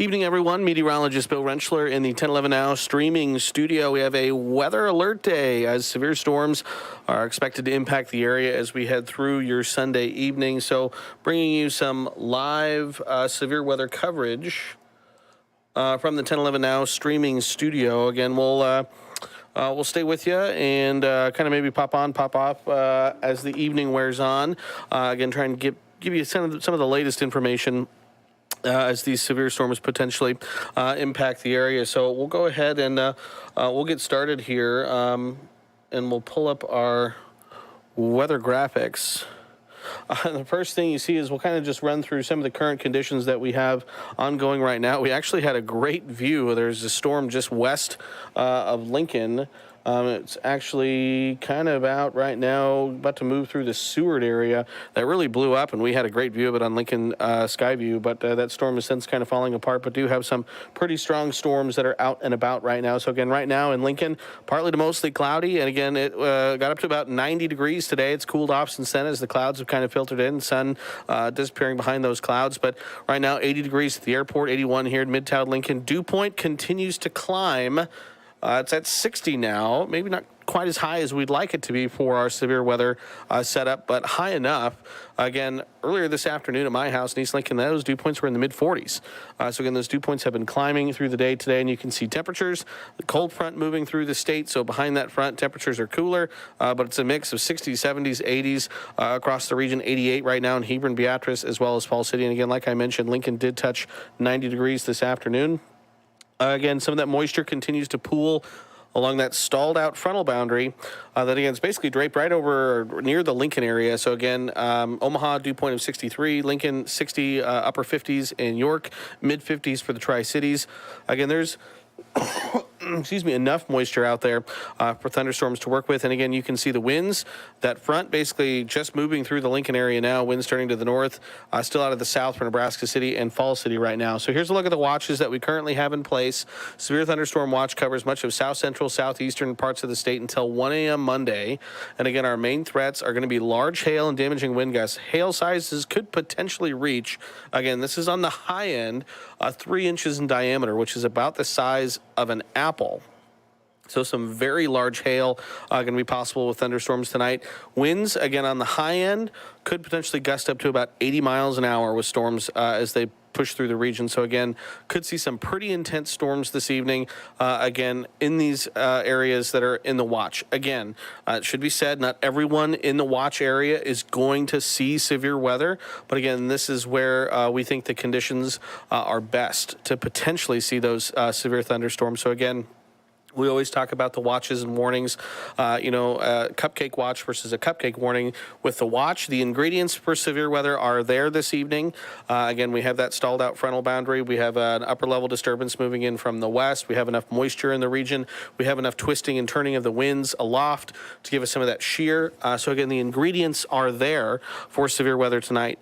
Evening, everyone. Meteorologist Bill Rentschler in the 1011 Now streaming studio. We have a weather alert day as severe storms are expected to impact the area as we head through your Sunday evening. So bringing you some live severe weather coverage from the 1011 Now streaming studio. Again, we'll stay with you and kind of maybe pop on, pop off as the evening wears on. Again, trying to give you some of the latest information as these severe storms potentially impact the area. So we'll go ahead and we'll get started here and we'll pull up our weather graphics. The first thing you see is we'll kind of just run through some of the current conditions that we have ongoing right now. We actually had a great view. There's a storm just west of Lincoln. It's actually kind of out right now, about to move through the Seward area. That really blew up, and we had a great view of it on Lincoln Skyview, but that storm is since kind of falling apart, but do have some pretty strong storms that are out and about right now. So again, right now in Lincoln, partly to mostly cloudy, and again, it got up to about 90 degrees today. It's cooled off since then as the clouds have kind of filtered in, sun disappearing behind those clouds, but right now 80 degrees at the airport, 81 here in Midtown Lincoln. Dew point continues to climb. It's at 60 now, maybe not quite as high as we'd like it to be for our severe weather setup, but high enough. Again, earlier this afternoon at my house in East Lincoln, those dew points were in the mid-40s. So again, those dew points have been climbing through the day today, and you can see temperatures. The cold front moving through the state, so behind that front, temperatures are cooler, but it's a mix of 60s, 70s, 80s across the region. 88 right now in Hebron, Beatrice, as well as Falls City. And again, like I mentioned, Lincoln did touch 90 degrees this afternoon. Again, some of that moisture continues to pool along that stalled out frontal boundary that again is basically draped right over near the Lincoln area. So again, Omaha dew point of 63, Lincoln 60, upper 50s, and York mid 50s for the Tri-Cities. Again, there's excuse me, enough moisture out there for thunderstorms to work with. And again, you can see the winds, that front basically just moving through the Lincoln area now, winds turning to the north, still out of the south for Nebraska City and Falls City right now. So here's a look at the watches that we currently have in place. Severe thunderstorm watch covers much of south central, southeastern parts of the state until 1 a.m. Monday. And again, our main threats are going to be large hail and damaging wind gusts. Hail sizes could potentially reach, again, this is on the high end, 3 inches in diameter, which is about the size of an apple. So some very large hail going to be possible with thunderstorms tonight. Winds, again, on the high end, could potentially gust up to about 80 miles an hour with storms as they push through the region. So again, could see some pretty intense storms this evening, again, in these areas that are in the watch. Again, it should be said, not everyone in the watch area is going to see severe weather, but again, this is where we think the conditions are best to potentially see those severe thunderstorms. So again, we always talk about the watches and warnings, cupcake watch versus a cupcake warning. With the watch, the ingredients for severe weather are there this evening. Again, we have that stalled out frontal boundary. We have an upper level disturbance moving in from the west. We have enough moisture in the region. We have enough twisting and turning of the winds aloft to give us some of that shear. So again, the ingredients are there for severe weather tonight.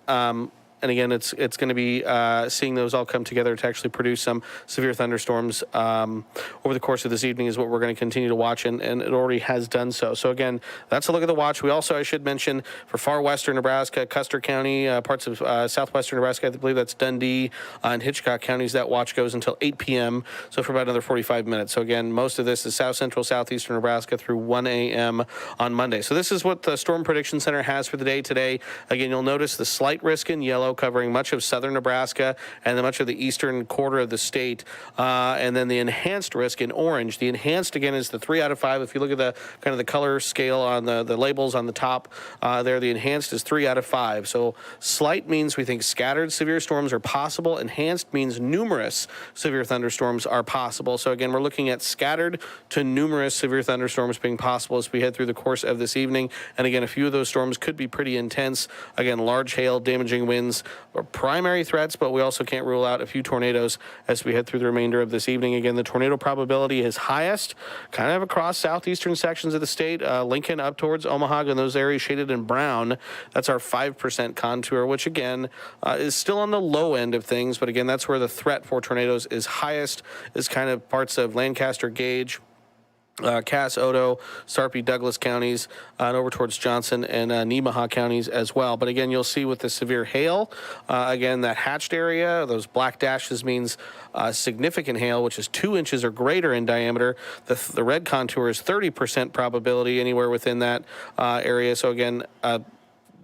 And again, it's going to be seeing those all come together to actually produce some severe thunderstorms over the course of this evening is what we're going to continue to watch, and it already has done so. So again, that's a look at the watch. We also, I should mention, for far western Nebraska, Custer County, parts of southwestern Nebraska, I believe that's Dundee and Hitchcock counties, that watch goes until 8 p.m., so for about another 45 minutes. So again, most of this is south central, southeastern Nebraska through 1 a.m. on Monday. So this is what the Storm Prediction Center has for the day today. Again, you'll notice the slight risk in yellow covering much of southern Nebraska and then much of the eastern quarter of the state, and then the enhanced risk in orange. The enhanced, again, is the 3 out of 5. If you look at the kind of the color scale on the labels on the top there, the enhanced is 3 out of 5. So slight means we think scattered severe storms are possible. Enhanced means numerous severe thunderstorms are possible. So again, we're looking at scattered to numerous severe thunderstorms being possible as we head through the course of this evening. And again, a few of those storms could be pretty intense. Again, large hail, damaging winds are primary threats, but we also can't rule out a few tornadoes as we head through the remainder of this evening. Again, the tornado probability is highest kind of across southeastern sections of the state, Lincoln up towards Omaha and those areas shaded in brown. That's our 5% contour, which again is still on the low end of things, but again, that's where the threat for tornadoes is highest, is kind of parts of Lancaster, Gage, Cass, Odo, Sarpy, Douglas counties, and over towards Johnson and Nemaha counties as well. But again, you'll see with the severe hail, again, that hatched area, those black dashes means significant hail, which is 2 inches or greater in diameter. The red contour is 30% probability anywhere within that area. So again,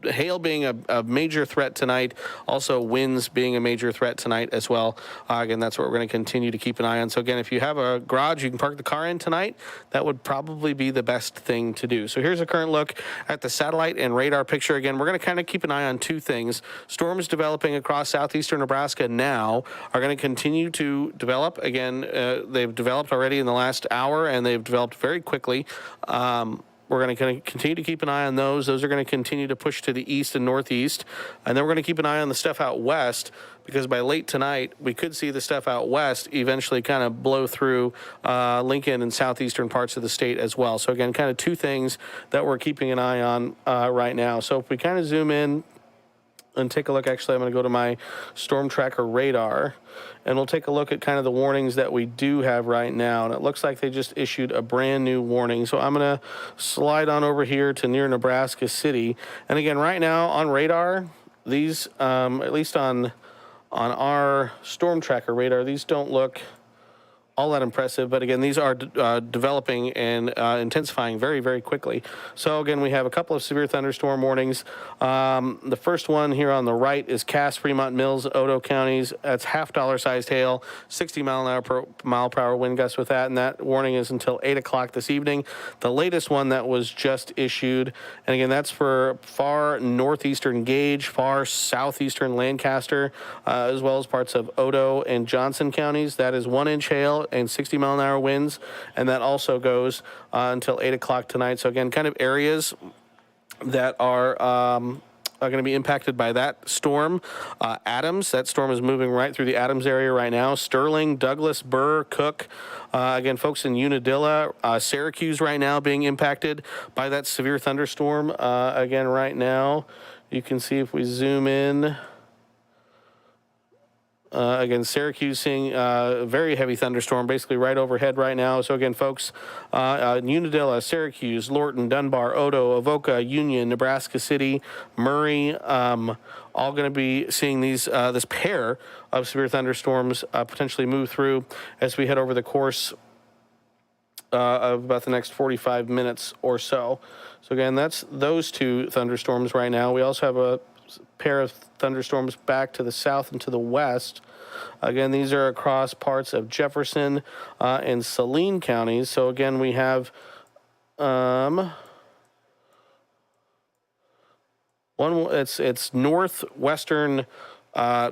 hail being a major threat tonight, also winds being a major threat tonight as well. Again, that's what we're going to continue to keep an eye on. So again, if you have a garage you can park the car in tonight, that would probably be the best thing to do. So here's a current look at the satellite and radar picture. Again, we're going to kind of keep an eye on two things. Storms developing across southeastern Nebraska now are going to continue to develop. Again, they've developed already in the last hour, and they've developed very quickly. We're going to continue to keep an eye on those. Those are going to continue to push to the east and northeast. And then we're going to keep an eye on the stuff out west, because by late tonight, we could see the stuff out west eventually kind of blow through Lincoln and southeastern parts of the state as well. So again, kind of two things that we're keeping an eye on right now. So if we kind of zoom in and take a look, actually, I'm going to go to my storm tracker radar, and we'll take a look at kind of the warnings that we do have right now. And it looks like they just issued a brand new warning. So I'm going to slide on over here to near Nebraska City. And again, right now on radar, these, at least on our storm tracker radar, these don't look all that impressive, but again, these are developing and intensifying very, very quickly. So again, we have a couple of severe thunderstorm warnings. The first one here on the right is Cass, Fremont Mills, Odo counties. That's $50 sized hail, 60 mile per hour wind gusts with that, and that warning is until 8 o'clock this evening. The latest one that was just issued, and again, that's for far northeastern Gage, far southeastern Lancaster, as well as parts of Odo and Johnson counties. That is 1 inch hail and 60 mile an hour winds, and that also goes until 8 o'clock tonight. So again, kind of areas that are going to be impacted by that storm. Adams, that storm is moving right through the Adams area right now. Sterling, Douglas, Burr, Cook. Again, folks in Unadilla, Syracuse right now being impacted by that severe thunderstorm. Again, right now, you can see if we zoom in. Again, Syracuse seeing a very heavy thunderstorm basically right overhead right now. So again, folks, Unadilla, Syracuse, Lorton, Dunbar, Odo, Avoca, Union, Nebraska City, Murray, all going to be seeing these this pair of severe thunderstorms potentially move through as we head over the course of about the next 45 minutes or so. So again, that's those two thunderstorms right now. We also have a pair of thunderstorms back to the south and to the west. Again, these are across parts of Jefferson and Saline counties. So again, we have it's northwestern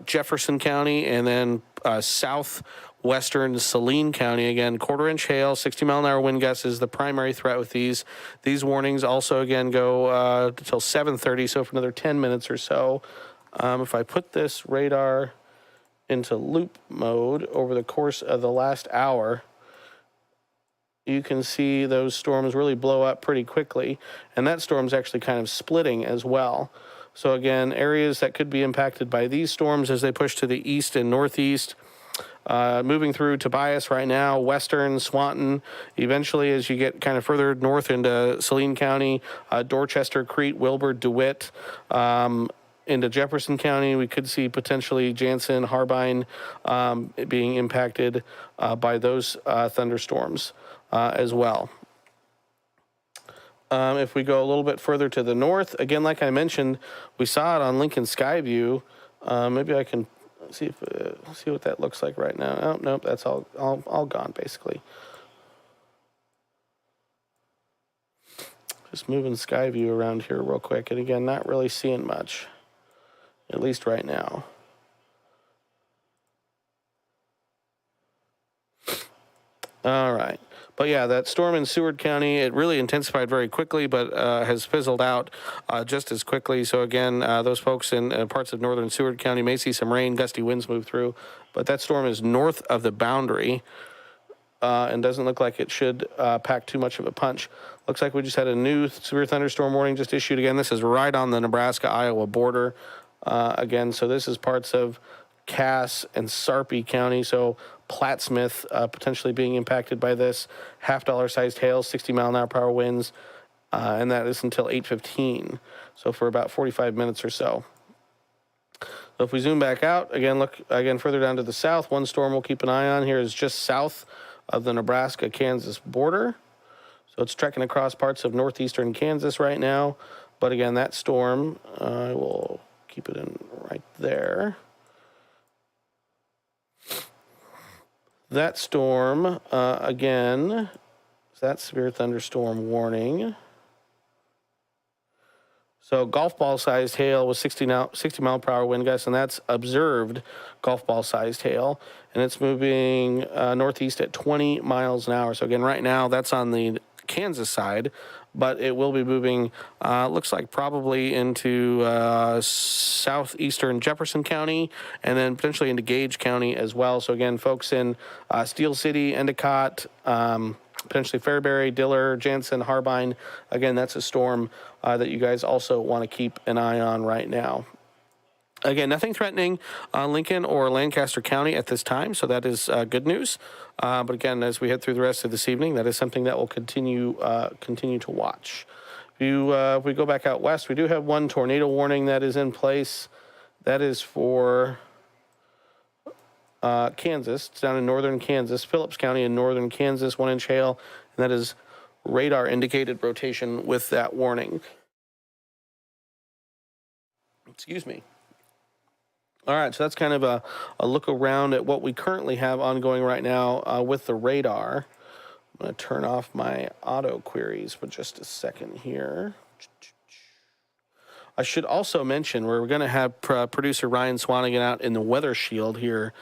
Jefferson County, and then southwestern Saline County. Again, 1/4 inch hail, 60 mile an hour wind gusts is the primary threat with these. These warnings also again go until 7:30, so for another 10 minutes or so. If I put this radar into loop mode over the course of the last hour, you can see those storms really blow up pretty quickly, and that storm's actually kind of splitting as well. So again, areas that could be impacted by these storms as they push to the east and northeast, moving through Tobias right now, western Swanton, eventually as you get kind of further north into Saline County, Dorchester, Crete, Wilbur, DeWitt, into Jefferson County. We could see potentially Jansen, Harbine being impacted by those thunderstorms as well. If we go a little bit further to the north, again, like I mentioned, we saw it on Lincoln Skyview. Maybe I can see what that looks like right now. Oh, nope, that's all gone basically. Just moving Skyview around here real quick, and again, not really seeing much, at least right now. All right. But yeah, that storm in Seward County, it really intensified very quickly, but has fizzled out just as quickly. So again, those folks in parts of northern Seward County may see some rain, gusty winds move through. But that storm is north of the boundary and doesn't look like it should pack too much of a punch. Looks like we just had a new severe thunderstorm warning just issued again. This is right on the Nebraska-Iowa border again. So this is parts of Cass and Sarpy County. So Plattsmouth potentially being impacted by this. $half sized hail, 60-mile-an-hour winds, and that is until 8:15. So for about 45 minutes or so. So if we zoom back out, again, look again further down to the south, one storm we'll keep an eye on here is just south of the Nebraska-Kansas border. So it's trekking across parts of northeastern Kansas right now. But again, that storm, I will keep it in right there. That storm, again, that severe thunderstorm warning. So golf ball sized hail with 60 mile per hour wind gusts, and that's observed golf ball sized hail. And it's moving northeast at 20 miles an hour. So again, right now that's on the Kansas side, but it will be moving, looks like probably into southeastern Jefferson County and then potentially into Gage County as well. So again, folks in Steel City, Endicott, potentially Fairbury, Diller, Jansen, Harbine. Again, that's a storm that you guys also want to keep an eye on right now. Again, nothing threatening Lincoln or Lancaster County at this time, so that is good news. But again, as we head through the rest of this evening, that is something that we'll continue to watch. If we go back out west, we do have one tornado warning that is in place. That is for Kansas. It's down in northern Kansas, Phillips County in northern Kansas, 1-inch hail, and that is radar indicated rotation with that warning. Excuse me. All right, so that's kind of a look around at what we currently have ongoing right now with the radar. I'm going to turn off my auto queries for just a second here. I should also mention we're going to have producer Ryan Swanigan out in the weather shield here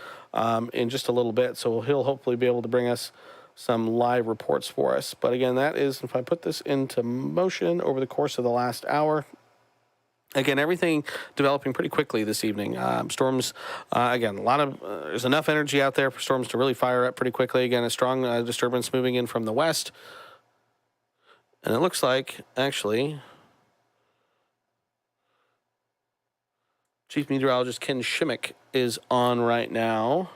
in just a little bit, so he'll hopefully be able to bring us some live reports for us. But again, that is, if I put this into motion over the course of the last hour, again, everything developing pretty quickly this evening. Storms, again, there's enough energy out there for storms to really fire up pretty quickly. Again, a strong disturbance moving in from the west. And it looks like, actually, Chief Meteorologist Ken Shimmick is on right now.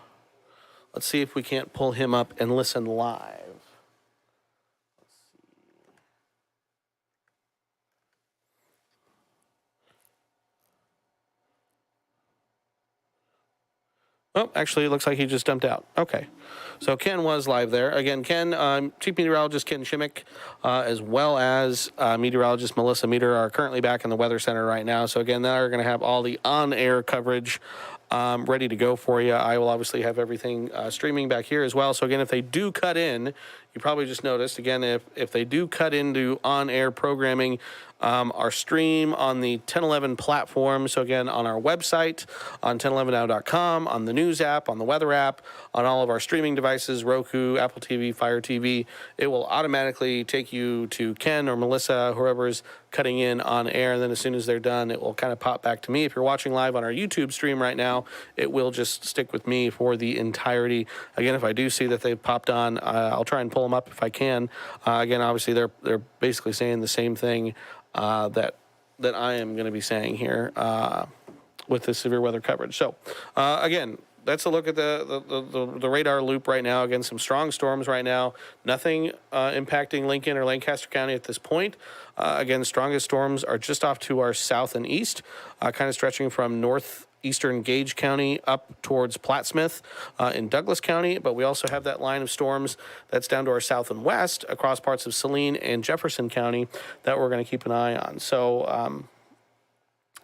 Let's see if we can't pull him up and listen live. Oh, actually, it looks like he just dumped out. Okay. So Ken was live there. Again, Ken, Chief Meteorologist Ken Shimmick, as well as Meteorologist Melissa Meter are currently back in the Weather Center right now. So again, they're going to have all the on-air coverage ready to go for you. I will obviously have everything streaming back here as well. So again, if they do cut in, you probably just noticed, again, if they do cut into on-air programming, our stream on the 1011 platform. So again, on our website, on 1011now.com, on the news app, on the weather app, on all of our streaming devices, Roku, Apple TV, Fire TV, it will automatically take you to Ken or Melissa, whoever's cutting in on air. And then as soon as they're done, it will kind of pop back to me. If you're watching live on our YouTube stream right now, it will just stick with me for the entirety. Again, if I do see that they've popped on, I'll try and pull them up if I can. Again, obviously they're basically saying the same thing that I am going to be saying here with the severe weather coverage. So again, that's a look at the radar loop right now. Again, some strong storms right now. Nothing impacting Lincoln or Lancaster County at this point. Again, the strongest storms are just off to our south and east, kind of stretching from northeastern Gage County up towards Plattsmouth in Douglas County. But we also have that line of storms that's down to our south and west across parts of Saline and Jefferson County that we're going to keep an eye on. So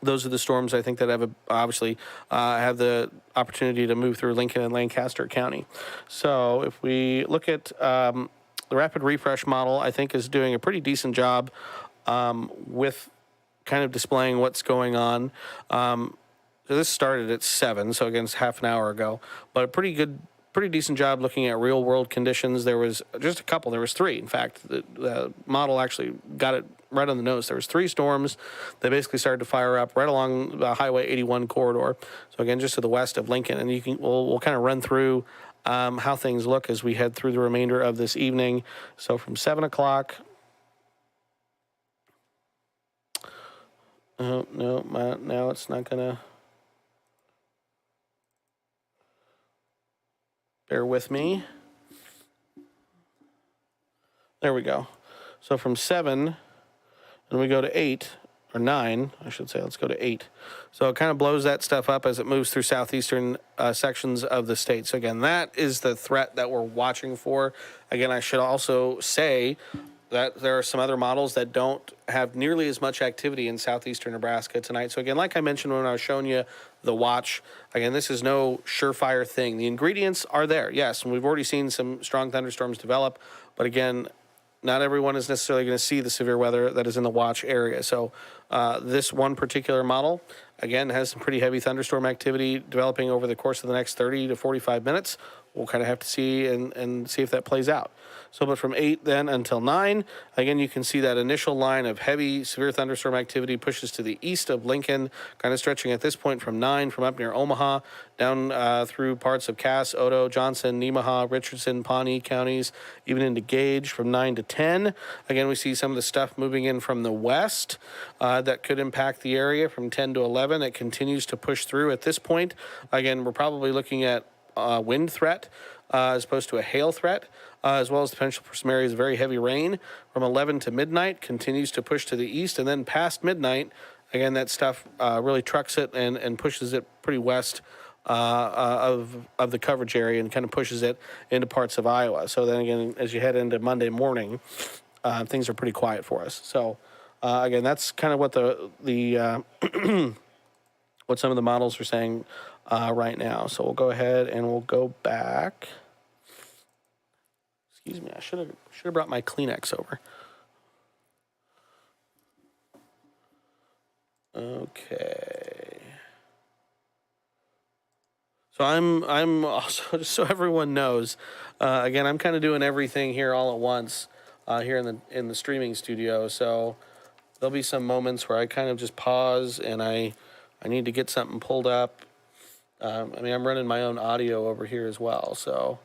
those are the storms I think that obviously have the opportunity to move through Lincoln and Lancaster County. So if we look at the rapid refresh model, I think is doing a pretty decent job with kind of displaying what's going on. So this started at 7, so again, it's half an hour ago, but a pretty decent job looking at real world conditions. There was just a couple. There was 3. In fact, the model actually got it right on the nose. There was 3 storms that basically started to fire up right along the Highway 81 corridor. So again, just to the west of Lincoln, and we'll kind of run through how things look as we head through the remainder of this evening. So from 7 o'clock. Oh no, now it's not gonna. Bear with me. There we go. So from 7, and we go to 8, or 9, I should say. Let's go to 8. So it kind of blows that stuff up as it moves through southeastern sections of the state. So again, that is the threat that we're watching for. Again, I should also say that there are some other models that don't have nearly as much activity in southeastern Nebraska tonight. So again, like I mentioned when I was showing you the watch, again, this is no surefire thing. The ingredients are there, yes, and we've already seen some strong thunderstorms develop. But again, not everyone is necessarily going to see the severe weather that is in the watch area. So this one particular model, again, has some pretty heavy thunderstorm activity developing over the course of the next 30 to 45 minutes. We'll kind of have to see and see if that plays out. So, but from 8 then until 9, again, you can see that initial line of heavy, severe thunderstorm activity pushes to the east of Lincoln, kind of stretching at this point from 9 from up near Omaha down through parts of Cass, Otoe, Johnson, Nemaha, Richardson, Pawnee counties, even into Gage from 9 to 10. Again, we see some of the stuff moving in from the west that could impact the area from 10 to 11. It continues to push through at this point. Again, we're probably looking at wind threat as opposed to a hail threat, as well as the potential for some areas of very heavy rain from 11 to midnight, continues to push to the east, and then past midnight, again, that stuff really trucks it and pushes it pretty west of the coverage area and kind of pushes it into parts of Iowa. So then again, as you head into Monday morning, things are pretty quiet for us. So again, that's kind of what the what some of the models are saying right now. So we'll go ahead and we'll go back. Excuse me, I should have brought my Kleenex over. Okay. So I'm also, just so everyone knows, again, I'm kind of doing everything here all at once here in the streaming studio. So there'll be some moments where I kind of just pause and I need to get something pulled up. I mean, I'm running my own audio over here as well, so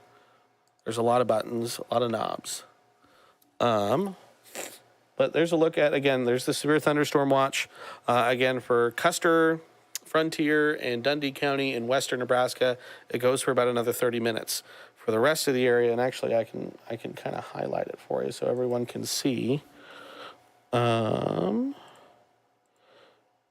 there's a lot of buttons, a lot of knobs. But there's a look at, again, there's the severe thunderstorm watch, again, for Custer, Frontier, and Dundee County in western Nebraska. It goes for about another 30 minutes. For the rest of the area, and actually I can kind of highlight it for you so everyone can see.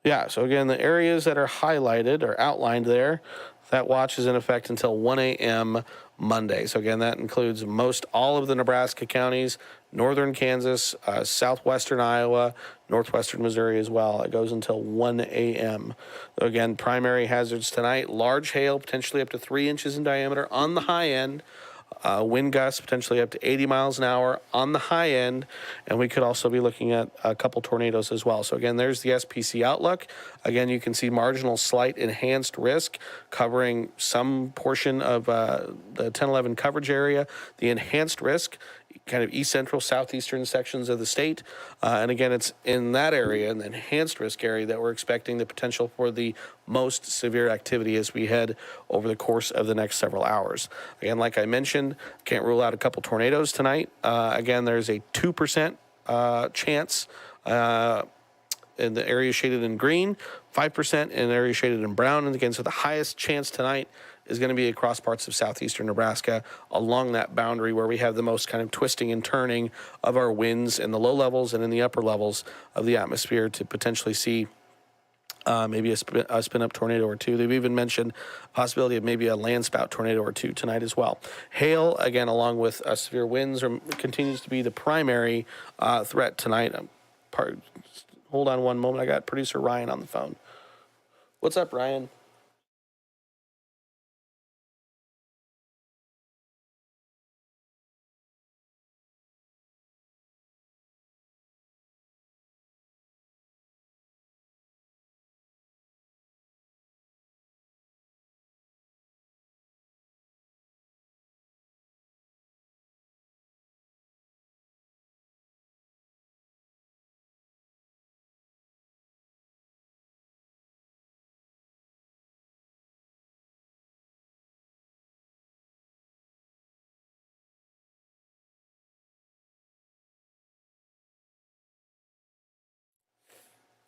Yeah, so again, the areas that are highlighted or outlined there, that watch is in effect until 1 a.m. Monday. So again, that includes all of the Nebraska counties, northern Kansas, southwestern Iowa, northwestern Missouri as well. It goes until 1 a.m. So again, primary hazards tonight, large hail, potentially up to 3 inches in diameter on the high end. Wind gusts potentially up to 80 miles an hour on the high end, and we could also be looking at a couple tornadoes as well. So again, there's the SPC outlook. Again, you can see marginal slight enhanced risk covering some portion of the 10-11 coverage area. The enhanced risk, kind of east central, southeastern sections of the state. And again, it's in that area, in the enhanced risk area, that we're expecting the potential for the most severe activity as we head over the course of the next several hours. Again, like I mentioned, can't rule out a couple tornadoes tonight. Again, there's a 2% chance in the area shaded in green, 5% in the area shaded in brown. And again, so the highest chance tonight is going to be across parts of southeastern Nebraska along that boundary where we have the most kind of twisting and turning of our winds in the low levels and in the upper levels of the atmosphere to potentially see maybe a spin-up tornado or two. They've even mentioned possibility of maybe a landspout tornado or two tonight as well. Hail, again, along with severe winds, continues to be the primary threat tonight. Hold on one moment. I got producer Ryan on the phone. What's up, Ryan?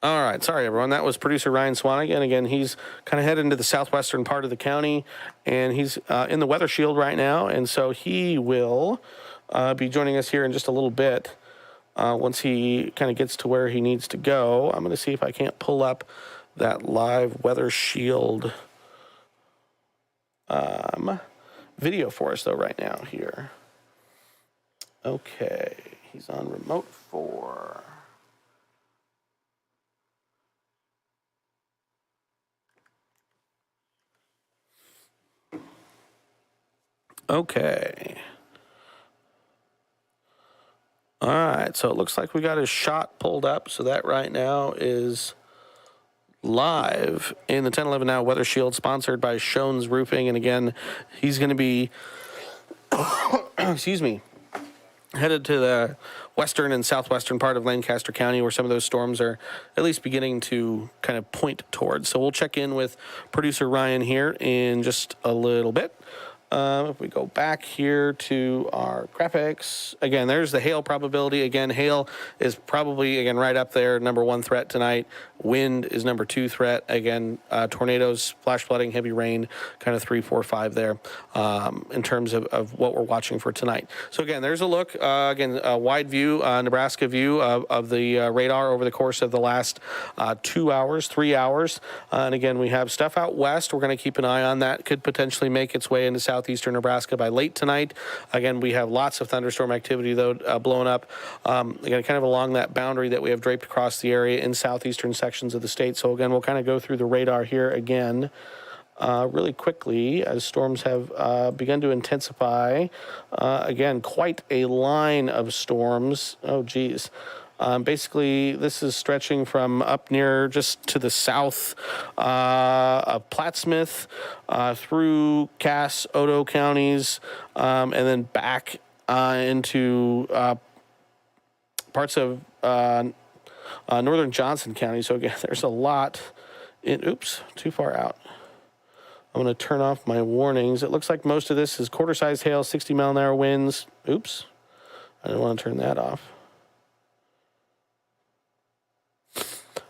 All right. Sorry, everyone. That was producer Ryan Swanigan. Again, he's kind of heading into the southwestern part of the county, and he's in the weather shield right now. And so he will be joining us here in just a little bit once he kind of gets to where he needs to go. I'm going to see if I can't pull up that live weather shield video for us, though, right now here. Okay. He's on remote 4. Okay. All right, so it looks like we got his shot pulled up. So that right now is live in the 1011 Now Weather Shield, sponsored by Schoen's Roofing. And again, he's going to be, excuse me, headed to the western and southwestern part of Lancaster County, where some of those storms are at least beginning to kind of point towards. So we'll check in with producer Ryan here in just a little bit. If we go back here to our graphics, again, there's the hail probability. Again, hail is probably, again, right up there, number 1 threat tonight. Wind is number 2 threat. Again, tornadoes, flash flooding, heavy rain, kind of 3, 4, 5 there in terms of what we're watching for tonight. So again, there's a look, again, a wide view, Nebraska view of the radar over the course of the last 2 hours, 3 hours. And again, we have stuff out west. We're going to keep an eye on that. Could potentially make its way into southeastern Nebraska by late tonight. Again, we have lots of thunderstorm activity, though, blowing up, again, kind of along that boundary that we have draped across the area in southeastern sections of the state. So again, we'll kind of go through the radar here again really quickly as storms have begun to intensify. Again, quite a line of storms. Oh, geez. Basically, this is stretching from up near just to the south of Plattsmouth through Cass, Odo counties, and then back into parts of northern Johnson County. So again, there's a lot in, oops, too far out. I'm going to turn off my warnings. It looks like most of this is quarter-sized hail, 60-mile-an-hour winds. Oops, I didn't want to turn that off.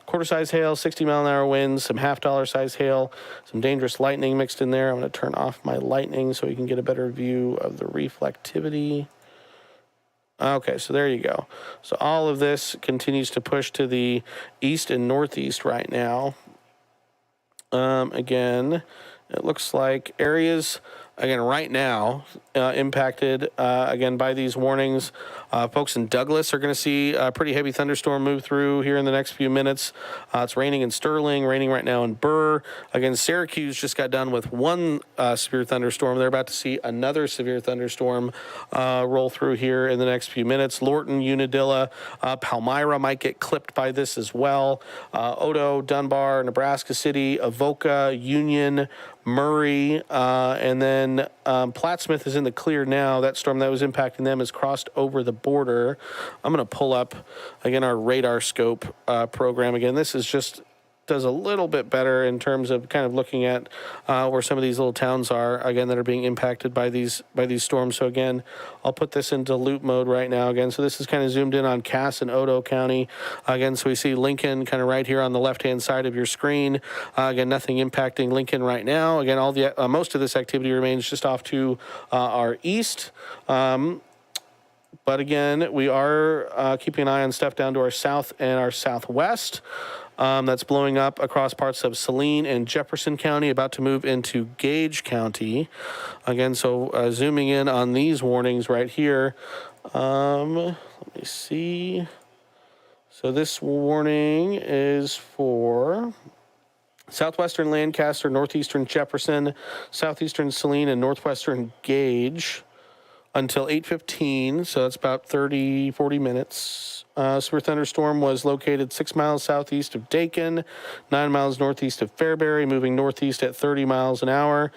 Quarter-size hail, 60-mile-an-hour winds, some half-dollar-size hail, some dangerous lightning mixed in there. I'm going to turn off my lightning so you can get a better view of the reflectivity. Okay, so there you go. So all of this continues to push to the east and northeast right now. Again, it looks like areas, again, right now, impacted, again, by these warnings. Folks in Douglas are going to see a pretty heavy thunderstorm move through here in the next few minutes. It's raining in Sterling, raining right now in Burr. Again, Syracuse just got done with one severe thunderstorm. They're about to see another severe thunderstorm roll through here in the next few minutes. Lorton, Unadilla, Palmyra might get clipped by this as well. Odo, Dunbar, Nebraska City, Avoca, Union, Murray, and then Plattsmouth is in the clear now. That storm that was impacting them has crossed over the border. I'm going to pull up, again, our radar scope program. Again, this is just does a little bit better in terms of kind of looking at where some of these little towns are, again, that are being impacted by these storms. So again, I'll put this into loop mode right now again. So this is kind of zoomed in on Cass and Odo County. Again, so we see Lincoln kind of right here on the left-hand side of your screen. Again, nothing impacting Lincoln right now. Again, all the most of this activity remains just off to our east. But again, we are keeping an eye on stuff down to our south and our southwest. That's blowing up across parts of Saline and Jefferson County, about to move into Gage County. Again, so zooming in on these warnings right here. Let me see. So this warning is for southwestern Lancaster, northeastern Jefferson, southeastern Saline, and northwestern Gage until 8:15, so that's about 30, 40 minutes. Severe thunderstorm was located 6 miles southeast of Dakin, 9 miles northeast of Fairbury, moving northeast at 30 miles an hour.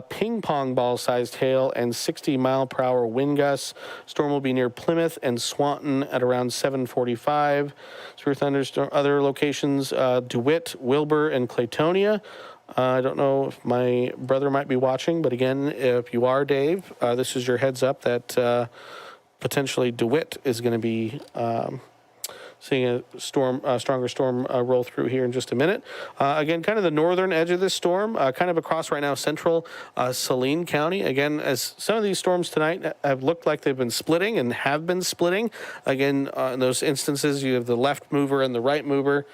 Ping pong ball-sized hail and 60-mile-per-hour wind gusts. Storm will be near Plymouth and Swanton at around 7:45. Severe thunderstorm, other locations, DeWitt, Wilbur, and Claytonia. I don't know if my brother might be watching, but again, if you are, Dave, this is your heads up that potentially DeWitt is going to be seeing a stronger storm roll through here in just a minute. Again, kind of the northern edge of this storm, kind of across right now central Saline County. Again, as some of these storms tonight have looked like they've been splitting and have been splitting. Again, in those instances, you have the left mover and the right mover.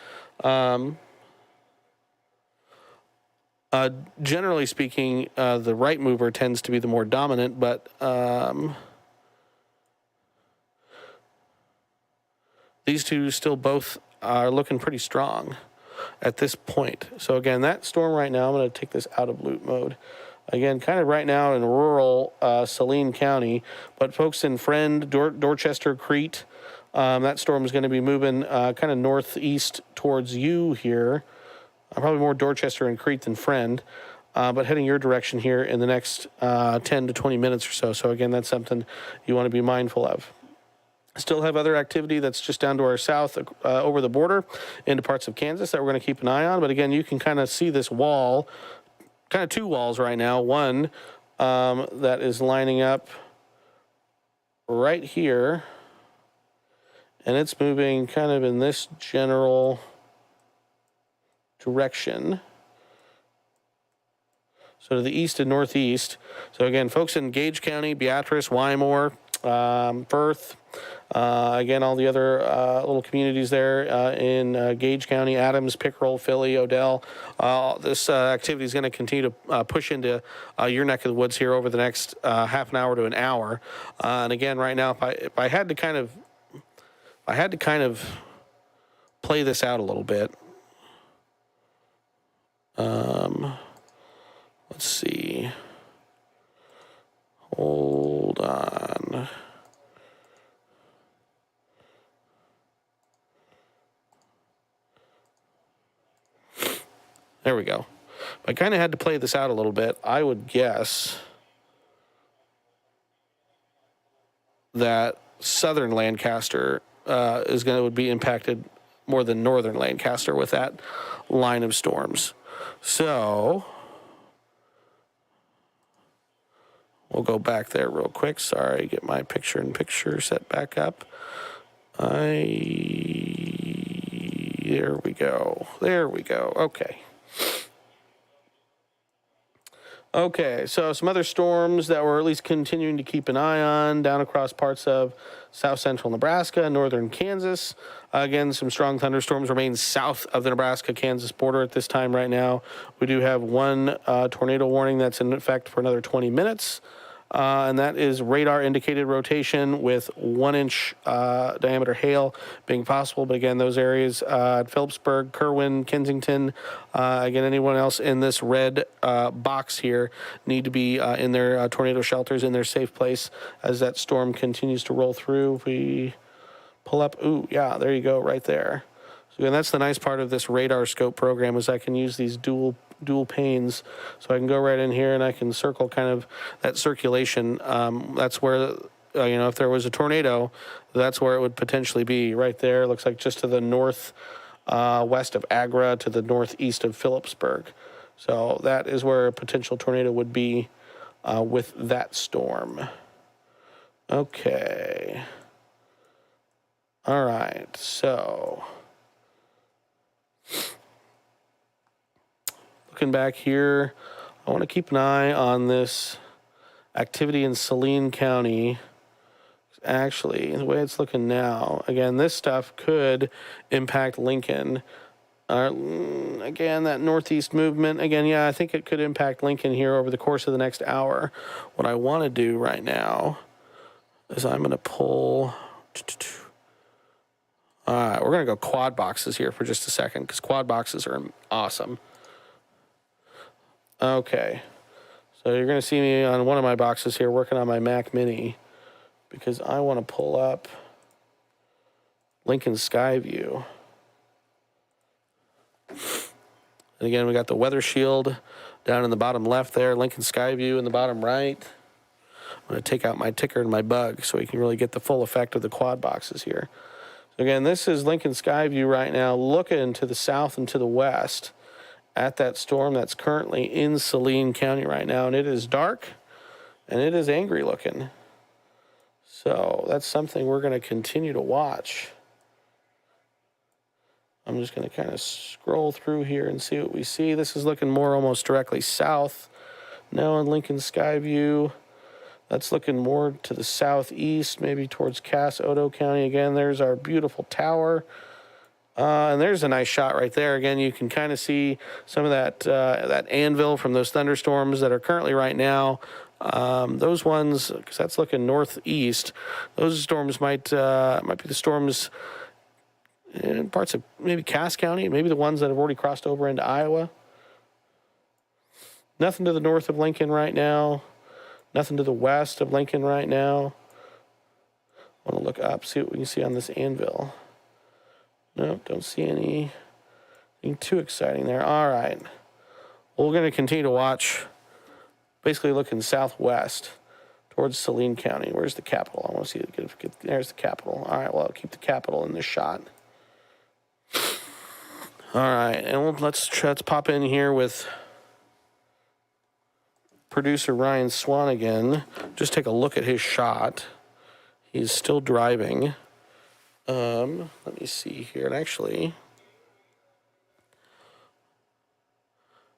Generally speaking, the right mover tends to be the more dominant, but these two still both are looking pretty strong at this point. So again, that storm right now, I'm going to take this out of loop mode. Again, kind of right now in rural Saline County, but folks in Friend, Dorchester, Crete, that storm is going to be moving kind of northeast towards you here. Probably more Dorchester and Crete than Friend, but heading your direction here in the next 10 to 20 minutes or so. So again, that's something you want to be mindful of. Still have other activity that's just down to our south over the border into parts of Kansas that we're going to keep an eye on. But again, you can kind of see this wall, kind of two walls right now. One that is lining up right here, and it's moving kind of in this general direction. So to the east and northeast. So again, folks in Gage County, Beatrice, Wymore, Firth, again, all the other little communities there in Gage County, Adams, Pickerel, Philly, Odell. This activity is going to continue to push into your neck of the woods here over the next half an hour to an hour. And again, right now, if I had to kind of play this out a little bit. Let's see. Hold on. There we go. If I kind of had to play this out a little bit, I would guess that southern Lancaster would be impacted more than northern Lancaster with that line of storms. So we'll go back there real quick. Sorry, get my picture-in-picture set back up. There we go. There we go. Okay. Okay, so some other storms that we're at least continuing to keep an eye on down across parts of south central Nebraska, northern Kansas. Again, some strong thunderstorms remain south of the Nebraska-Kansas border at this time right now. We do have one tornado warning that's in effect for another 20 minutes. And that is radar indicated rotation with 1-inch diameter hail being possible. But again, those areas at Phillipsburg, Kerwin, Kensington, again, anyone else in this red box here need to be in their tornado shelters in their safe place as that storm continues to roll through. If we pull up, ooh, yeah, there you go, right there. So again, that's the nice part of this radar scope program is I can use these dual panes, so I can go right in here and I can circle kind of that circulation. That's where, if there was a tornado, that's where it would potentially be right there. Looks like just to the north west of Agra, to the northeast of Phillipsburg. So that is where a potential tornado would be with that storm. Okay. All right, so looking back here, I want to keep an eye on this activity in Saline County. Actually, the way it's looking now, again, this stuff could impact Lincoln. Again, that northeast movement, again, yeah, I think it could impact Lincoln here over the course of the next hour. What I want to do right now is I'm going to pull. All right, we're going to go quad boxes here for just a second because quad boxes are awesome. Okay, so you're going to see me on one of my boxes here working on my Mac Mini because I want to pull up Lincoln Skyview. And again, we got the weather shield down in the bottom left there, Lincoln Skyview in the bottom right. I'm going to take out my ticker and my bug so we can really get the full effect of the quad boxes here. So again, this is Lincoln Skyview right now, looking to the south and to the west at that storm that's currently in Saline County right now. And it is dark and it is angry looking. So that's something we're going to continue to watch. I'm just going to kind of scroll through here and see what we see. This is looking more almost directly south. Now in Lincoln Skyview, that's looking more to the southeast, maybe towards Cass, Odo County. Again, there's our beautiful tower. And there's a nice shot right there. Again, you can kind of see some of that anvil from those thunderstorms that are currently right now. Those ones, because that's looking northeast, those storms might be the storms in parts of maybe Cass County, maybe the ones that have already crossed over into Iowa. Nothing to the north of Lincoln right now. Nothing to the west of Lincoln right now. I want to look up, see what we can see on this anvil. Nope, don't see anything too exciting there. All right. Well, we're going to continue to watch, basically looking southwest towards Saline County. Where's the capital? I want to see it. There's the capital. All right, well, I'll keep the capital in this shot. All right, and let's pop in here with producer Ryan Swanigan. Just take a look at his shot. He's still driving. Let me see here. And actually,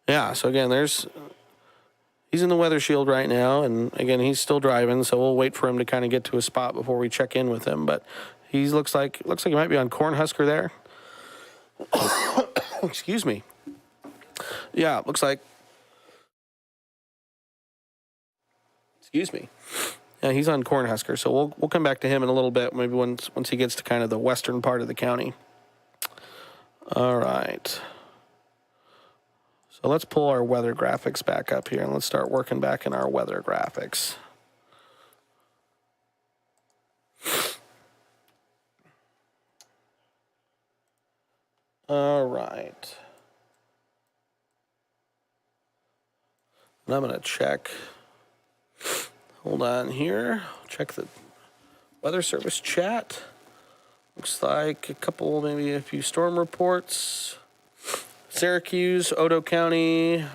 yeah, so again, he's in the weather shield right now. And again, he's still driving. So we'll wait for him to kind of get to a spot before we check in with him. But he looks like he might be on Cornhusker there. Excuse me. Yeah, it looks like. Excuse me. Yeah, he's on Cornhusker, so we'll come back to him in a little bit, maybe once he gets to kind of the western part of the county. All right. So let's pull our weather graphics back up here, and let's start working back in our weather graphics. All right. And I'm going to check. Hold on here. Check the Weather Service chat. Looks like maybe a few storm reports. Syracuse, Odo County,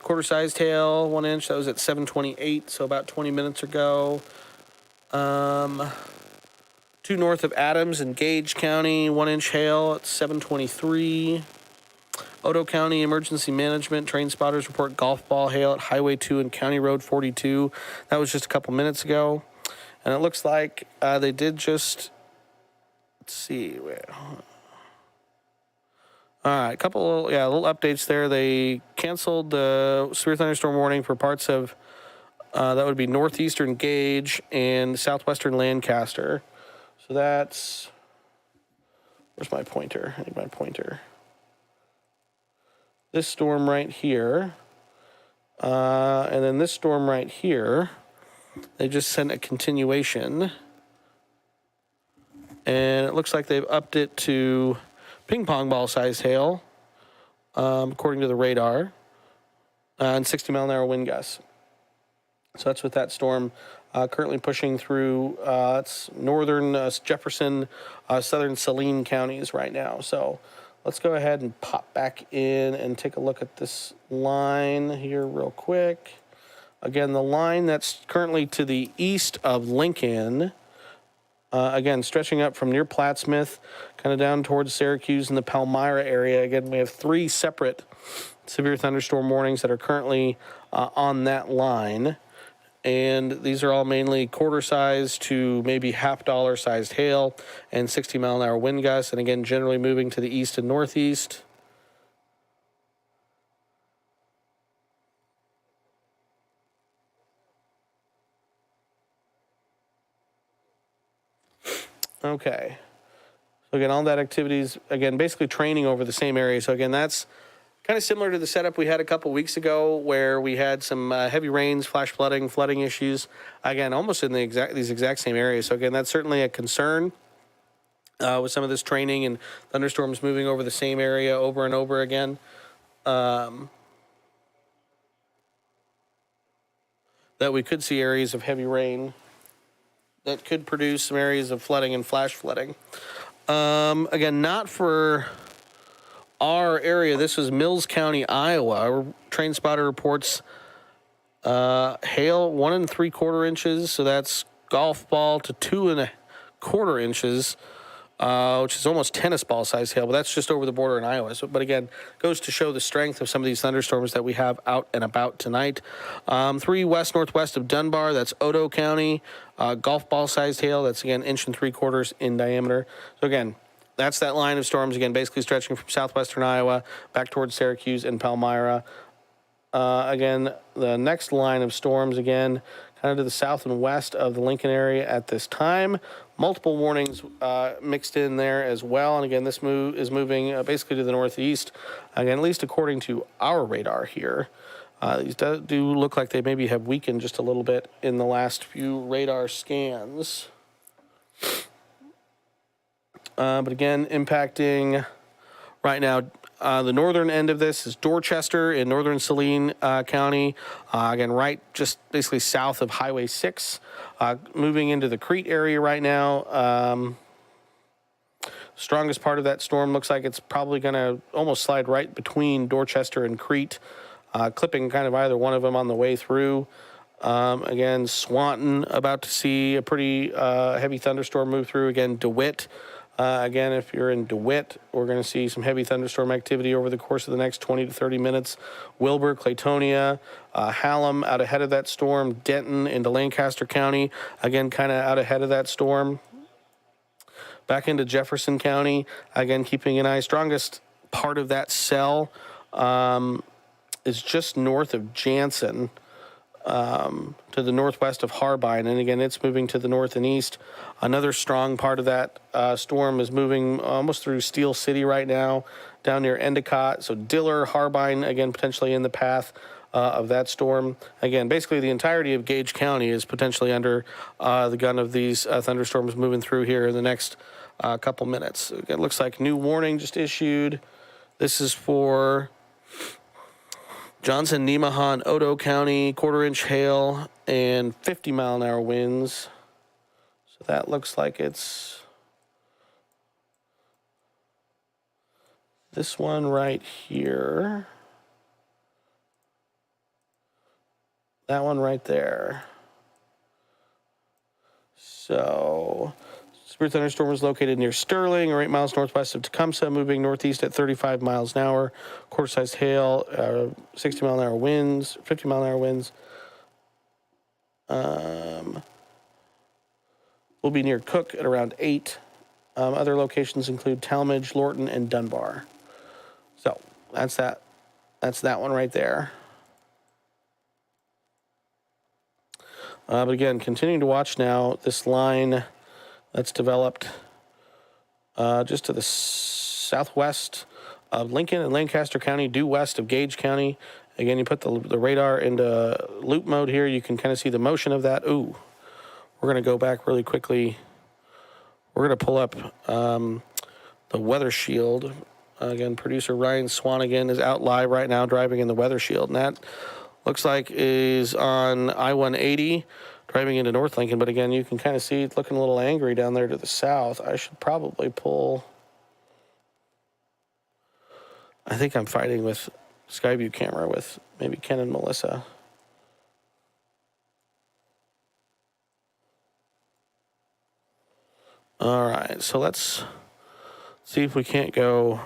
quarter-sized hail, 1 inch. That was at 7:28, so about 20 minutes ago. 2 north of Adams in Gage County, 1 inch hail at 7:23. Odo County Emergency Management, train spotters report golf ball hail at Highway 2 and County Road 42. That was just a couple minutes ago. And it looks like they did just, let's see. All right, little updates there. They canceled the severe thunderstorm warning for parts of, that would be northeastern Gage and southwestern Lancaster. So that's, where's my pointer? I need my pointer. This storm right here, and then this storm right here, they just sent a continuation, and it looks like they've upped it to ping pong ball size hail, according to the radar, and 60-mile-an-hour wind gusts. So that's with that storm currently pushing through it's northern Jefferson, southern Saline counties right now. So let's go ahead and pop back in and take a look at this line here real quick. Again, the line that's currently to the east of Lincoln, again, stretching up from near Plattsmouth, kind of down towards Syracuse and the Palmyra area. Again, we have 3 separate severe thunderstorm warnings that are currently on that line. And these are all mainly quarter-sized to maybe half-dollar sized hail and 60-mile-an-hour wind gusts. And again, generally moving to the east and northeast. Okay. So again, all that activities, again, basically training over the same area. So again, that's kind of similar to the setup we had a couple weeks ago where we had some heavy rains, flash flooding issues. Again, almost in these exact same areas. So again, that's certainly a concern with some of this training and thunderstorms moving over the same area over and over again. That we could see areas of heavy rain that could produce some areas of flooding and flash flooding. Again, not for our area. This is Mills County, Iowa. Our train spotter reports hail 1 3/4 inches. So that's golf ball to 2 1/4 inches which is almost tennis ball size hail, but that's just over the border in Iowa. So, but again, goes to show the strength of some of these thunderstorms that we have out and about tonight. 3 west-northwest of Dunbar, that's Odo County, golf ball sized hail. That's, again, 1 3/4 in diameter. So, again, that's that line of storms, again, basically stretching from southwestern Iowa back towards Syracuse and Palmyra. Again, the next line of storms, again, kind of to the south and west of the Lincoln area at this time. Multiple warnings mixed in there as well. And again, this move is moving basically to the northeast. Again, at least according to our radar here. These do look like they maybe have weakened just a little bit in the last few radar scans. But again, impacting right now, the northern end of this is Dorchester in northern Saline County. Again, right just basically south of Highway 6. Moving into the Crete area right now. Strongest part of that storm looks like it's probably going to almost slide right between Dorchester and Crete, clipping kind of either one of them on the way through. Again, Swanton about to see a pretty heavy thunderstorm move through. Again, DeWitt. Again, if you're in DeWitt, we're going to see some heavy thunderstorm activity over the course of the next 20 to 30 minutes. Wilbur, Claytonia, Hallam out ahead of that storm. Denton into Lancaster County, again, kind of out ahead of that storm. Back into Jefferson County, again, keeping an eye. Strongest part of that cell is just north of Jansen. To the northwest of Harbine, and again, it's moving to the north and east. Another strong part of that storm is moving almost through Steel City right now, down near Endicott. So Diller, Harbine, again, potentially in the path of that storm. Again, basically the entirety of Gage County is potentially under the gun of these thunderstorms moving through here in the next couple minutes. It looks like new warning just issued. This is for Johnson, Nemaha, and Odo County, 1/4-inch hail and 50-mile-an-hour winds. So that looks like it's this one right here. That one right there. So severe thunderstorm is located near Sterling, or 8 miles northwest of Tecumseh, moving northeast at 35 miles an hour. Quarter-sized hail, 60-mile-an-hour winds, 50-mile-an-hour winds. Will be near Cook at around 8. Other locations include Talmadge, Lorton, and Dunbar. So that's that. That's that one right there. But again, continuing to watch now this line that's developed just to the southwest of Lincoln and Lancaster County, due west of Gage County. Again, you put the radar into loop mode here. You can kind of see the motion of that. Ooh, we're going to go back really quickly. We're going to pull up the weather shield. Again, producer Ryan Swanigan is out live right now driving in the weather shield. And that looks like is on I-180 driving into North Lincoln. But again, you can kind of see it's looking a little angry down there to the south. I should probably pull. I think I'm fighting with Skyview camera with maybe Ken and Melissa. All right, so let's see if we can't go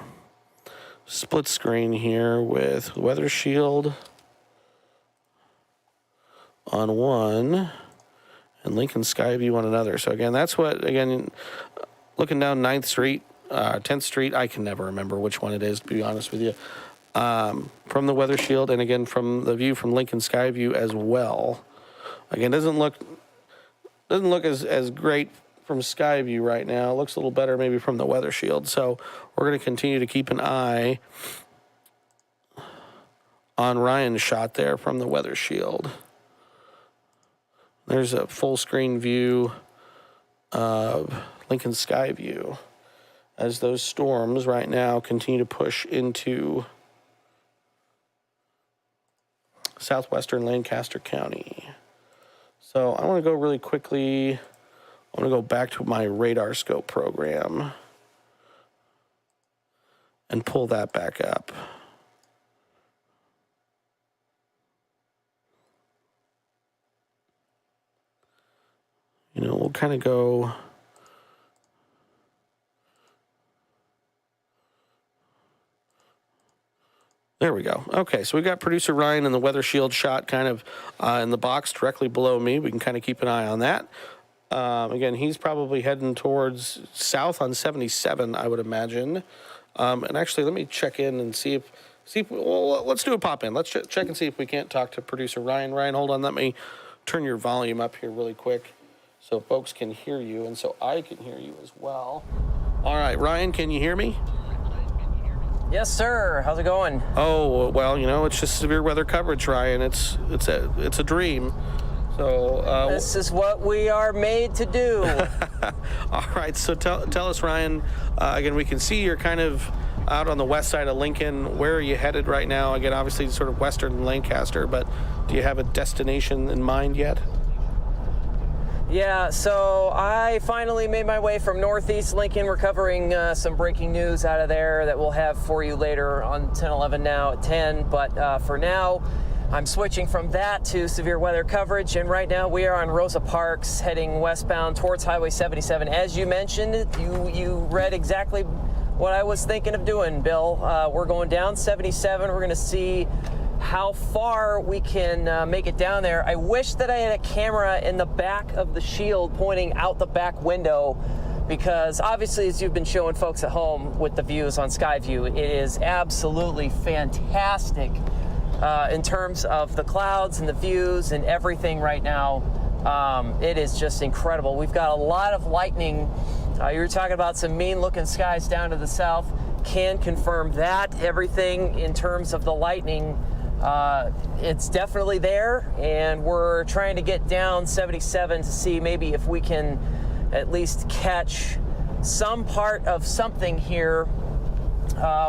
split screen here with Weather Shield on one and Lincoln Skyview on another. So again, that's what, again, looking down 9th Street, 10th Street, I can never remember which one it is, to be honest with you. From the Weather Shield, and again from the view from Lincoln Skyview as well. Again, doesn't look as great from Skyview right now. It looks a little better maybe from the Weather Shield. So we're going to continue to keep an eye on Ryan's shot there from the Weather Shield. There's a full screen view of Lincoln Skyview as those storms right now continue to push into southwestern Lancaster County. So I want to go really quickly. I want to go back to my radar scope program and pull that back up. You know, we'll kind of go There we go. Okay, so we got producer Ryan in the weather shield shot kind of in the box directly below me. We can kind of keep an eye on that. Again, he's probably heading towards south on 77, I would imagine. And actually, let me check in and see if well, let's do a pop in. Let's check and see if we can't talk to producer Ryan. Ryan, hold on. Let me turn your volume up here really quick so folks can hear you and so I can hear you as well. All right, Ryan, can you hear me? Yes, sir. How's it going? Oh, well, you know, it's just severe weather coverage, Ryan. It's a dream. So this is what we are made to do. All right. So tell us, Ryan. Again, we can see you're kind of out on the west side of Lincoln. Where are you headed right now? Again, obviously sort of western Lancaster, but do you have a destination in mind yet? Yeah, so I finally made my way from Northeast Lincoln. We're covering some breaking news out of there that we'll have for you later on 10-11 now at 10. But for now, I'm switching from that to severe weather coverage. And right now we are on Rosa Parks heading westbound towards Highway 77. As you mentioned, you read exactly what I was thinking of doing, Bill. We're going down 77. We're going to see how far we can make it down there. I wish that I had a camera in the back of the shield pointing out the back window, because obviously, as you've been showing folks at home with the views on Skyview, it is absolutely fantastic in terms of the clouds and the views and everything right now. It is just incredible. We've got a lot of lightning. You were talking about some mean looking skies down to the south. Can confirm that. Everything in terms of the lightning, it's definitely there, and we're trying to get down 77 to see maybe if we can at least catch some part of something here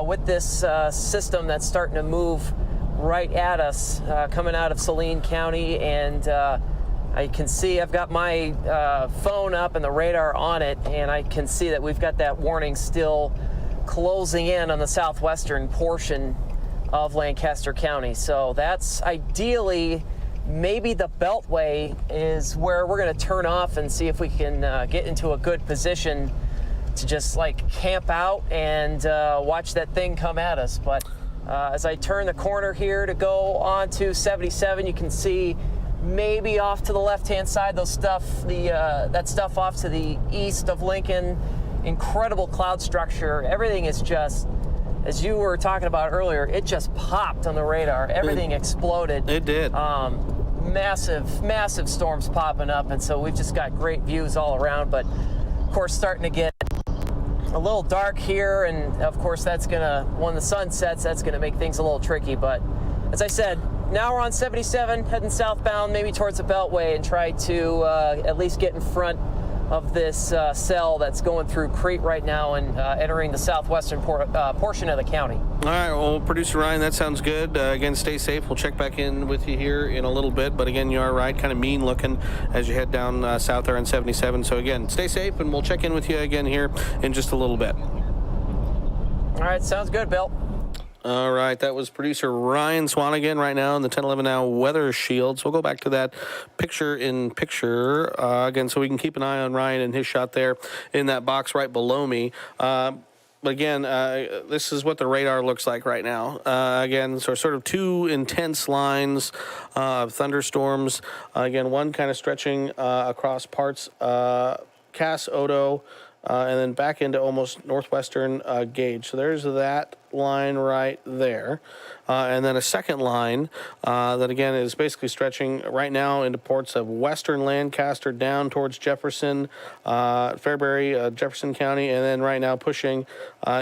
with this system that's starting to move right at us, coming out of Saline County. And I can see I've got my phone up and the radar on it, and I can see that we've got that warning still closing in on the southwestern portion of Lancaster County. So that's ideally, maybe the Beltway is where we're going to turn off and see if we can get into a good position to just like camp out and watch that thing come at us. But as I turn the corner here to go on to 77, you can see maybe off to the left-hand side, that stuff off to the east of Lincoln. Incredible cloud structure. Everything is just, as you were talking about earlier, it just popped on the radar. Everything exploded. It did. Massive storms popping up, and so we've just got great views all around. But of course, starting to get a little dark here, and of course that's gonna, when the sun sets, that's gonna make things a little tricky. But as I said, now we're on 77, heading southbound, maybe towards the Beltway, and try to at least get in front of this cell that's going through Crete right now and entering the southwestern portion of the county. All right, well, producer Ryan, that sounds good. Again, stay safe. We'll check back in with you here in a little bit. But again, you are right, kind of mean looking as you head down south there on 77. So again, stay safe, and we'll check in with you again here in just a little bit. All right, sounds good, Bill. All right, that was producer Ryan Swanigan right now in the 10-11 now weather shields. We'll go back to that picture-in-picture again, so we can keep an eye on Ryan and his shot there in that box right below me. But again, this is what the radar looks like right now. Again, so sort of two intense lines of thunderstorms. Again, one kind of stretching across parts Cass, Odo, and then back into almost northwestern Gage. So there's that line right there. And then a second line that, again, is basically stretching right now into ports of western Lancaster down towards Jefferson, Fairbury, Jefferson County, and then right now pushing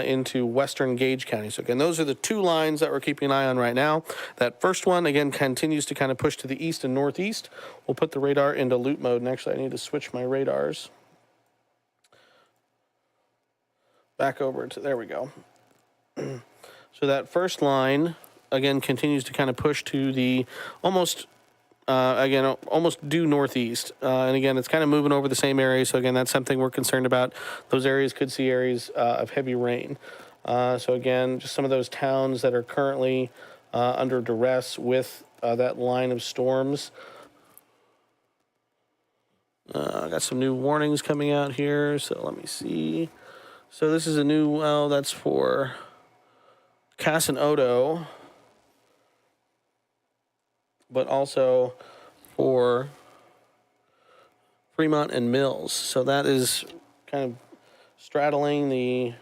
into western Gage County. So, again, those are the two lines that we're keeping an eye on right now. That first one, again, continues to kind of push to the east and northeast. We'll put the radar into loop mode. And actually, I need to switch my radars back over to, there we go. So that first line, again, continues to kind of push to the almost due northeast. And again, it's kind of moving over the same area. So again, that's something we're concerned about. Those areas could see areas of heavy rain. So again, just some of those towns that are currently under duress with that line of storms. I got some new warnings coming out here. So let me see. So this is a new, well, that's for Cass and Odo. but also for Fremont and Mills. So that is kind of straddling the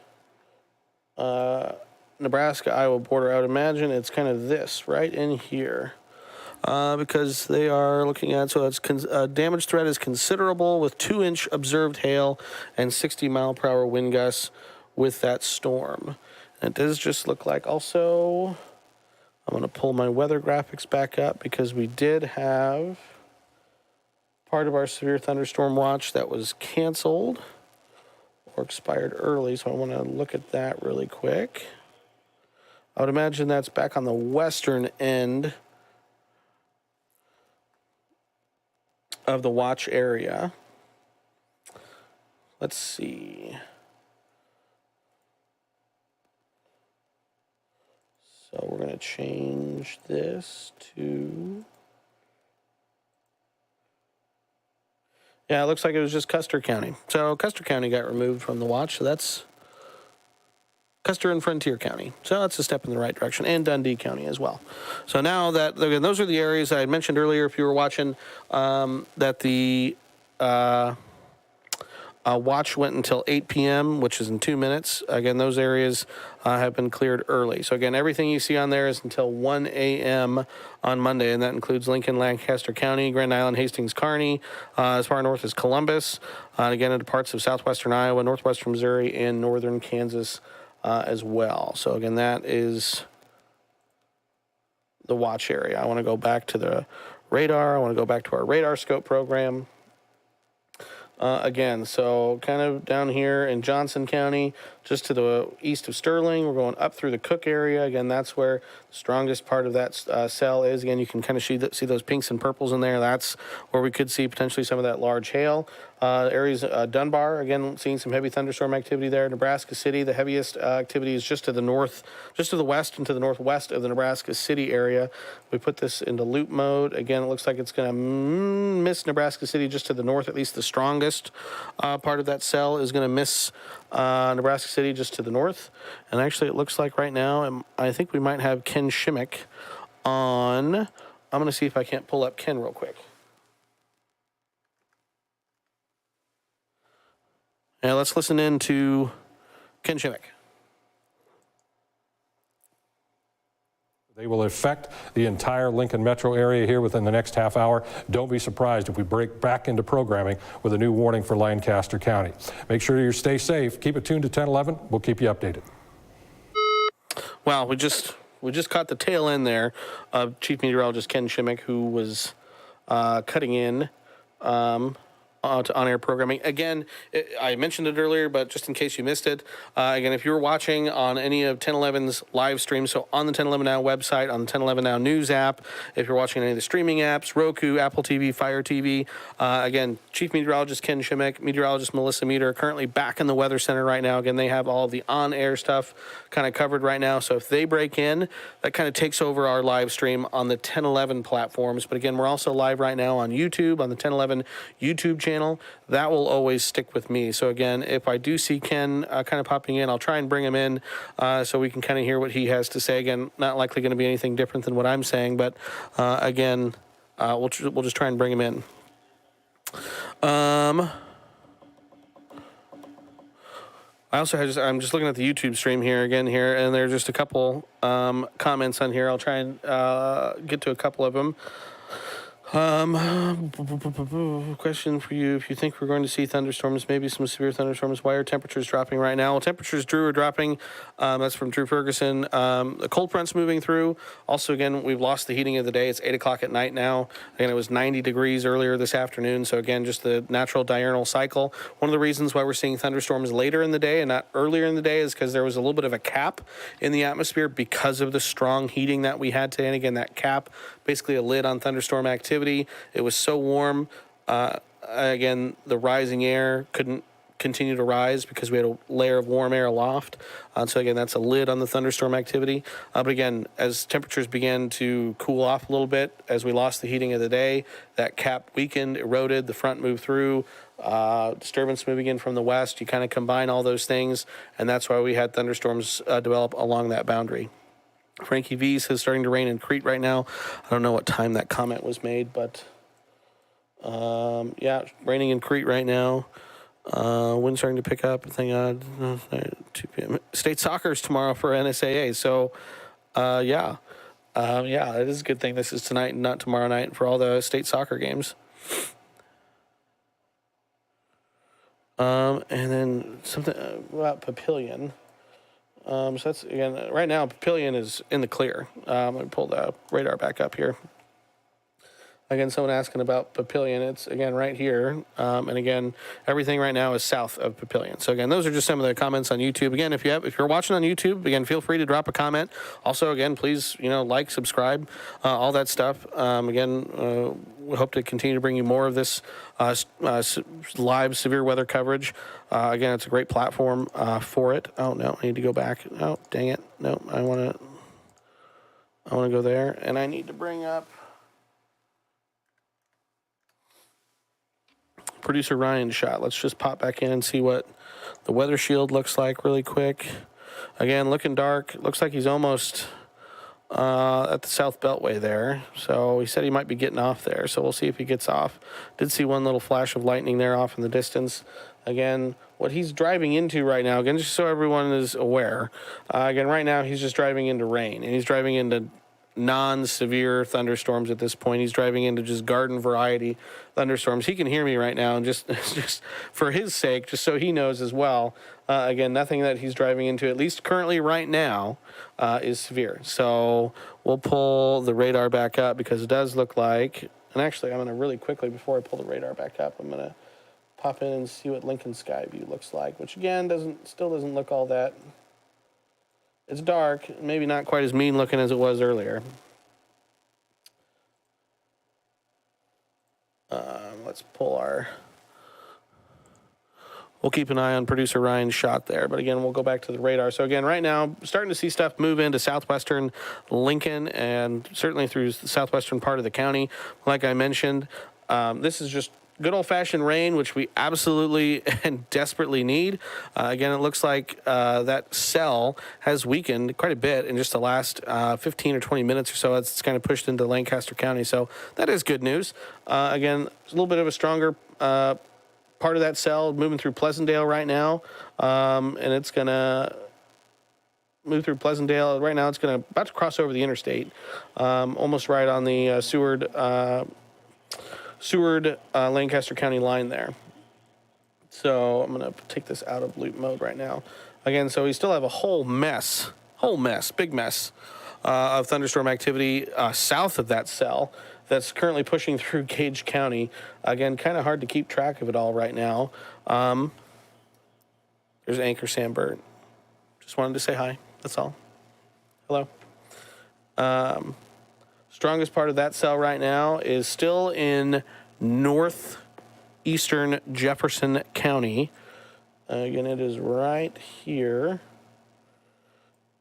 Nebraska-Iowa border. I would imagine it's kind of this right in here. Because they are looking at, so it's damage threat is considerable with 2-inch observed hail and 60-mile-per-hour wind gusts with that storm. And it does just look like also, I'm going to pull my weather graphics back up because we did have part of our severe thunderstorm watch that was canceled or expired early, so I want to look at that really quick. I would imagine that's back on the western end of the watch area. Let's see. So we're going to change this to... Yeah, it looks like it was just Custer County. So Custer County got removed from the watch, so that's Custer and Frontier County. So that's a step in the right direction, and Dundee County as well. So now that, again, those are the areas I had mentioned earlier, if you were watching, that the watch went until 8 p.m., which is in 2 minutes. Again, those areas have been cleared early. So again, everything you see on there is until 1 a.m. on Monday, and that includes Lincoln, Lancaster County, Grand Island, Hastings, Kearney, as far north as Columbus, and again into parts of southwestern Iowa, northwestern Missouri, and northern Kansas as well. So again, that is the watch area. I want to go back to the radar. I want to go back to our radar scope program. Again, so kind of down here in Johnson County, just to the east of Sterling, we're going up through the Cook area. Again, that's where the strongest part of that cell is. Again, you can kind of see those pinks and purples in there. That's where we could see potentially some of that large hail. Areas, Dunbar, again, seeing some heavy thunderstorm activity there. Nebraska City, the heaviest activity is just to the north, just to the west and to the northwest of the Nebraska City area. We put this into loop mode. Again, it looks like it's going to miss Nebraska City just to the north. At least the strongest part of that cell is going to miss Nebraska City just to the north. And actually, it looks like right now, I think we might have Ken Shimmick on. I'm going to see if I can't pull up Ken real quick. Now let's listen in to Ken Shimmick. They will affect the entire Lincoln metro area here within the next half hour. Don't be surprised if we break back into programming with a new warning for Lancaster County. Make sure you stay safe. Keep it tuned to 1011. We'll keep you updated. Wow, we just caught the tail end there of Chief Meteorologist Ken Shimmick, who was cutting in to on-air programming. Again, I mentioned it earlier, but just in case you missed it, again, if you were watching on any of 1011's live streams, so on the 1011 Now website, on the 1011 Now News app, if you're watching any of the streaming apps, Roku, Apple TV, Fire TV, again, Chief Meteorologist Ken Shimmick, Meteorologist Melissa Meter, currently back in the Weather Center right now. Again, they have all the on-air stuff kind of covered right now, so if they break in, that kind of takes over our live stream on the 1011 platforms. But again, we're also live right now on YouTube, on the 1011 YouTube channel. That will always stick with me. So again, if I do see Ken kind of popping in, I'll try and bring him in so we can kind of hear what he has to say. Again, not likely going to be anything different than what I'm saying, but again, we'll just try and bring him in. I'm just looking at the YouTube stream here, and there are just a couple comments on here. I'll try and get to a couple of them. Question for you. If you think we're going to see thunderstorms, maybe some severe thunderstorms, why are temperatures dropping right now? Well, temperatures, Drew, are dropping. That's from Drew Ferguson. The cold front's moving through. Also, again, we've lost the heating of the day. It's 8 o'clock at night now. Again, it was 90 degrees earlier this afternoon. So, again, just the natural diurnal cycle. One of the reasons why we're seeing thunderstorms later in the day and not earlier in the day is because there was a little bit of a cap in the atmosphere because of the strong heating that we had today. And, again, that cap, basically a lid on thunderstorm activity. It was so warm. Again, the rising air couldn't continue to rise because we had a layer of warm air aloft. So again, that's a lid on the thunderstorm activity. But again, as temperatures began to cool off a little bit, as we lost the heating of the day, that cap weakened, eroded, the front moved through, disturbance moving in from the west. You kind of combine all those things, and that's why we had thunderstorms develop along that boundary. Frankie V says starting to rain in Crete right now. I don't know what time that comment was made, but yeah, raining in Crete right now. Wind starting to pick up. Thank God. 2 p.m. State soccer is tomorrow for NSAA. So, yeah, it is a good thing this is tonight and not tomorrow night for all the state soccer games. And then something about Papillion. So that's, again, right now, Papillion is in the clear. Let me pull the radar back up here. Again, someone asking about Papillion. It's, again, right here. And again, everything right now is south of Papillion. So, again, those are just some of the comments on YouTube. Again, if you're watching on YouTube, again, feel free to drop a comment. Also, again, please, like, subscribe, all that stuff. Again, we hope to continue to bring you more of this live severe weather coverage. Again, it's a great platform for it. Oh, no, I need to go back. Oh, dang it. No, I want to go there. And I need to bring up producer Ryan's shot. Let's just pop back in and see what the weather shield looks like really quick. Again, looking dark. Looks like he's almost at the South Beltway there. So he said he might be getting off there. So we'll see if he gets off. Did see one little flash of lightning there off in the distance. Again, what he's driving into right now, again, just so everyone is aware, again, right now he's just driving into rain. And he's driving into non-severe thunderstorms at this point. He's driving into just garden variety thunderstorms. He can hear me right now, and just for his sake, just so he knows as well, again, nothing that he's driving into, at least currently right now, is severe. So we'll pull the radar back up because it does look like, and actually I'm going to really quickly, before I pull the radar back up, I'm going to pop in and see what Lincoln Sky View looks like, which again still doesn't look all that. It's dark, maybe not quite as mean looking as it was earlier. Let's pull we'll keep an eye on producer Ryan's shot there. But again, we'll go back to the radar. So again, right now, starting to see stuff move into southwestern Lincoln and certainly through the southwestern part of the county. Like I mentioned, this is just good old-fashioned rain, which we absolutely and desperately need. Again, it looks like that cell has weakened quite a bit in just the last 15 or 20 minutes or so. It's kind of pushed into Lancaster County, so that is good news. Again, it's a little bit of a stronger part of that cell moving through Pleasantdale right now, and it's going to move through Pleasantdale. Right now, it's about to cross over the interstate, almost right on the Seward, Lancaster County line there. So I'm going to take this out of loop mode right now. Again, so we still have a big mess of thunderstorm activity south of that cell that's currently pushing through Gage County. Again, kind of hard to keep track of it all right now. There's Anchor Sandbird. Just wanted to say hi. That's all. Hello. Strongest part of that cell right now is still in northeastern Jefferson County. Again, it is right here.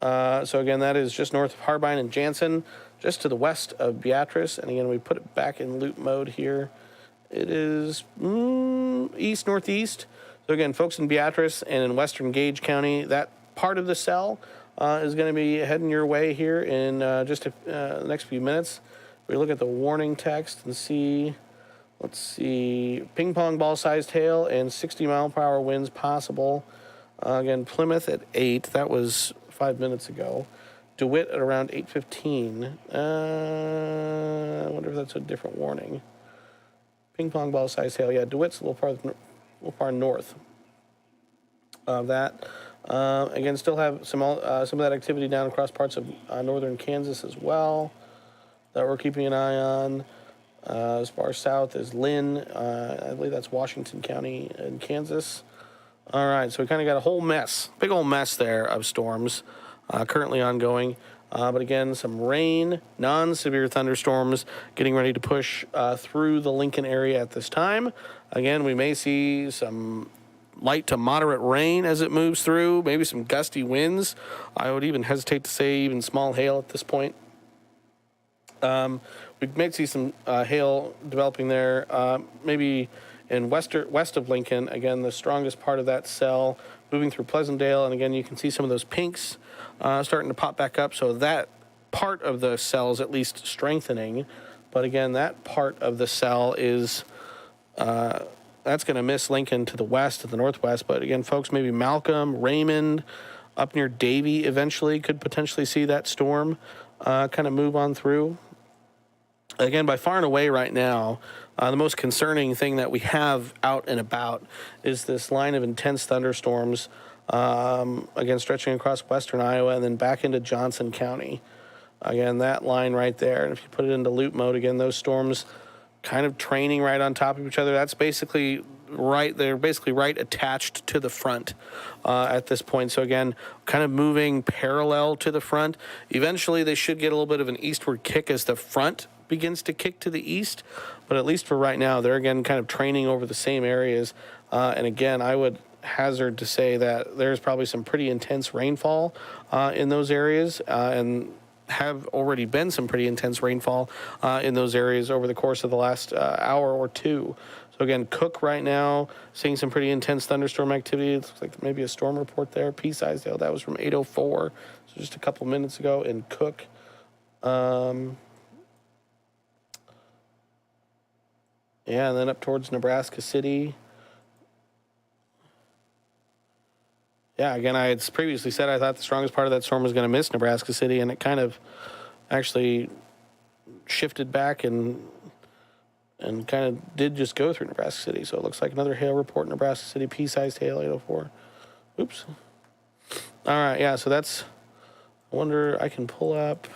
So again, that is just north of Harbine and Jansen, just to the west of Beatrice. And again, we put it back in loop mode here. It is east-northeast. So again, folks in Beatrice and in western Gage County, that part of the cell is going to be heading your way here in just the next few minutes. We look at the warning text and see, let's see, ping pong ball sized hail and 60-mile-per-hour winds possible. Again, Plymouth at 8. That was 5 minutes ago. DeWitt at around 8:15. I wonder if that's a different warning. Ping pong ball sized hail. Yeah, DeWitt's a little far north of that. Again, still have some of that activity down across parts of northern Kansas as well that we're keeping an eye on. As far south as Lynn, I believe that's Washington County in Kansas. All right, so we kind of got a whole mess, big old mess there of storms currently ongoing. But again, some rain, non-severe thunderstorms getting ready to push through the Lincoln area at this time. Again, we may see some light to moderate rain as it moves through, maybe some gusty winds. I would even hesitate to say even small hail at this point. We may see some hail developing there, maybe in west of Lincoln. Again, the strongest part of that cell moving through Pleasantdale. And again, you can see some of those pinks starting to pop back up. So that part of the cell is at least strengthening. But again, that part of the cell is, that's going to miss Lincoln to the west, to the northwest. But again, folks, maybe Malcolm, Raymond, up near Davie eventually could potentially see that storm kind of move on through. Again, by far and away right now, the most concerning thing that we have out and about is this line of intense thunderstorms, again, stretching across western Iowa and then back into Johnson County. Again, that line right there. And if you put it into loop mode, again, those storms kind of training right on top of each other. That's basically right. They're basically right attached to the front at this point. So again, kind of moving parallel to the front. Eventually, they should get a little bit of an eastward kick as the front begins to kick to the east. But at least for right now, they're again kind of training over the same areas. And again, I would hazard to say that there's probably some pretty intense rainfall in those areas, and have already been some pretty intense rainfall in those areas over the course of the last hour or two. So again, Cook right now seeing some pretty intense thunderstorm activity. It looks like maybe a storm report there. Peace Isedale, that was from 8:04, so just a couple minutes ago in Cook. Yeah, and then up towards Nebraska City. Yeah, again, I had previously said I thought the strongest part of that storm was going to miss Nebraska City, and it kind of actually shifted back and kind of did just go through Nebraska City. So it looks like another hail report, Nebraska City, pea-sized hail, 804. Oops. All right, yeah, so that's, I wonder, I can pull up,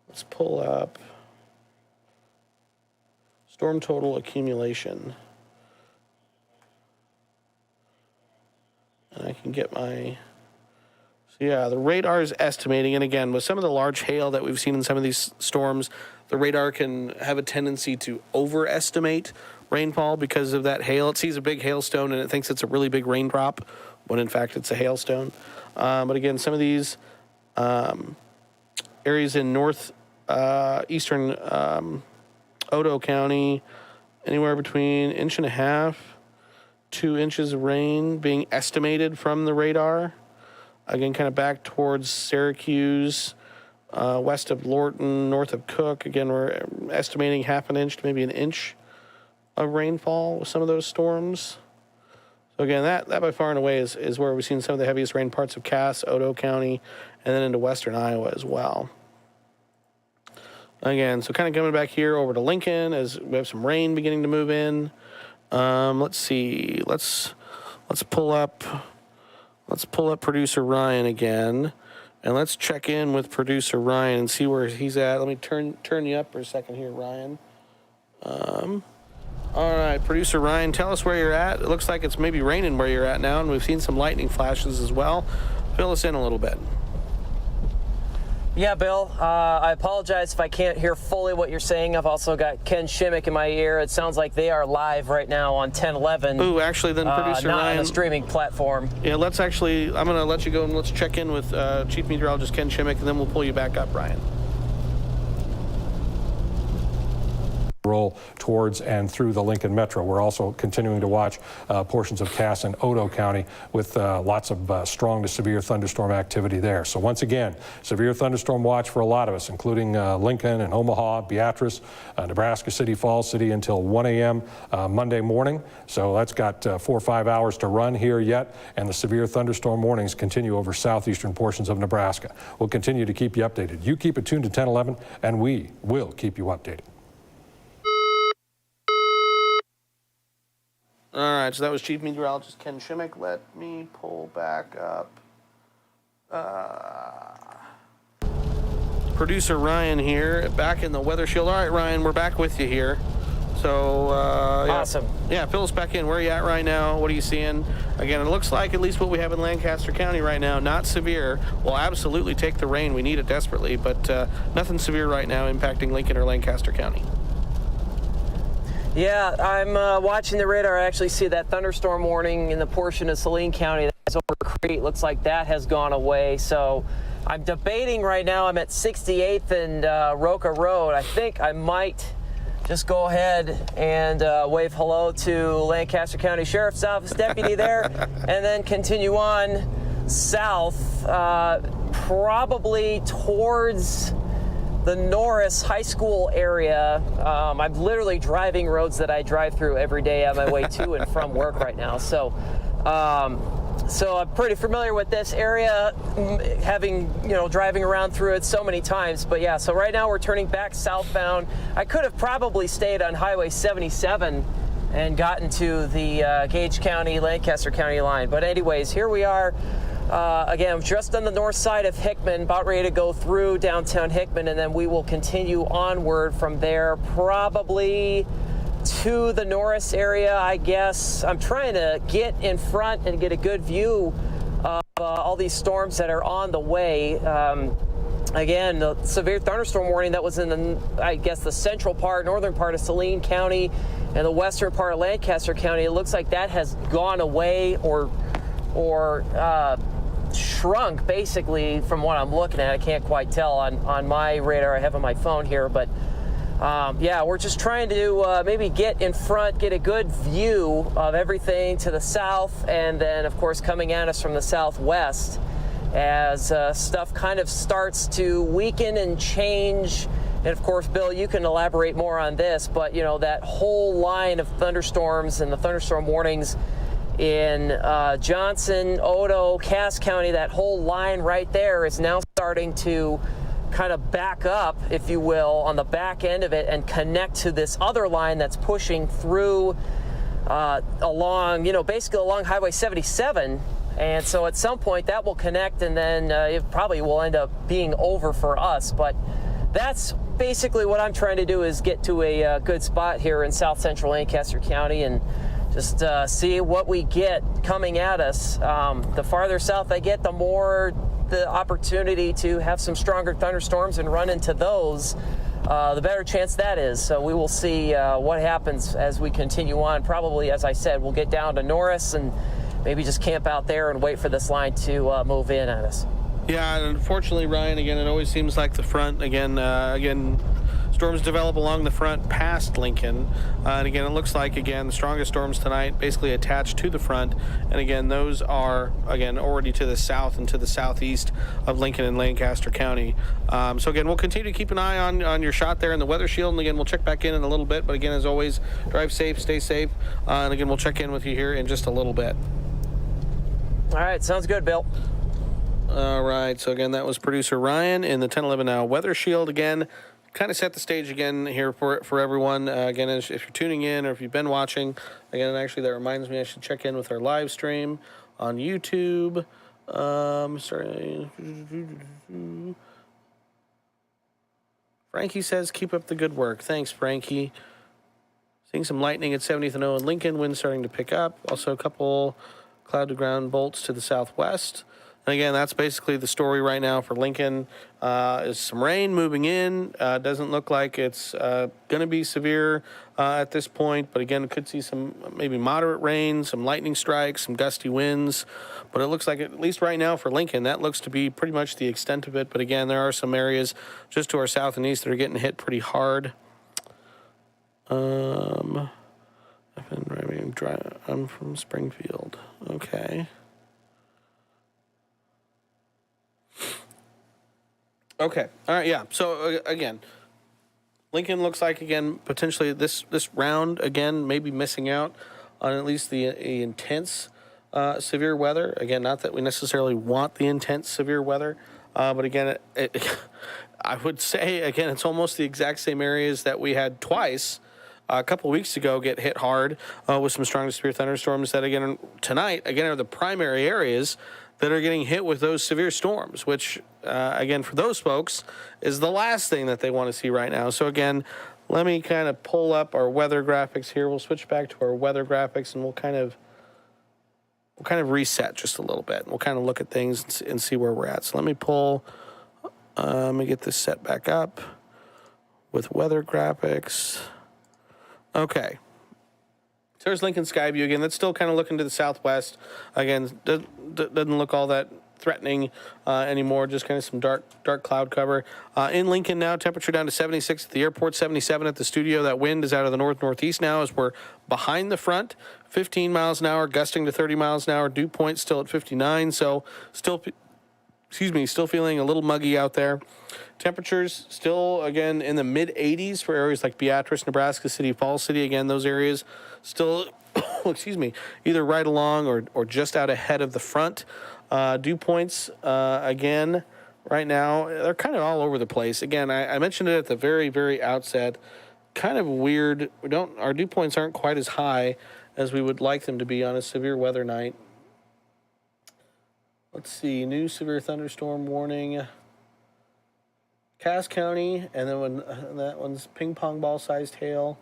let's pull up storm total accumulation. And I can get my, so yeah, the radar is estimating, and again, with some of the large hail that we've seen in some of these storms, the radar can have a tendency to overestimate rainfall because of that hail. It sees a big hailstone and it thinks it's a really big raindrop, when in fact it's a hailstone. But again, some of these areas in northeastern Odo County, anywhere between 1.5 inches, 2 inches of rain being estimated from the radar. Again, kind of back towards Syracuse, west of Lorton, north of Cook. Again, we're estimating 1/2 inch to maybe 1 inch of rainfall with some of those storms. So again, that by far and away is where we've seen some of the heaviest rain, parts of Cass, Odo County, and then into western Iowa as well. Again, so kind of coming back here over to Lincoln as we have some rain beginning to move in. Let's see. Let's pull up producer Ryan again, and let's check in with producer Ryan and see where he's at. Let me turn you up for a second here, Ryan. All right, producer Ryan, tell us where you're at. It looks like it's maybe raining where you're at now, and we've seen some lightning flashes as well. Fill us in a little bit. Yeah, Bill, I apologize if I can't hear fully what you're saying. I've also got Ken Shimmick in my ear. It sounds like they are live right now on 1011. Ooh, actually, then producer not Ryan. on a streaming platform. Yeah, I'm going to let you go and let's check in with Chief Meteorologist Ken Shimmick, and then we'll pull you back up, Ryan. Roll towards and through the Lincoln Metro. We're also continuing to watch portions of Cass and Odo County with lots of strong to severe thunderstorm activity there. So once again, severe thunderstorm watch for a lot of us, including Lincoln and Omaha, Beatrice, Nebraska City, Falls City until 1 a.m. Monday morning. So that's got 4 or 5 hours to run here yet, and the severe thunderstorm warnings continue over southeastern portions of Nebraska. We'll continue to keep you updated. You keep it tuned to 1011, and we will keep you updated. All right, so that was Chief Meteorologist Ken Shimmick. Let me pull back up producer Ryan here, back in the Weather Shield. All right, Ryan, we're back with you here. So, Awesome. Yeah, fill us back in. Where are you at right now? What are you seeing? Again, it looks like at least what we have in Lancaster County right now, not severe. We'll absolutely take the rain. We need it desperately, but nothing severe right now impacting Lincoln or Lancaster County. Yeah, I'm watching the radar. I actually see that thunderstorm warning in the portion of Saline County that's over Crete. Looks like that has gone away. So I'm debating right now. I'm at 68th and Roca Road. I think I might just go ahead and wave hello to Lancaster County Sheriff's Office deputy there, and then continue on south. probably towards the Norris High School area. I'm literally driving roads that I drive through every day on my way to and from work right now. So I'm pretty familiar with this area, having, driving around through it so many times. But yeah, so right now we're turning back southbound. I could have probably stayed on Highway 77 and gotten to the Gage County, Lancaster County line. But anyways, here we are. Again, just on the north side of Hickman, about ready to go through downtown Hickman, and then we will continue onward from there, probably to the Norris area, I guess. I'm trying to get in front and get a good view of all these storms that are on the way. Again, the severe thunderstorm warning that was in the central part, northern part of Saline County and the western part of Lancaster County, it looks like that has gone away or shrunk, basically, from what I'm looking at. I can't quite tell on my radar I have on my phone here, but yeah, we're just trying to maybe get in front, get a good view of everything to the south, and then of course coming at us from the southwest as stuff kind of starts to weaken and change. And of course, Bill, you can elaborate more on this, but that whole line of thunderstorms and the thunderstorm warnings in Johnson, Odo, Cass County, that whole line right there is now starting to kind of back up, if you will, on the back end of it and connect to this other line that's pushing through along, basically along Highway 77. And so at some point that will connect, and then it probably will end up being over for us. But that's basically what I'm trying to do, is get to a good spot here in south central Lancaster County and just see what we get coming at us. The farther south I get, the more the opportunity to have some stronger thunderstorms and run into those, the better chance that is. So we will see what happens as we continue on. Probably, as I said, we'll get down to Norris and maybe just camp out there and wait for this line to move in at us. Yeah, and unfortunately, Ryan, again, it always seems like the front, again, storms develop along the front past Lincoln. And again, it looks like, again, the strongest storms tonight basically attached to the front. And again, those are, again, already to the south and to the southeast of Lincoln and Lancaster County. So again, we'll continue to keep an eye on your shot there in the weather shield. And again, we'll check back in a little bit. But again, as always, drive safe, stay safe. And again, we'll check in with you here in just a little bit. All right, sounds good, Bill. All right, so again, that was producer Ryan in the 1011 Now Weather Shield. Again, kind of set the stage again here for everyone. Again, if you're tuning in or if you've been watching, again, actually that reminds me I should check in with our live stream on YouTube. Frankie says, keep up the good work. Thanks, Frankie. Seeing some lightning at 70th and O in Lincoln, wind starting to pick up. Also a couple cloud to ground bolts to the southwest. And again, that's basically the story right now for Lincoln. Is some rain moving in. Doesn't look like it's going to be severe at this point. But again, could see some maybe moderate rain, some lightning strikes, some gusty winds. But it looks like, at least right now for Lincoln, that looks to be pretty much the extent of it. But again, there are some areas just to our south and east that are getting hit pretty hard. I'm from Springfield. Okay. Okay. All right. Yeah. So again, Lincoln looks like, again, potentially this round again maybe missing out on at least the intense severe weather. Again, not that we necessarily want the intense severe weather, but again, I would say again it's almost the exact same areas that we had twice a couple of weeks ago get hit hard with some strong to severe thunderstorms. That again tonight again are the primary areas that are getting hit with those severe storms, which, again, for those folks, is the last thing that they want to see right now. So, again, let me kind of pull up our weather graphics here. We'll switch back to our weather graphics, and we'll kind of reset just a little bit. We'll kind of look at things and see where we're at. So let me let me get this set back up with weather graphics. Okay. There's Lincoln Skyview again. That's still kind of looking to the southwest. Again, doesn't look all that threatening anymore. Just kind of some dark cloud cover. In Lincoln now, temperature down to 76 at the airport, 77 at the studio. That wind is out of the north-northeast now as we're behind the front. 15 miles an hour, gusting to 30 miles an hour. Dew point still at 59, so still still feeling a little muggy out there. Temperatures still, again, in the mid 80s for areas like Beatrice, Nebraska City, Falls City. Again, those areas still, either right along or just out ahead of the front. Dew points, again, right now, they're kind of all over the place. Again, I mentioned it at the very, very outset. Kind of weird. Our dew points aren't quite as high as we would like them to be on a severe weather night. Let's see, new severe thunderstorm warning. Cass County, and then that one's ping pong ball sized hail,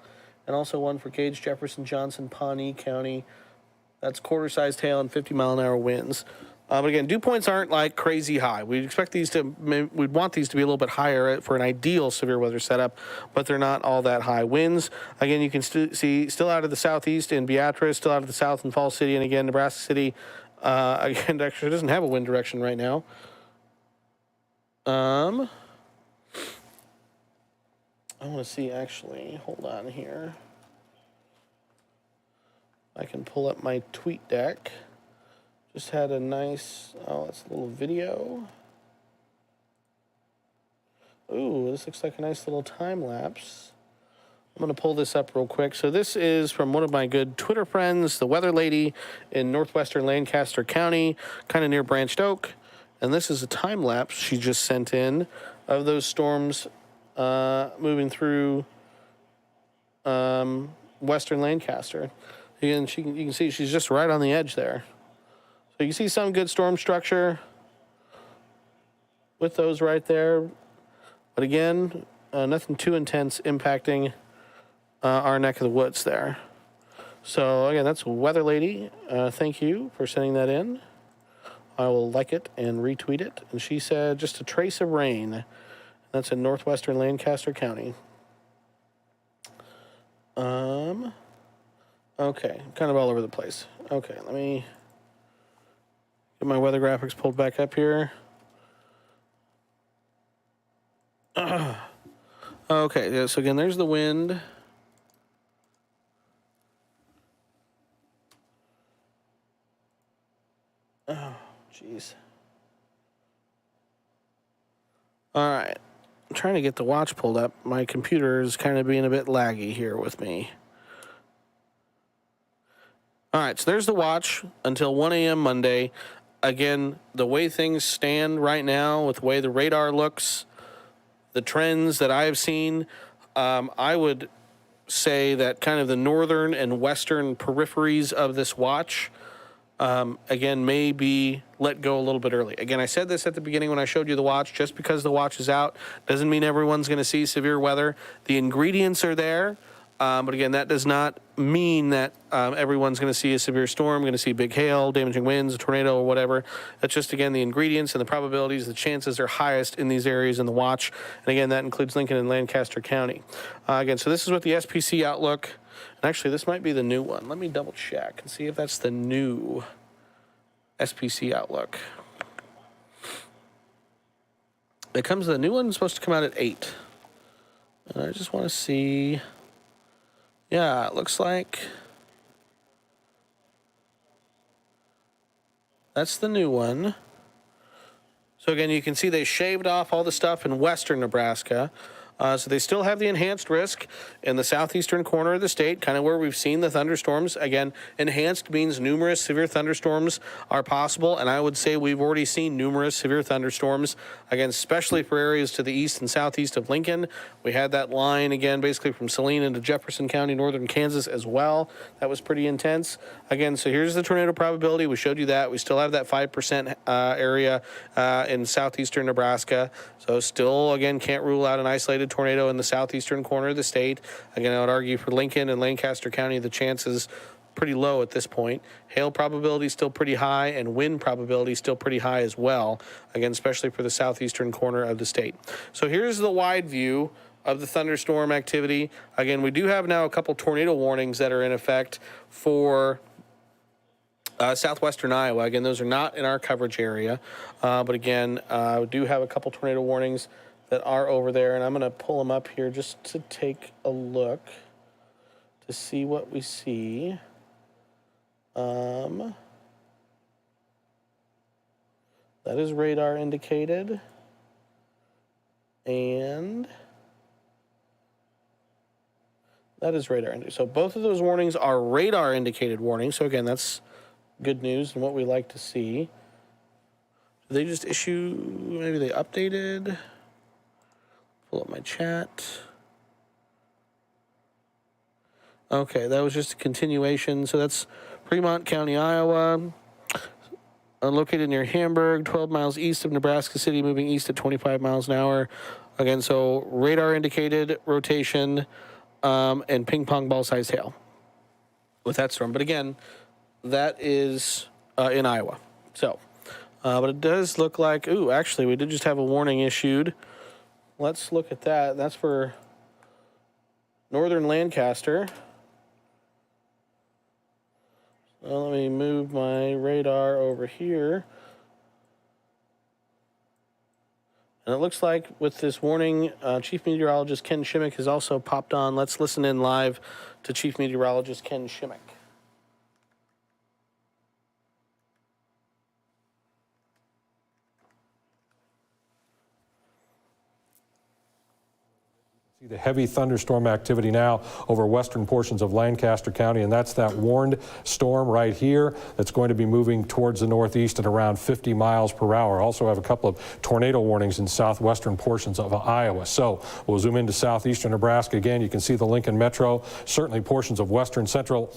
and also one for Gage, Jefferson, Johnson, Pawnee County. That's quarter sized hail and 50-mile-an-hour winds. But again, dew points aren't like crazy high. We'd want these to be a little bit higher for an ideal severe weather setup, but they're not all that high. Winds, again, you can see still out of the southeast in Beatrice, still out of the south in Falls City, and again, Nebraska City, again, actually doesn't have a wind direction right now. I want to see, actually, hold on here. I can pull up my tweet deck. Just had a nice, it's a little video. Ooh, this looks like a nice little time lapse. I'm going to pull this up real quick. So this is from one of my good Twitter friends, the Weather Lady in northwestern Lancaster County, kind of near Branched Oak. And this is a time lapse she just sent in of those storms moving through western Lancaster. And you can see she's just right on the edge there. So you see some good storm structure with those right there. But again, nothing too intense impacting our neck of the woods there. So again, that's Weather Lady. Thank you for sending that in. I will like it and retweet it. And she said just a trace of rain. That's in northwestern Lancaster County. Okay, kind of all over the place. Okay, let me get my weather graphics pulled back up here. Okay, yeah, so again, there's the wind. Oh, jeez. All right. I'm trying to get the watch pulled up. My computer is kind of being a bit laggy here with me. All right, so there's the watch until 1 a.m. Monday. Again, the way things stand right now with the way the radar looks, the trends that I have seen, I would say that kind of the northern and western peripheries of this watch, again, may be let go a little bit early. Again, I said this at the beginning when I showed you the watch. Just because the watch is out doesn't mean everyone's going to see severe weather. The ingredients are there. But again, that does not mean that everyone's going to see a severe storm, going to see big hail, damaging winds, a tornado, or whatever. That's just, again, the ingredients and the probabilities, the chances are highest in these areas in the watch. And again, that includes Lincoln and Lancaster County. Again, so this is what the SPC outlook, and actually this might be the new one. Let me double check and see if that's the new SPC outlook. The new one's supposed to come out at 8. And I just want to see. Yeah, it looks like that's the new one. So again, you can see they shaved off all the stuff in western Nebraska. So they still have the enhanced risk in the southeastern corner of the state, kind of where we've seen the thunderstorms. Again, enhanced means numerous severe thunderstorms are possible, and I would say we've already seen numerous severe thunderstorms, again, especially for areas to the east and southeast of Lincoln. We had that line, again, basically from Saline into Jefferson County, northern Kansas as well. That was pretty intense. Again, so here's the tornado probability. We showed you that. We still have that 5% area in southeastern Nebraska. So still, again, can't rule out an isolated tornado in the southeastern corner of the state. Again, I would argue for Lincoln and Lancaster County, the chances pretty low at this point. Hail probability still pretty high, and wind probability still pretty high as well. Again, especially for the southeastern corner of the state. So here's the wide view of the thunderstorm activity. Again, we do have now a couple tornado warnings that are in effect for southwestern Iowa. Again, those are not in our coverage area. But again, we do have a couple tornado warnings that are over there, and I'm going to pull them up here just to take a look to see what we see. That is radar indicated. And that is radar indicated. So both of those warnings are radar indicated warnings. So again, that's good news and what we like to see. Did they just issue, maybe they updated? Pull up my chat. Okay, that was just a continuation. So that's Fremont County, Iowa. Located near Hamburg, 12 miles east of Nebraska City, moving east at 25 miles an hour. Again, so radar indicated rotation and ping pong ball sized hail with that storm. But again, that is in Iowa. So, but it does look like, ooh, actually, we did just have a warning issued. Let's look at that. That's for northern Lancaster. Well, let me move my radar over here. And it looks like with this warning, Chief Meteorologist Ken Shimmick has also popped on. Let's listen in live to Chief Meteorologist Ken Shimmick. The heavy thunderstorm activity now over western portions of Lancaster County, and that's that warned storm right here that's going to be moving towards the northeast at around 50 miles per hour. Also have a couple of tornado warnings in southwestern portions of Iowa. So we'll zoom into southeastern Nebraska again. You can see the Lincoln Metro, certainly portions of western central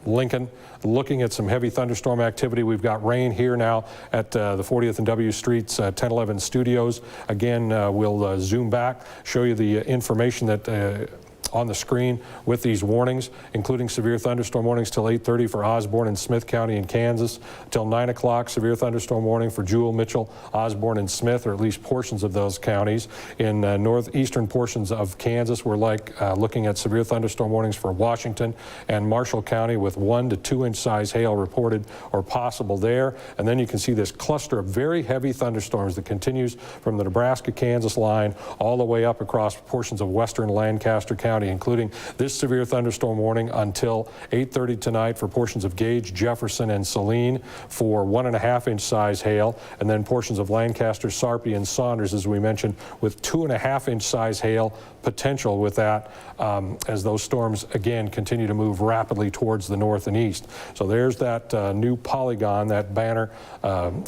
Lincoln. Looking at some heavy thunderstorm activity. We've got rain here now at the 40th and W Streets 1011 studios. Again, we'll zoom back, show you the information that on the screen with these warnings, including severe thunderstorm warnings till 8:30 for Osborne and Smith County in Kansas. Till 9 o'clock, severe thunderstorm warning for Jewell, Mitchell, Osborne, and Smith, or at least portions of those counties. In northeastern portions of Kansas, we're looking at severe thunderstorm warnings for Washington and Marshall County with 1 to 2 inch size hail reported or possible there. And then you can see this cluster of very heavy thunderstorms that continues from the Nebraska-Kansas line all the way up across portions of western Lancaster County, including this severe thunderstorm warning until 8:30 tonight for portions of Gage, Jefferson, and Saline for 1.5 inch size hail, and then portions of Lancaster, Sarpy, and Saunders, as we mentioned, with 2.5 inch size hail potential with that as those storms again continue to move rapidly towards the north and east. So there's that new polygon, that banner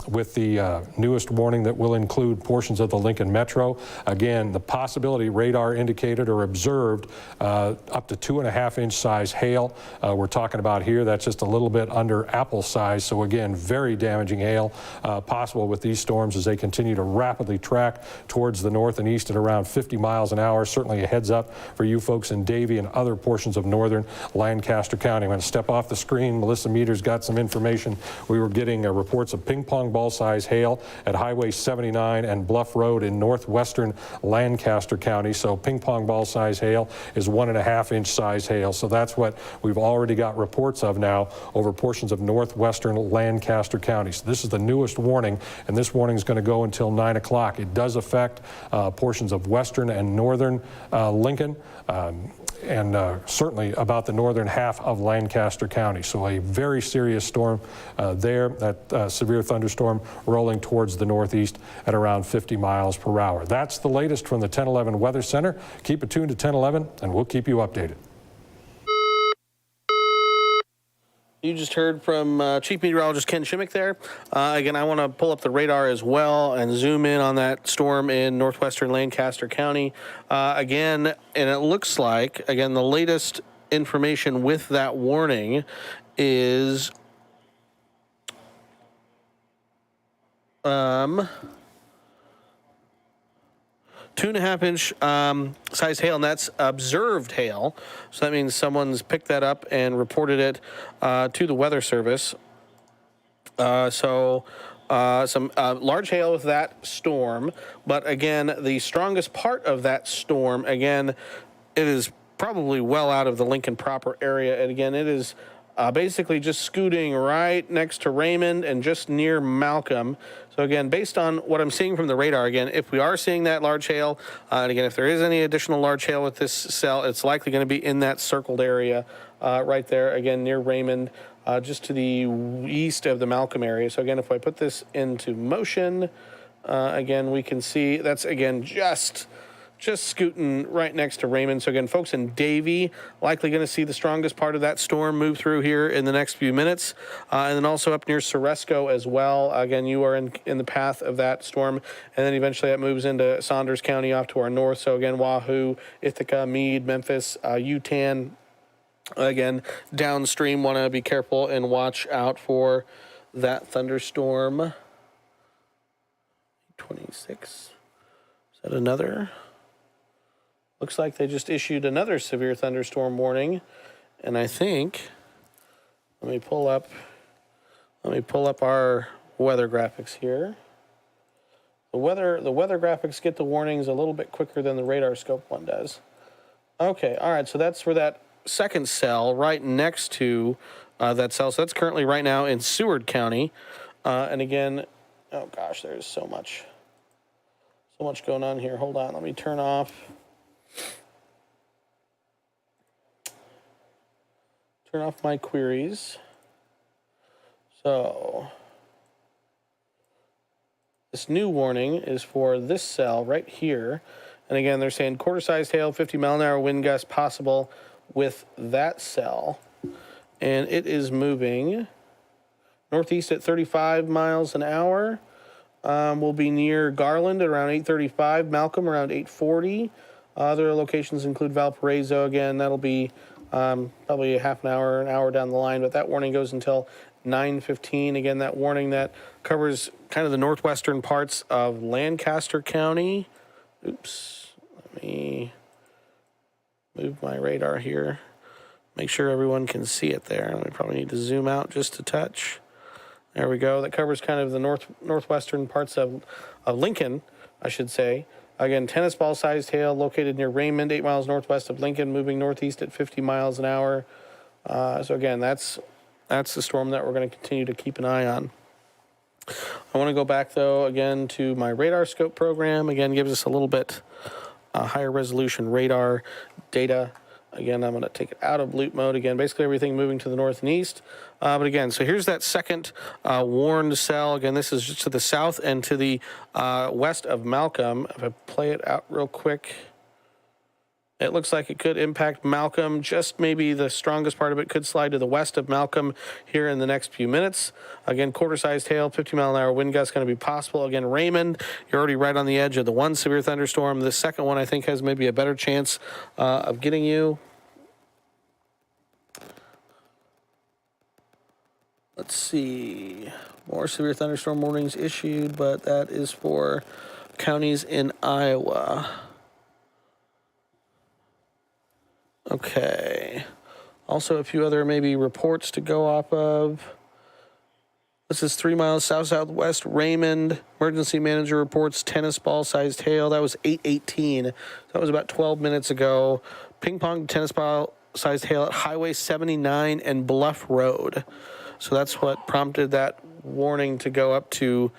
with the newest warning that will include portions of the Lincoln Metro. Again, the possibility radar indicated or observed up to 2.5 inch size hail. We're talking about here, that's just a little bit under apple size. So again, very damaging hail possible with these storms as they continue to rapidly track towards the north and east at around 50 miles an hour. Certainly a heads up for you folks in Davie and other portions of northern Lancaster County. I'm going to step off the screen. Melissa Meter's got some information. We were getting reports of ping pong ball size hail at Highway 79 and Bluff Road in northwestern Lancaster County. So ping pong ball size hail is 1.5 inch size hail. So that's what we've already got reports of now over portions of northwestern Lancaster County. So this is the newest warning, and this warning is going to go until 9 o'clock. It does affect portions of western and northern Lincoln, and certainly about the northern half of Lancaster County. So a very serious storm there, that severe thunderstorm rolling towards the northeast at around 50 miles per hour. That's the latest from the 1011 Weather Center. Keep it tuned to 1011 and we'll keep you updated. You just heard from Chief Meteorologist Ken Shimmick there. Again, I want to pull up the radar as well and zoom in on that storm in northwestern Lancaster County. Again, and it looks like, again, the latest information with that warning is 2.5 inch size hail, and that's observed hail. So that means someone's picked that up and reported it to the Weather Service. Some large hail with that storm, but again, the strongest part of that storm, again, it is probably well out of the Lincoln proper area, and again, it is basically just scooting right next to Raymond and just near Malcolm. So again, based on what I'm seeing from the radar, again, if we are seeing that large hail, and again, if there is any additional large hail with this cell, it's likely going to be in that circled area right there, again, near Raymond, just to the east of the Malcolm area. So again, if I put this into motion, again, we can see that's, again, just scooting right next to Raymond. So again, folks in Davie, likely going to see the strongest part of that storm move through here in the next few minutes. And then also up near Ceresco as well. Again, you are in the path of that storm. And then eventually that moves into Saunders County off to our north. So again, Wahoo, Ithaca, Meade, Memphis, Utan. Again, downstream, want to be careful and watch out for that thunderstorm. 26. Is that another? Looks like they just issued another severe thunderstorm warning, and I think let me pull up our weather graphics here. The weather graphics get the warnings a little bit quicker than the radar scope one does. Okay, all right, so that's for that second cell right next to that cell. So that's currently right now in Seward County, and again, oh gosh, there's so much going on here. Hold on, let me turn off my queries. So this new warning is for this cell right here. And again, they're saying quarter-sized hail, 50-mile-an-hour wind gust possible with that cell. And it is moving northeast at 35 miles an hour. We'll be near Garland at around 8:35, Malcolm around 8:40. Other locations include Valparaiso. Again, that'll be probably a half an hour down the line, but that warning goes until 9:15. Again, that warning that covers kind of the northwestern parts of Lancaster County. Oops, let me move my radar here. Make sure everyone can see it there. We probably need to zoom out just a touch. There we go. That covers kind of the northwestern parts of Lincoln, I should say. Again, tennis ball-sized hail located near Raymond, 8 miles northwest of Lincoln, moving northeast at 50 miles an hour. So again, that's the storm that we're going to continue to keep an eye on. I want to go back, though, again, to my radar scope program. Again, gives us a little bit higher resolution radar data. Again, I'm going to take it out of loop mode. Again, basically everything moving to the north and east. But again, so here's that second warned cell. Again, this is just to the south and to the west of Malcolm. If I play it out real quick, it looks like it could impact Malcolm. Just maybe the strongest part of it could slide to the west of Malcolm here in the next few minutes. Again, quarter-sized hail, 50-mile-an-hour wind gust going to be possible. Again, Raymond, you're already right on the edge of the one severe thunderstorm. The second one, I think, has maybe a better chance of getting you. Let's see. More severe thunderstorm warnings issued, but that is for counties in Iowa. Okay. Also, a few other maybe reports to go off of. This is 3 miles south-southwest Raymond. Emergency manager reports tennis ball-sized hail. That was 8:18. That was about 12 minutes ago. Ping pong tennis ball-sized hail at Highway 79 and Bluff Road. So that's what prompted that warning to go up to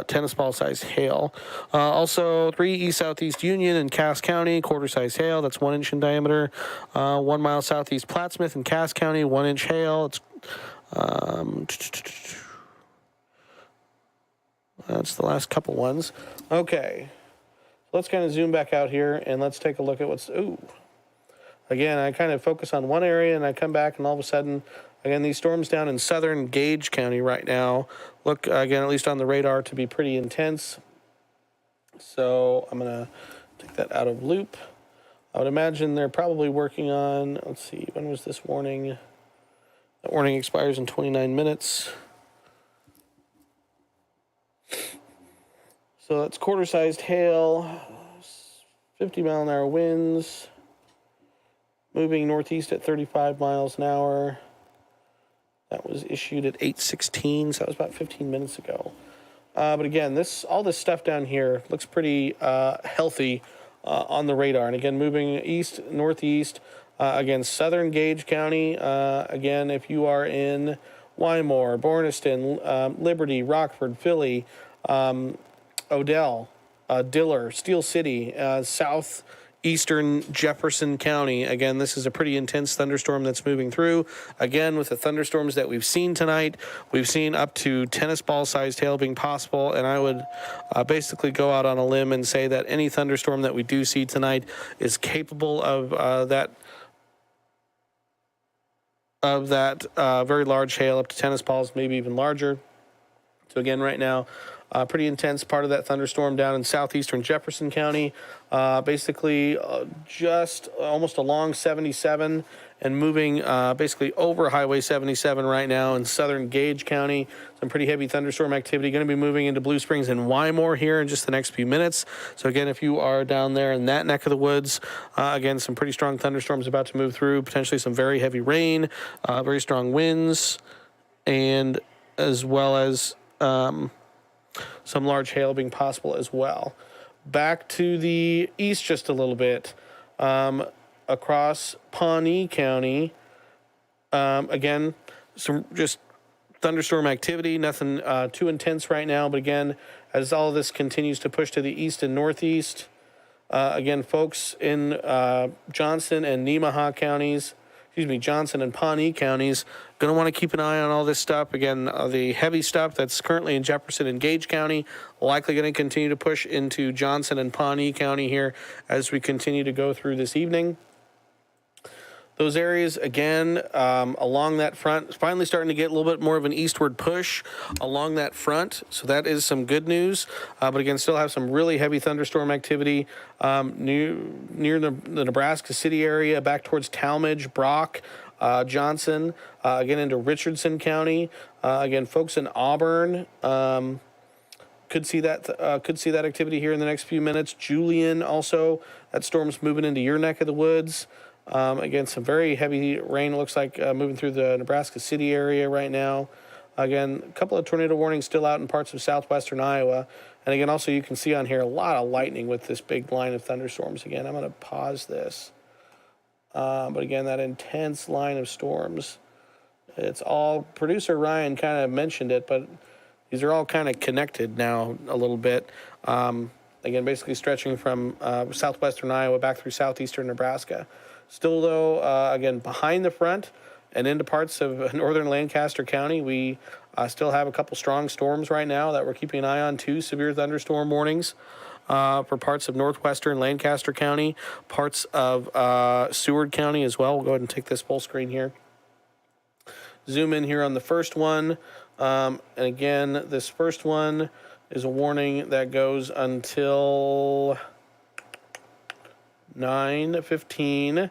tennis ball-sized hail. Also, 3 east-southeast Union and Cass County, quarter-sized hail. That's 1 inch in diameter. 1 mile southeast Plattsmouth and Cass County, 1 inch hail. It's that's the last couple ones. Okay, let's kind of zoom back out here and let's take a look at what's. Ooh, again, I kind of focus on one area and I come back and all of a sudden. Again, these storms down in southern Gage County right now look, again, at least on the radar, to be pretty intense. So I'm going to take that out of loop. I would imagine they're probably working on, let's see, when was this warning? That warning expires in 29 minutes. So that's quarter-sized hail, 50-mile-an-hour winds, moving northeast at 35 miles an hour. That was issued at 8:16, so that was about 15 minutes ago. But again, all this stuff down here looks pretty healthy on the radar. And again, moving east, northeast, Again, southern Gage County. Again, if you are in Wymore, Borniston, Liberty, Rockford, Philly, Odell, Diller, Steel City, southeastern Jefferson County. Again, this is a pretty intense thunderstorm that's moving through. Again, with the thunderstorms that we've seen tonight, we've seen up to tennis ball sized hail being possible. And I would basically go out on a limb and say that any thunderstorm that we do see tonight is capable of that very large hail, up to tennis balls, maybe even larger. So again, right now, pretty intense part of that thunderstorm down in southeastern Jefferson County, basically just almost along 77 and moving basically over Highway 77 right now in southern Gage County. Some pretty heavy thunderstorm activity going to be moving into Blue Springs and Wymore here in just the next few minutes. So again, if you are down there in that neck of the woods, again, some pretty strong thunderstorms about to move through, potentially some very heavy rain, very strong winds, and as well as some large hail being possible as well. Back to the east just a little bit, across Pawnee County. Again, some just thunderstorm activity, nothing too intense right now. But again, as all of this continues to push to the east and northeast, again, folks in Johnson and Nemaha counties, Johnson and Pawnee counties, going to want to keep an eye on all this stuff. Again, the heavy stuff that's currently in Jefferson and Gage County, likely going to continue to push into Johnson and Pawnee County here as we continue to go through this evening. Those areas, again, along that front, finally starting to get a little bit more of an eastward push along that front. So that is some good news. But again, still have some really heavy thunderstorm activity near the Nebraska City area, back towards Talmadge, Brock, Johnson, again into Richardson County. Again, folks in Auburn could see that activity here in the next few minutes. Julian also, that storm's moving into your neck of the woods. Again, some very heavy rain, looks like moving through the Nebraska City area right now. Again, a couple of tornado warnings still out in parts of southwestern Iowa. And again, also you can see on here a lot of lightning with this big line of thunderstorms. Again, I'm going to pause this. But again, that intense line of storms. It's all, producer Ryan kind of mentioned it, but these are all kind of connected now a little bit. Again, basically stretching from southwestern Iowa back through southeastern Nebraska. Still, though, again, behind the front and into parts of northern Lancaster County, we still have a couple strong storms right now that we're keeping an eye on. 2 severe thunderstorm warnings for parts of northwestern Lancaster County, parts of Seward County as well. We'll go ahead and take this full screen here. Zoom in here on the first one. And again, this first one is a warning that goes until 9:15.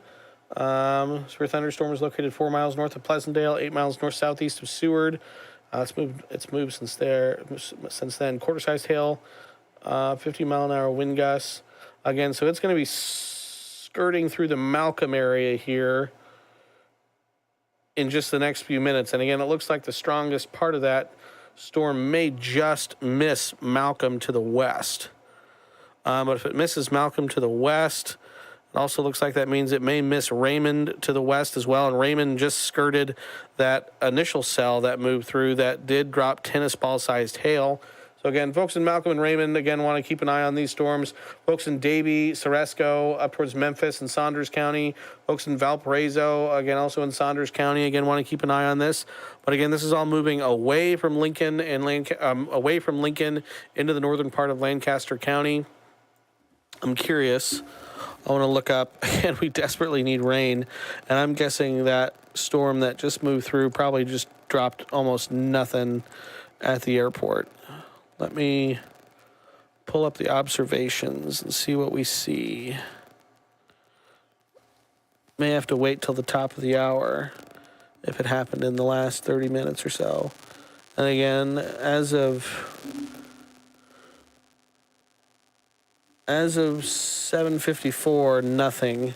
Severe thunderstorm is located 4 miles north of Pleasantdale, 8 miles north-southeast of Seward. It's moved since then. Quarter-sized hail, 50-mile-an-hour wind gusts. Again, so it's going to be skirting through the Malcolm area here in just the next few minutes. And again, it looks like the strongest part of that storm may just miss Malcolm to the west. But if it misses Malcolm to the west, it also looks like that means it may miss Raymond to the west as well. And Raymond just skirted that initial cell that moved through that did drop tennis ball-sized hail. So again, folks in Malcolm and Raymond, again, want to keep an eye on these storms. Folks in Davie, Ceresco, up towards Memphis and Saunders County. Folks in Valparaiso, again, also in Saunders County, again, want to keep an eye on this. But again, this is all moving away from Lincoln and away from Lincoln into the northern part of Lancaster County. I'm curious. I want to look up, and we desperately need rain. And I'm guessing that storm that just moved through probably just dropped almost nothing at the airport. Let me pull up the observations and see what we see. May have to wait till the top of the hour if it happened in the last 30 minutes or so. And again, as of 7:54, nothing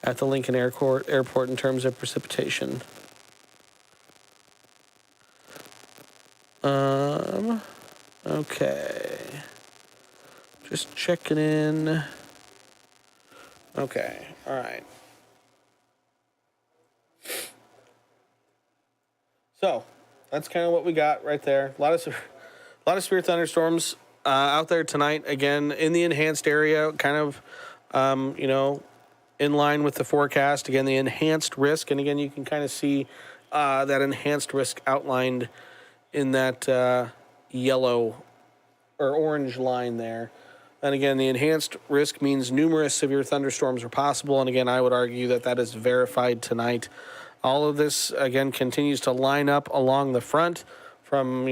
at the Lincoln Airport in terms of precipitation. Okay. Just checking in. Okay, all right. So that's kind of what we got right there. A lot of severe thunderstorms out there tonight. Again, in the enhanced area, kind of, in line with the forecast. Again, the enhanced risk, and again, you can kind of see that enhanced risk outlined in that yellow or orange line there. And again, the enhanced risk means numerous severe thunderstorms are possible. And again, I would argue that that is verified tonight. All of this, again, continues to line up along the front from,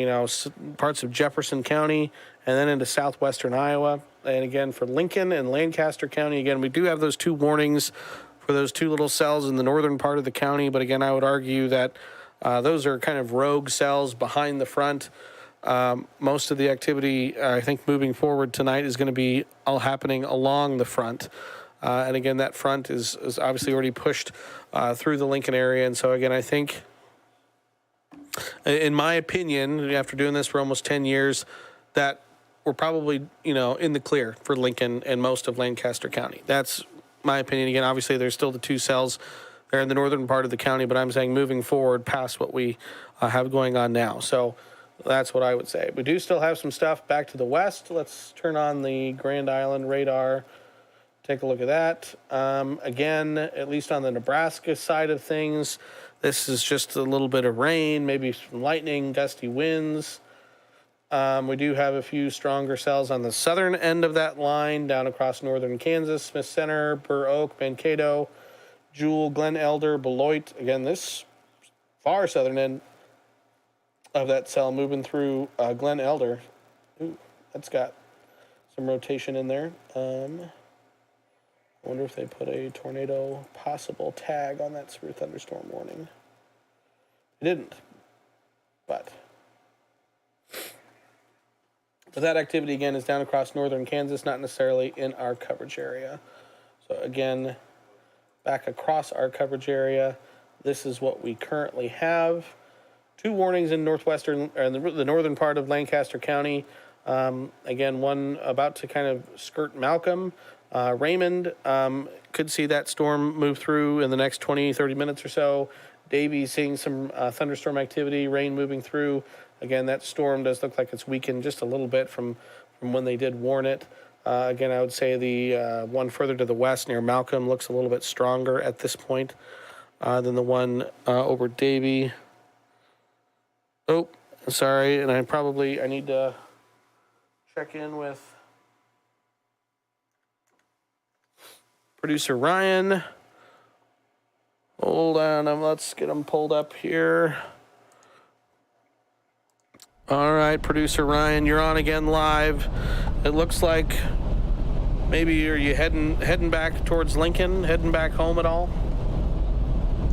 parts of Jefferson County and then into southwestern Iowa. And again, for Lincoln and Lancaster County, again, we do have those 2 warnings for those 2 little cells in the northern part of the county. But again, I would argue that those are kind of rogue cells behind the front. Most of the activity, I think, moving forward tonight is going to be all happening along the front. And again, that front is obviously already pushed through the Lincoln area. And so, again, I think, in my opinion, after doing this for almost 10 years, that we're probably, in the clear for Lincoln and most of Lancaster County. That's my opinion. Again, obviously, there's still the 2 cells there in the northern part of the county, but I'm saying moving forward past what we have going on now. So that's what I would say. We do still have some stuff back to the west. Let's turn on the Grand Island radar. Take a look at that. Again, at least on the Nebraska side of things, this is just a little bit of rain, maybe some lightning, gusty winds. We do have a few stronger cells on the southern end of that line, down across northern Kansas, Smith Center, Burr Oak, Mankato, Jewel, Glen Elder, Beloit. Again, this far southern end of that cell moving through Glen Elder. Ooh, that's got some rotation in there. I wonder if they put a tornado possible tag on that severe thunderstorm warning. It didn't, but that activity, again, is down across northern Kansas, not necessarily in our coverage area. So again, back across our coverage area, this is what we currently have. 2 warnings in northwestern, or the northern part of Lancaster County. Again, one about to kind of skirt Malcolm. Raymond could see that storm move through in the next 20, 30 minutes or so. Davie seeing some thunderstorm activity, rain moving through. Again, that storm does look like it's weakened just a little bit from when they did warn it. Again, I would say the one further to the west near Malcolm looks a little bit stronger at this point than the one over Davie. Oh, sorry, and I need to check in with producer Ryan. Hold on, let's get him pulled up here. All right, producer Ryan, you're on again live. It looks like maybe are you heading back towards Lincoln, heading back home at all?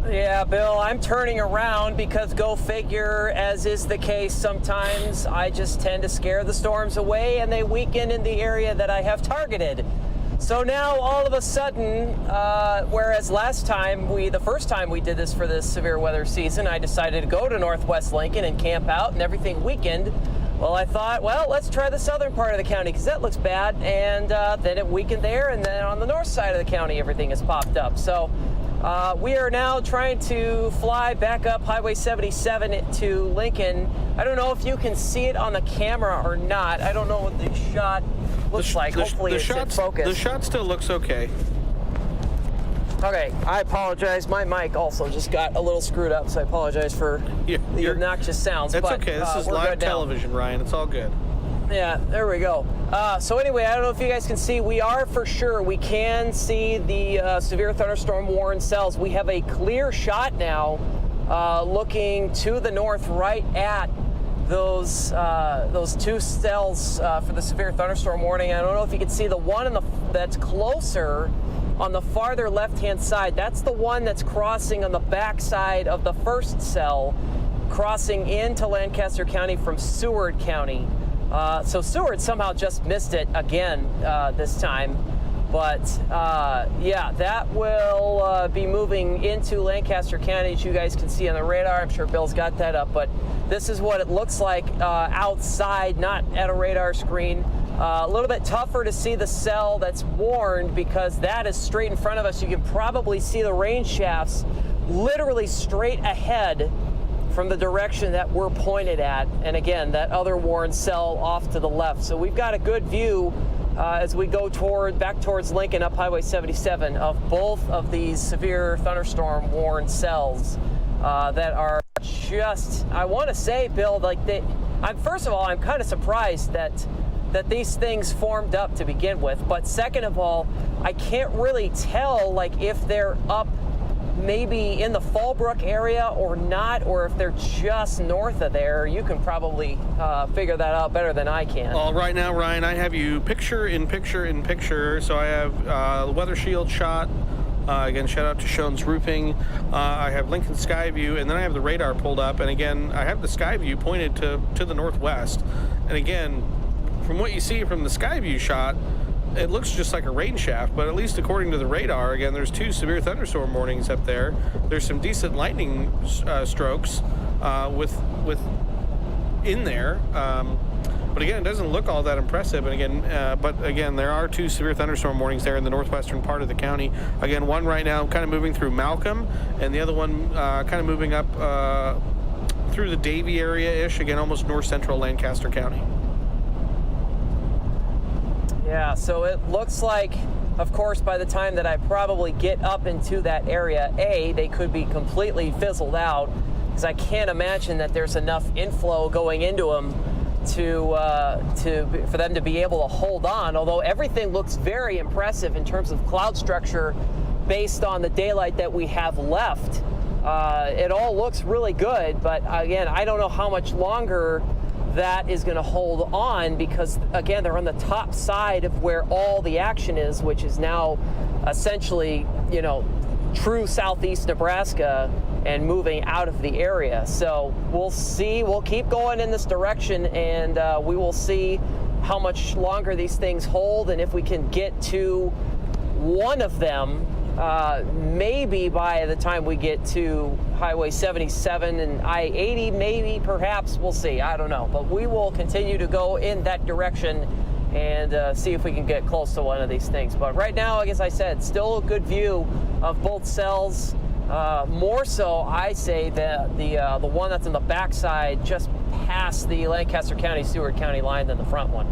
Yeah, Bill, I'm turning around because go figure, as is the case sometimes, I just tend to scare the storms away and they weaken in the area that I have targeted. So now all of a sudden, whereas the first time we did this for this severe weather season, I decided to go to Northwest Lincoln and camp out and everything weakened. Well, I thought, let's try the southern part of the county because that looks bad. And then it weakened there. And then on the north side of the county, everything has popped up. So we are now trying to fly back up Highway 77 to Lincoln. I don't know if you can see it on the camera or not. I don't know what the shot looks like. Hopefully it's in focus. The shot still looks okay. Okay, I apologize. My mic also just got a little screwed up, so I apologize for the obnoxious sounds. That's okay. This is live television, Ryan. It's all good. Yeah, there we go. So anyway, I don't know if you guys can see. We can see the severe thunderstorm warning cells. We have a clear shot now looking to the north right at those 2 cells for the severe thunderstorm warning. I don't know if you can see the one that's closer on the farther left-hand side. That's the one that's crossing on the back side of the first cell, crossing into Lancaster County from Seward County. So Seward somehow just missed it again this time. But that will be moving into Lancaster County, as you guys can see on the radar. I'm sure Bill's got that up, but this is what it looks like outside, not at a radar screen. A little bit tougher to see the cell that's warned because that is straight in front of us. You can probably see the rain shafts literally straight ahead from the direction that we're pointed at. And again, that other warned cell off to the left. So we've got a good view as we go back towards Lincoln up Highway 77 of both of these severe thunderstorm warned cells that are just, I want to say, Bill, like first of all, I'm kind of surprised that these things formed up to begin with. But second of all, I can't really tell like if they're up maybe in the Fallbrook area or not, or if they're just north of there. You can probably figure that out better than I can. Well, right now, Ryan, I have you picture in picture in picture. So I have the weather shield shot. Again, shout out to Schoen's Roofing. I have Lincoln Skyview, and then I have the radar pulled up. And again, I have the Skyview pointed to the northwest. And again, from what you see from the Skyview shot, it looks just like a rain shaft, but at least according to the radar, again, there's 2 severe thunderstorm warnings up there. There's some decent lightning strokes with in there. But again, it doesn't look all that impressive. And again, there are 2 severe thunderstorm warnings there in the northwestern part of the county. Again, one right now kind of moving through Malcolm, and the other one kind of moving up through the Davie area-ish, again, almost north central Lancaster County. Yeah, so it looks like, of course, by the time that I probably get up into that area, they could be completely fizzled out, because I can't imagine that there's enough inflow going into them for them to be able to hold on, although everything looks very impressive in terms of cloud structure based on the daylight that we have left. It all looks really good, but again, I don't know how much longer that is going to hold on, because again, they're on the top side of where all the action is, which is now essentially, true southeast Nebraska and moving out of the area. So we'll see. We'll keep going in this direction, and we will see how much longer these things hold, and if we can get to one of them, maybe by the time we get to Highway 77 and I-80, maybe, perhaps, we'll see. I don't know. But we will continue to go in that direction and see if we can get close to one of these things. But right now, as I said, still a good view of both cells. More so, I say that the one that's on the backside just past the Lancaster County, Seward County line than the front one.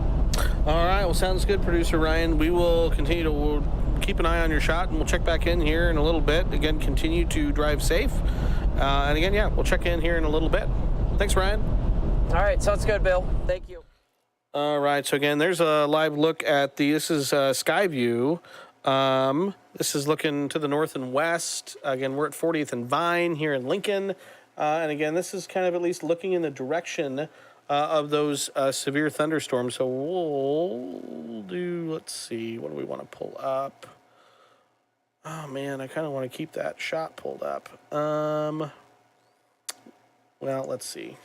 All right. Well, sounds good, Producer Ryan. We will continue to keep an eye on your shot, and we'll check back in here in a little bit. Again, continue to drive safe. And again, we'll check in here in a little bit. Thanks, Ryan. All right. Sounds good, Bill. Thank you. All right. So again, there's a live look at this is Skyview. This is looking to the north and west. Again, we're at 40th and Vine here in Lincoln. And again, this is kind of at least looking in the direction of those severe thunderstorms. So we'll do, let's see, what do we want to pull up? Oh man, I kind of want to keep that shot pulled up. Well, let's see.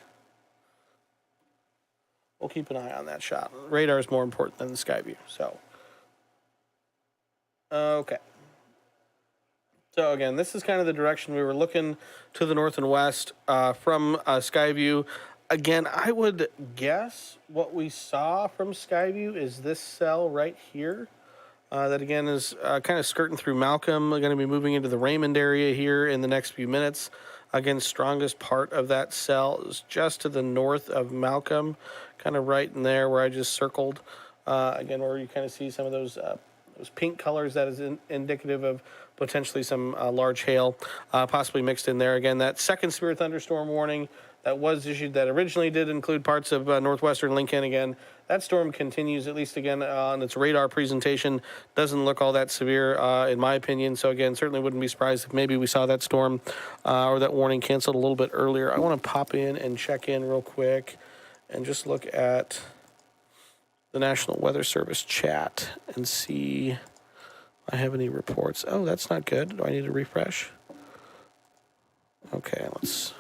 We'll keep an eye on that shot. Radar is more important than the Skyview, so. Okay. So again, this is kind of the direction we were looking to the north and west from Skyview. Again, I would guess what we saw from Skyview is this cell right here. That again is kind of skirting through Malcolm. We're going to be moving into the Raymond area here in the next few minutes. Again, strongest part of that cell is just to the north of Malcolm, kind of right in there where I just circled. Again, where you kind of see some of those pink colors, that is indicative of potentially some large hail possibly mixed in there. Again, that second severe thunderstorm warning that was issued that originally did include parts of northwestern Lincoln. Again, that storm continues, at least again on its radar presentation. Doesn't look all that severe in my opinion. So again, certainly wouldn't be surprised if maybe we saw that storm or that warning canceled a little bit earlier. I want to pop in and check in real quick and just look at the National Weather Service chat and see if I have any reports. Oh, that's not good. Do I need to refresh? Okay, let's.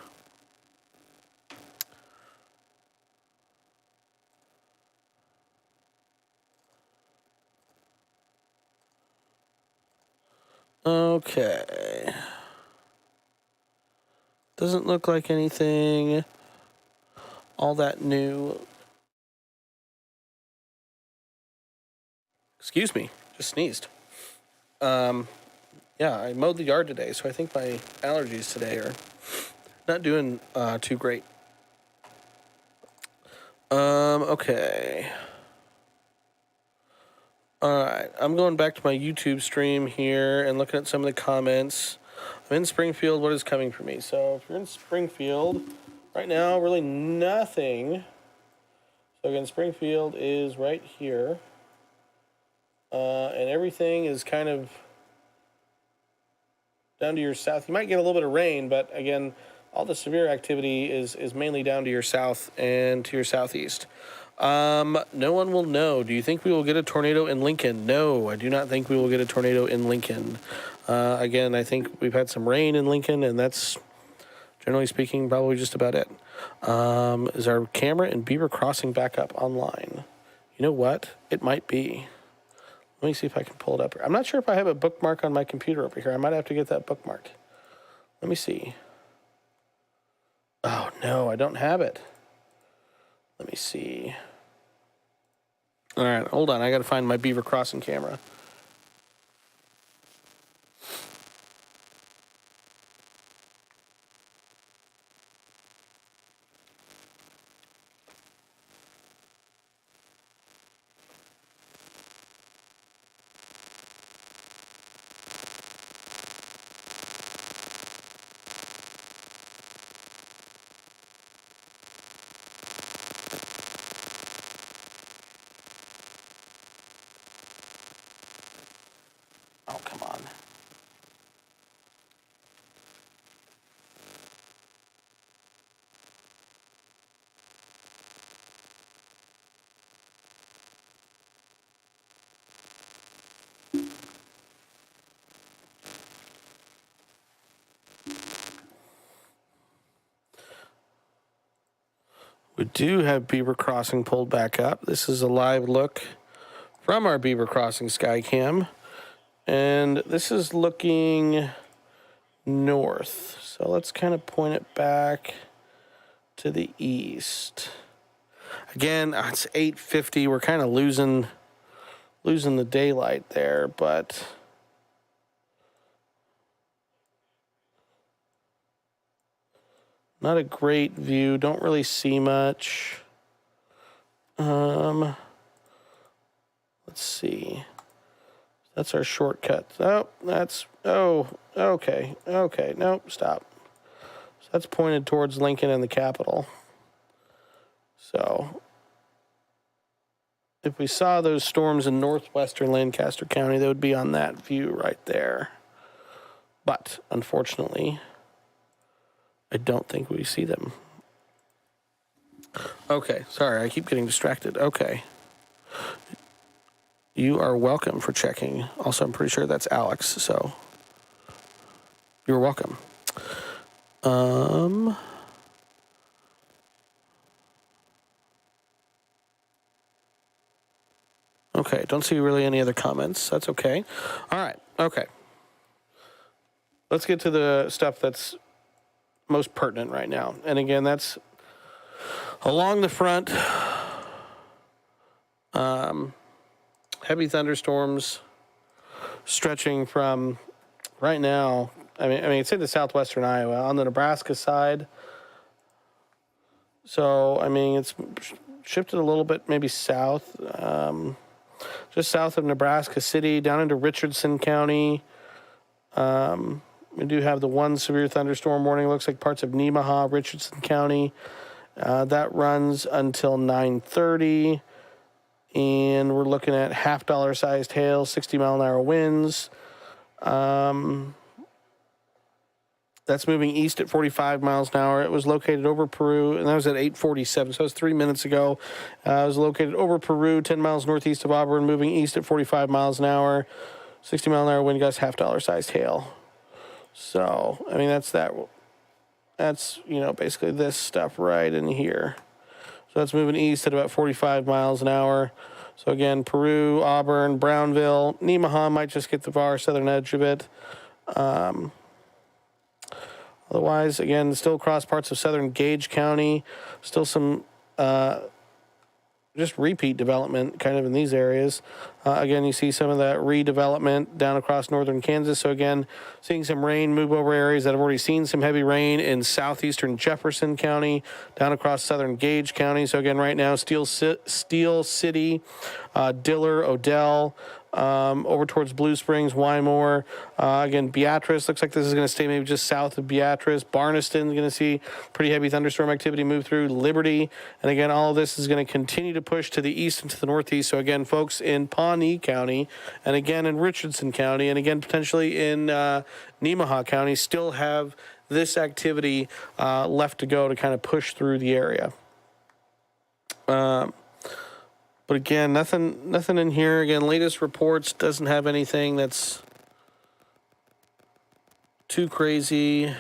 Okay. Doesn't look like anything all that new. Excuse me, just sneezed. Yeah, I mowed the yard today, so I think my allergies today are not doing too great. Okay. All right, I'm going back to my YouTube stream here and looking at some of the comments. I'm in Springfield. What is coming for me? So if you're in Springfield right now, really nothing. So again, Springfield is right here. And everything is kind of down to your south. You might get a little bit of rain, but again, all the severe activity is mainly down to your south and to your southeast. No one will know. Do you think we will get a tornado in Lincoln? No, I do not think we will get a tornado in Lincoln. Again, I think we've had some rain in Lincoln, and that's, generally speaking, probably just about it. Is our camera in Beaver Crossing back up online? You know what? It might be. Let me see if I can pull it up here. I'm not sure if I have a bookmark on my computer over here. I might have to get that bookmarked. Let me see. Oh, no, I don't have it. Let me see. All right, hold on. I got to find my Beaver Crossing camera. Oh, come on. We do have Beaver Crossing pulled back up. This is a live look from our Beaver Crossing Skycam. And this is looking north. So let's kind of point it back to the east. Again, it's 8:50. We're kind of losing the daylight there, but not a great view. Don't really see much. Let's see. That's our shortcut. Oh, okay. Okay, nope, stop. So that's pointed towards Lincoln and the Capitol. So if we saw those storms in northwestern Lancaster County, they would be on that view right there. But unfortunately, I don't think we see them. Okay, sorry, I keep getting distracted. Okay. You are welcome for checking. Also, I'm pretty sure that's Alex, so you're welcome. Okay, don't see really any other comments. That's okay. All right, okay. Let's get to the stuff that's most pertinent right now. And again, that's along the front. Heavy thunderstorms stretching from right now. I mean, it's into southwestern Iowa on the Nebraska side. So, I mean, it's shifted a little bit, maybe south, just south of Nebraska City, down into Richardson County. We do have the one severe thunderstorm warning. Looks like parts of Nemaha, Richardson County. That runs until 9:30. And we're looking at $half sized hail, 60-mile-an-hour winds. That's moving east at 45 miles an hour. It was located over Peru, and that was at 8:47, so that was 3 minutes ago. It was located over Peru, 10 miles northeast of Auburn, moving east at 45 miles an hour. 60-mile-an-hour wind gusts, $half sized hail. So, I mean, that's that. That's, basically this stuff right in here. So that's moving east at about 45 miles an hour. So again, Peru, Auburn, Brownville, Nemaha might just get the far southern edge of it. Otherwise, again, still across parts of southern Gage County. Still some just repeat development kind of in these areas. Again, you see some of that redevelopment down across northern Kansas. So again, seeing some rain move over areas that have already seen some heavy rain in southeastern Jefferson County, down across southern Gage County. So again, right now, Steel City, Diller, Odell, over towards Blue Springs, Wymore. Again, Beatrice, looks like this is going to stay maybe just south of Beatrice. Barneston is going to see pretty heavy thunderstorm activity move through. Liberty, and again, all of this is going to continue to push to the east and to the northeast. So again, folks in Pawnee County, and again in Richardson County, and again potentially in Nemaha County still have this activity left to go to kind of push through the area. But again, nothing in here. Again, latest reports doesn't have anything that's too crazy.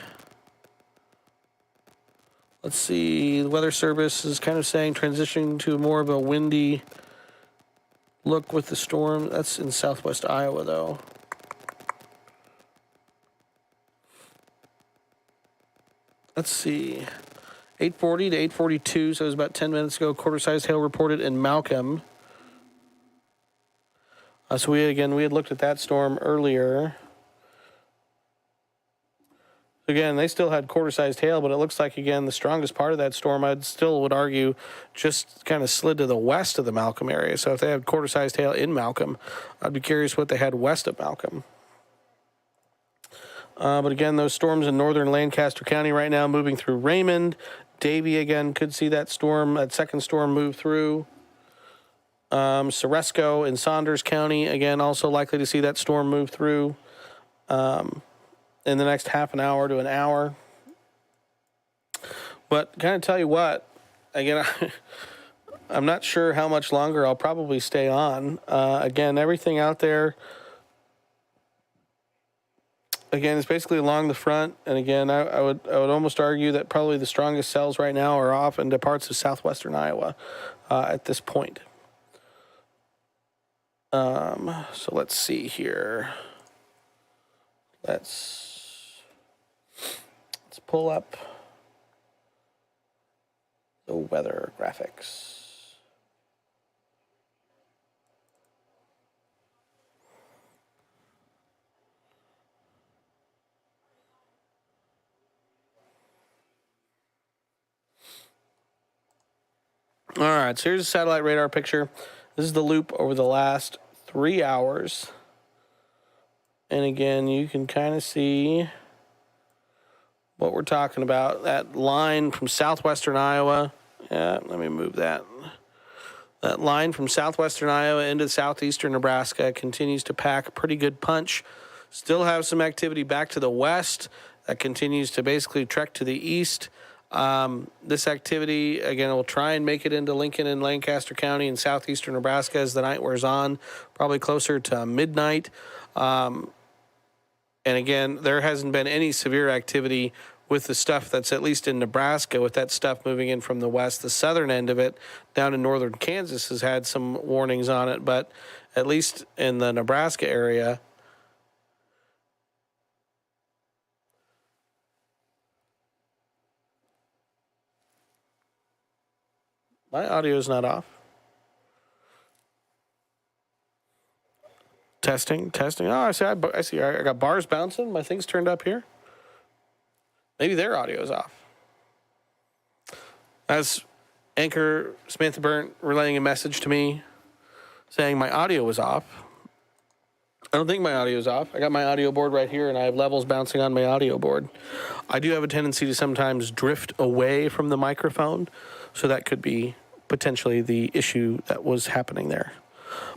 Let's see. The Weather Service is kind of saying transitioning to more of a windy look with the storm. That's in southwest Iowa, though. Let's see. 8:40 to 8:42, so it was about 10 minutes ago. Quarter-sized hail reported in Malcolm. So we had looked at that storm earlier. Again, they still had quarter-sized hail, but it looks like, again, the strongest part of that storm, I still would argue, just kind of slid to the west of the Malcolm area. So if they had quarter-sized hail in Malcolm, I'd be curious what they had west of Malcolm. But again, those storms in northern Lancaster County right now moving through Raymond. Davie, again, could see that second storm move through. Ceresco in Saunders County, again, also likely to see that storm move through in the next half an hour to an hour. But kind of tell you what, again, I'm not sure how much longer I'll probably stay on. Again, everything out there, again, it's basically along the front, and again, I would almost argue that probably the strongest cells right now are off into parts of southwestern Iowa at this point. So let's see here. Let's pull up the weather graphics. All right, so here's a satellite radar picture. This is the loop over the last 3 hours. And again, you can kind of see what we're talking about. That line from southwestern Iowa. Yeah, let me move that. That line from southwestern Iowa into southeastern Nebraska continues to pack a pretty good punch. Still have some activity back to the west that continues to basically trek to the east. This activity, again, will try and make it into Lincoln and Lancaster County in southeastern Nebraska as the night wears on, probably closer to midnight. And again, there hasn't been any severe activity with the stuff that's at least in Nebraska, with that stuff moving in from the west. The southern end of it down in northern Kansas has had some warnings on it, but at least in the Nebraska area, my audio is not off. Testing. Oh, I see. I got bars bouncing. My thing's turned up here. Maybe their audio is off. As anchor Samantha Burnt relaying a message to me saying my audio was off. I don't think my audio is off. I got my audio board right here, and I have levels bouncing on my audio board. I do have a tendency to sometimes drift away from the microphone, so that could be potentially the issue that was happening there.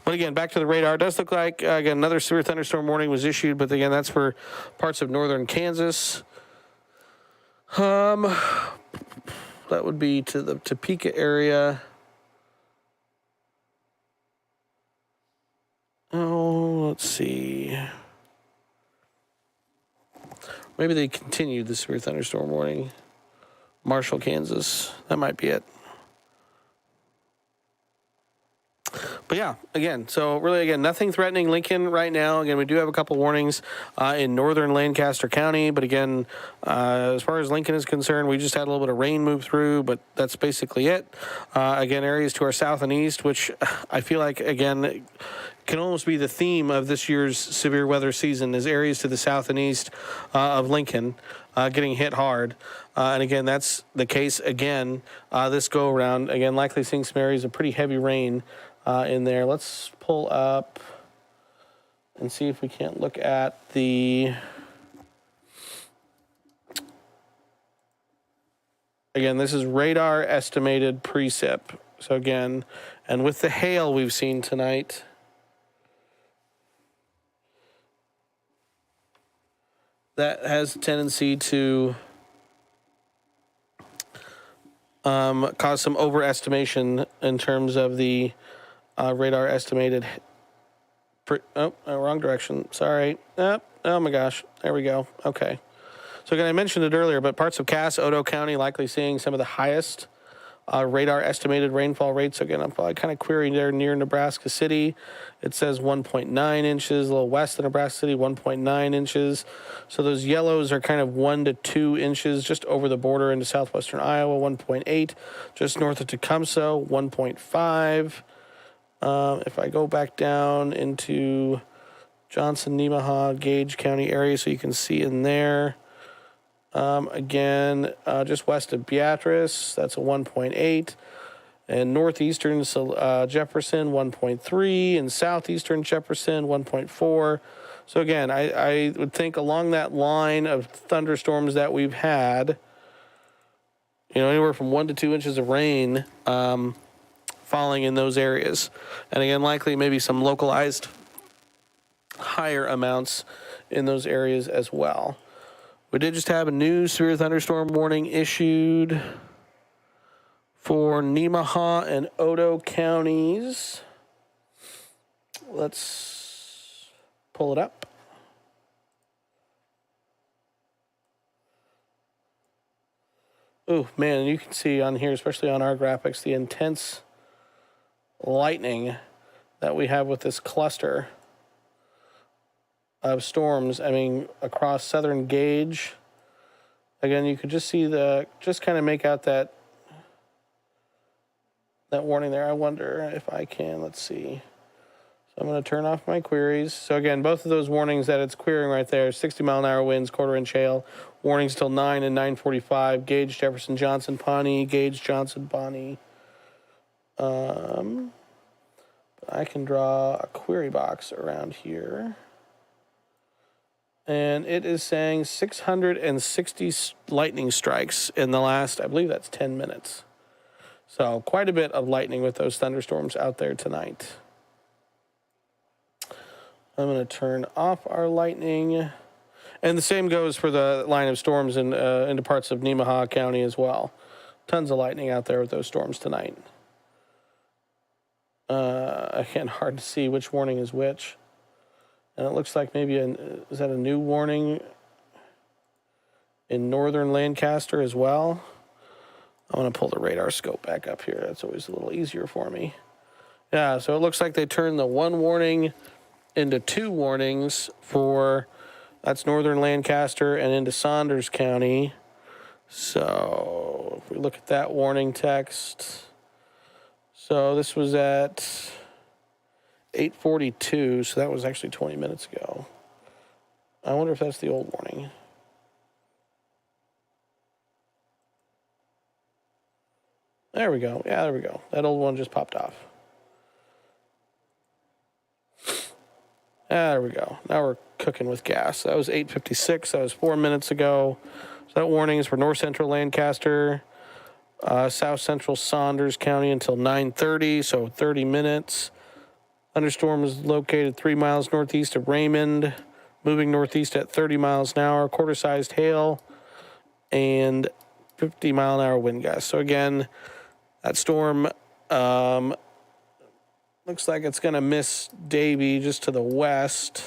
But again, back to the radar. It does look like, again, another severe thunderstorm warning was issued, but again, that's for parts of northern Kansas. That would be to the Topeka area. Oh, let's see. Maybe they continued the severe thunderstorm warning. Marshall, Kansas. That might be it. But Yeah, again, so really, again, nothing threatening Lincoln right now. Again, we do have a couple warnings in northern Lancaster County, but again, as far as Lincoln is concerned, we just had a little bit of rain move through, but that's basically it. Again, areas to our south and east, which I feel like, again, can almost be the theme of this year's severe weather season, is areas to the south and east of Lincoln getting hit hard. And again, that's the case again this go around. Again, likely seeing some areas of pretty heavy rain in there. Let's pull up and see if we can't look at the, again, this is radar estimated precip. So again, and with the hail we've seen tonight, that has a tendency to cause some overestimation in terms of the radar estimated. Wrong direction. Sorry. Oh my gosh. There we go. Okay. So again, I mentioned it earlier, but parts of Cass, Odo County likely seeing some of the highest radar estimated rainfall rates. Again, I'm probably kind of querying there near Nebraska City. It says 1.9 inches, a little west of Nebraska City, 1.9 inches. So those yellows are kind of 1 to 2 inches just over the border into southwestern Iowa, 1.8. Just north of Tecumseh, 1.5. If I go back down into Johnson, Nemaha, Gage County area, so you can see in there. Again, just west of Beatrice, that's a 1.8. And northeastern Jefferson, 1.3. And southeastern Jefferson, 1.4. So again, I would think along that line of thunderstorms that we've had, anywhere from 1 to 2 inches of rain falling in those areas. And again, likely maybe some localized higher amounts in those areas as well. We did just have a new severe thunderstorm warning issued for Nemaha and Odo counties. Let's pull it up. Oh, man, you can see on here, especially on our graphics, the intense lightning that we have with this cluster of storms. I mean, across southern Gage. Again, you could just see just kind of make out that warning there. I wonder if I can, let's see. So I'm going to turn off my queries. So again, both of those warnings that it's querying right there, 60-mile-an-hour winds, quarter-inch hail, warnings till 9 and 9:45, Gage, Jefferson, Johnson, Pawnee, Gage, Johnson, Pawnee. I can draw a query box around here. And it is saying 660 lightning strikes in the last, I believe that's 10 minutes. So quite a bit of lightning with those thunderstorms out there tonight. I'm going to turn off our lightning. And the same goes for the line of storms into parts of Nemaha County as well. Tons of lightning out there with those storms tonight. Again, hard to see which warning is which. And it looks like maybe, is that a new warning in northern Lancaster as well? I'm going to pull the radar scope back up here. That's always a little easier for me. Yeah, so it looks like they turned the one warning into two warnings for, that's northern Lancaster and into Saunders County. So if we look at that warning text, so this was at 8:42, so that was actually 20 minutes ago. I wonder if that's the old warning. There we go. Yeah, there we go. That old one just popped off. There we go. Now we're cooking with gas. That was 8:56. That was 4 minutes ago. So that warning is for north central Lancaster, south central Saunders County until 9:30, so 30 minutes. Thunderstorm is located 3 miles northeast of Raymond, moving northeast at 30 miles an hour, quarter-sized hail, and 50-mile-an-hour wind gusts. So again, that storm looks like it's going to miss Davie just to the west.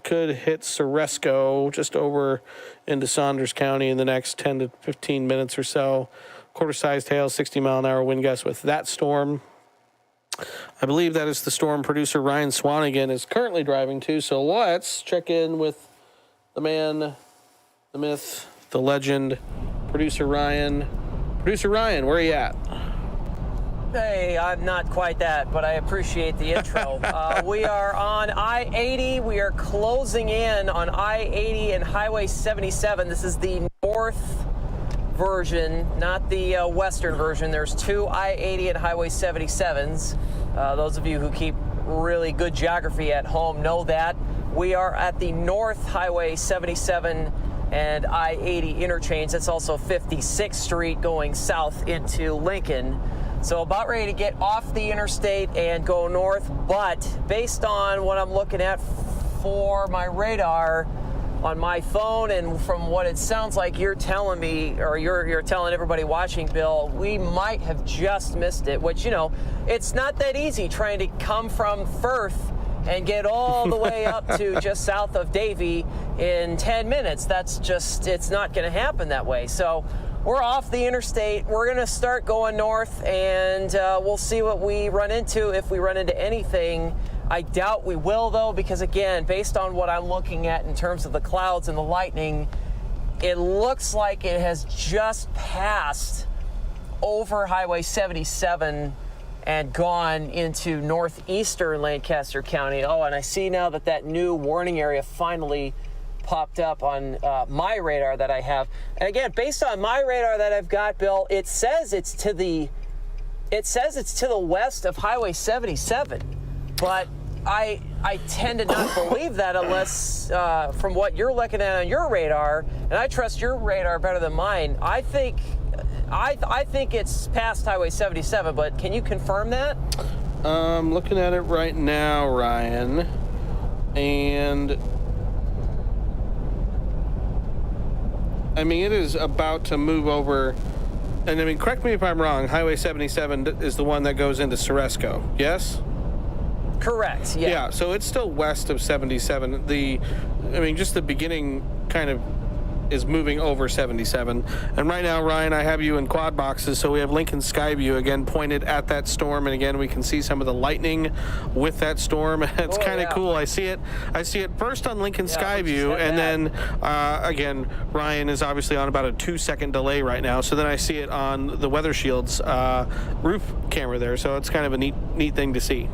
Could hit Ceresco just over into Saunders County in the next 10 to 15 minutes or so. quarter-sized hail, 60-mile-an-hour wind gusts with that storm. I believe that is the storm producer Ryan Swanigan is currently driving to. So let's check in with the man, the myth, the legend, producer Ryan. Producer Ryan, where are you at? Hey, I'm not quite that, but I appreciate the intro. We are on I-80. We are closing in on I-80 and Highway 77. This is the north version, not the western version. There's two I-80 and Highway 77s. Those of you who keep really good geography at home know that. We are at the North Highway 77 and I-80 interchange. That's also 56th Street going south into Lincoln. So about ready to get off the interstate and go north, but based on what I'm looking at for my radar on my phone and from what it sounds like you're telling me, or you're telling everybody watching, Bill, we might have just missed it, which, you know, it's not that easy trying to come from Firth and get all the way up to just south of Davie in 10 minutes. That's just, it's not going to happen that way. So we're off the interstate. We're going to start going north, and we'll see what we run into, if we run into anything. I doubt we will, though, because, again, based on what I'm looking at in terms of the clouds and the lightning, it looks like it has just passed over Highway 77 and gone into northeastern Lancaster County. Oh, and I see now that that new warning area finally popped up on my radar that I have. And again, based on my radar that I've got, Bill, it says it's to the west of Highway 77. But I tend to not believe that unless from what you're looking at on your radar, and I trust your radar better than mine. I think it's past Highway 77, but can you confirm that? I'm looking at it right now, Ryan, and I mean, it is about to move over. And I mean, correct me if I'm wrong, Highway 77 is the one that goes into Ceresco, yes? Correct, yeah. Yeah, so it's still west of 77. Just the beginning kind of is moving over 77. And right now, Ryan, I have you in quad boxes, so we have Lincoln Skyview again pointed at that storm, and again we can see some of the lightning with that storm. It's kind of cool. I see it first on Lincoln Skyview, and then again, Ryan is obviously on about a 2-second delay right now, so then I see it on the Weather Shield's roof camera there, so it's kind of a neat thing to see.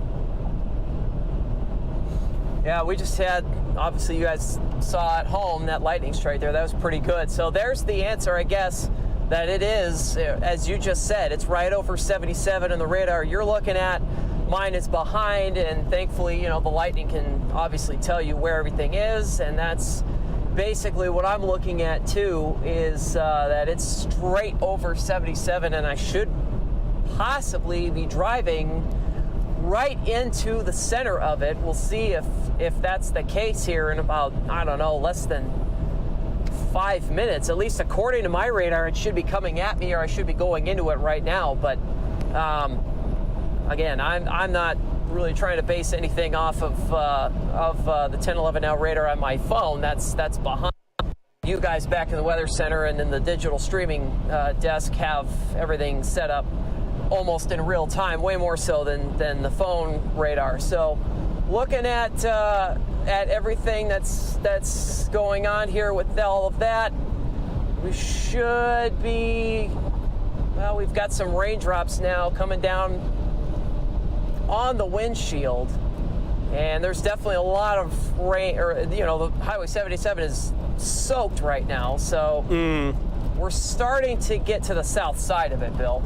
Yeah, we just had, obviously you guys saw at home that lightning strike there. That was pretty good. So there's the answer, I guess, that it is, as you just said, it's right over 77 on the radar you're looking at. Mine is behind, and thankfully, you know, the lightning can obviously tell you where everything is, and that's basically what I'm looking at too, is that it's straight over 77, and I should possibly be driving right into the center of it. We'll see if that's the case here in about, I don't know, less than 5 minutes. At least according to my radar, it should be coming at me, or I should be going into it right now. But again, I'm not really trying to base anything off of the 1011 now radar on my phone. That's behind. You guys back in the Weather Center and in the digital streaming desk have everything set up almost in real time, way more so than the phone radar. So looking at everything that's going on here with all of that, we should be, well, we've got some raindrops now coming down on the windshield, and there's definitely a lot of rain, or, you know, the Highway 77 is soaked right now, so we're starting to get to the south side of it, Bill.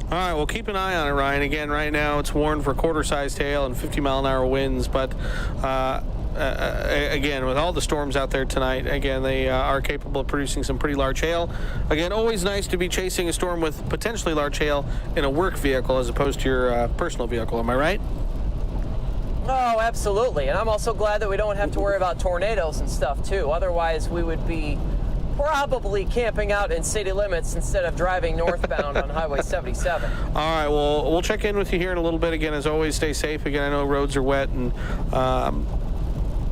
All right, well, keep an eye on it, Ryan. Again, right now it's warned for quarter-sized hail and 50-mile-an-hour winds, but again, with all the storms out there tonight, again, they are capable of producing some pretty large hail. Again, always nice to be chasing a storm with potentially large hail in a work vehicle as opposed to your personal vehicle. Am I right? Oh, absolutely. And I'm also glad that we don't have to worry about tornadoes and stuff, too. Otherwise, we would be probably camping out in city limits instead of driving northbound on Highway 77. All right, well, we'll check in with you here in a little bit. Again, as always, stay safe. Again, I know roads are wet, and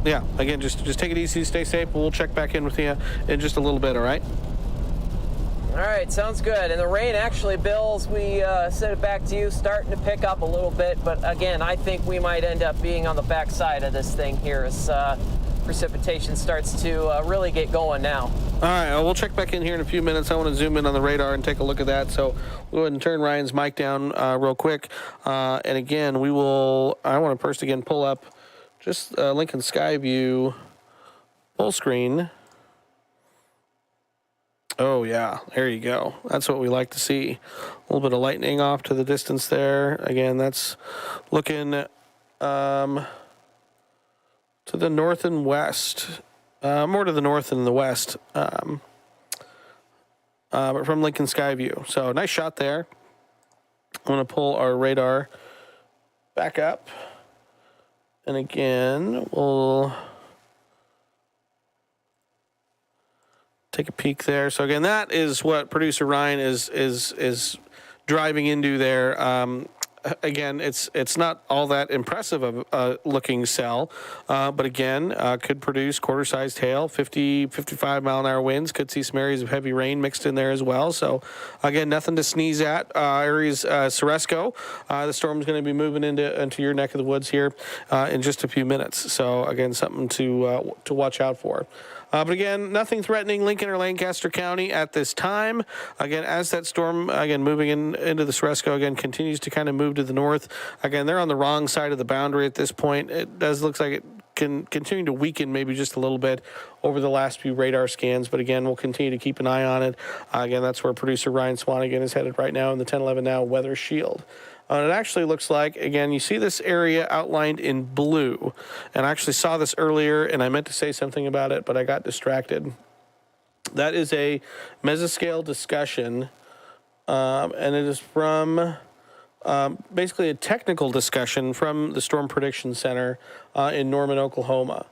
yeah, again, just take it easy, stay safe. We'll check back in with you in just a little bit, all right? All right, sounds good. And the rain actually, Bill, as we send it back to you, starting to pick up a little bit. But again, I think we might end up being on the backside of this thing here as precipitation starts to really get going now. All right, we'll check back in here in a few minutes. I want to zoom in on the radar and take a look at that. So we'll go ahead and turn Ryan's mic down real quick. And again, I want to first again pull up just Lincoln Skyview full screen. Oh, yeah, there you go. That's what we like to see. A little bit of lightning off to the distance there. Again, that's looking to the north and west. More to the north than the west, but from Lincoln Skyview. So nice shot there. I'm going to pull our radar back up. And again, we'll take a peek there. So again, that is what producer Ryan is driving into there. Again, it's not all that impressive of a looking cell, but again, could produce quarter-sized hail, 50, 55 mile an hour winds. Could see some areas of heavy rain mixed in there as well. So again, nothing to sneeze at. Areas Ceresco, the storm's going to be moving into your neck of the woods here in just a few minutes. So again, something to watch out for. But again, nothing threatening Lincoln or Lancaster County at this time. Again, as that storm, again, moving into the Ceresco, again, continues to kind of move to the north. Again, they're on the wrong side of the boundary at this point. It does look like it can continue to weaken maybe just a little bit over the last few radar scans. But again, we'll continue to keep an eye on it. Again, that's where producer Ryan Swanigan is headed right now in the 1011 Now Weather Shield. It actually looks like, again, you see this area outlined in blue. And I actually saw this earlier, and I meant to say something about it, but I got distracted. That is a mesoscale discussion, and it is from basically a technical discussion from the Storm Prediction Center in Norman, Oklahoma.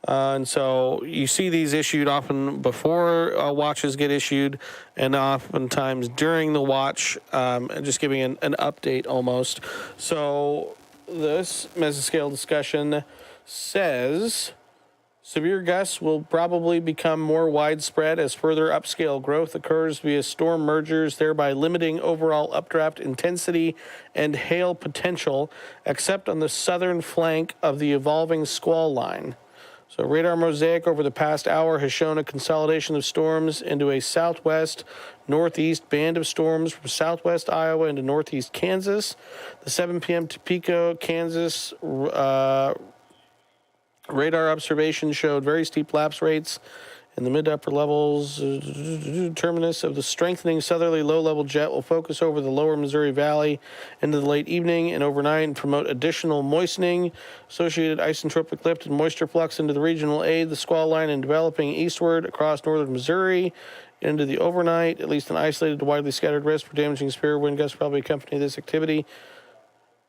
And so you see these issued often before watches get issued and oftentimes during the watch, and just giving an update almost. So this mesoscale discussion says severe gusts will probably become more widespread as further upscale growth occurs via storm mergers, thereby limiting overall updraft intensity and hail potential, except on the southern flank of the evolving squall line. So radar mosaic over the past hour has shown a consolidation of storms into a southwest, northeast band of storms from southwest Iowa into northeast Kansas. The 7 p.m. Topeka, Kansas radar observation showed very steep lapse rates in the mid to upper levels. Terminus of the strengthening southerly low-level jet will focus over the lower Missouri Valley into the late evening and overnight and promote additional moistening. Associated isentropic lift and moisture flux into the region will aid the squall line in developing eastward across northern Missouri into the overnight. At least an isolated, widely scattered risk for damaging severe wind gusts probably accompany this activity.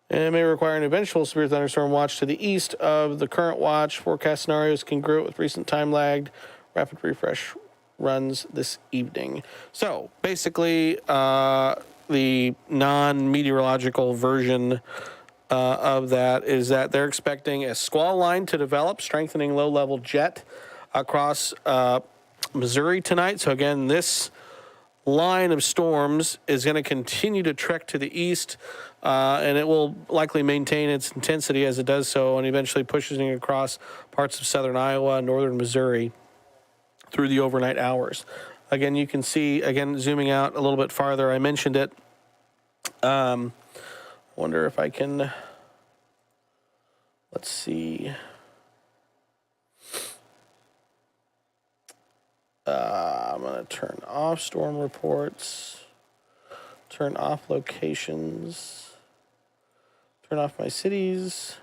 And it may require an eventual severe thunderstorm watch to the east of the current watch. Forecast scenarios can grow with recent time-lagged rapid refresh runs this evening. So basically, the non-meteorological version of that is that they're expecting a squall line to develop, strengthening low-level jet across Missouri tonight. So again, this line of storms is going to continue to trek to the east, and it will likely maintain its intensity as it does so, and eventually pushing across parts of southern Iowa and northern Missouri through the overnight hours. Again, you can see, again, zooming out a little bit farther, I mentioned it. Wonder if I can, let's see. I'm going to turn off storm reports, turn off locations, turn off my cities.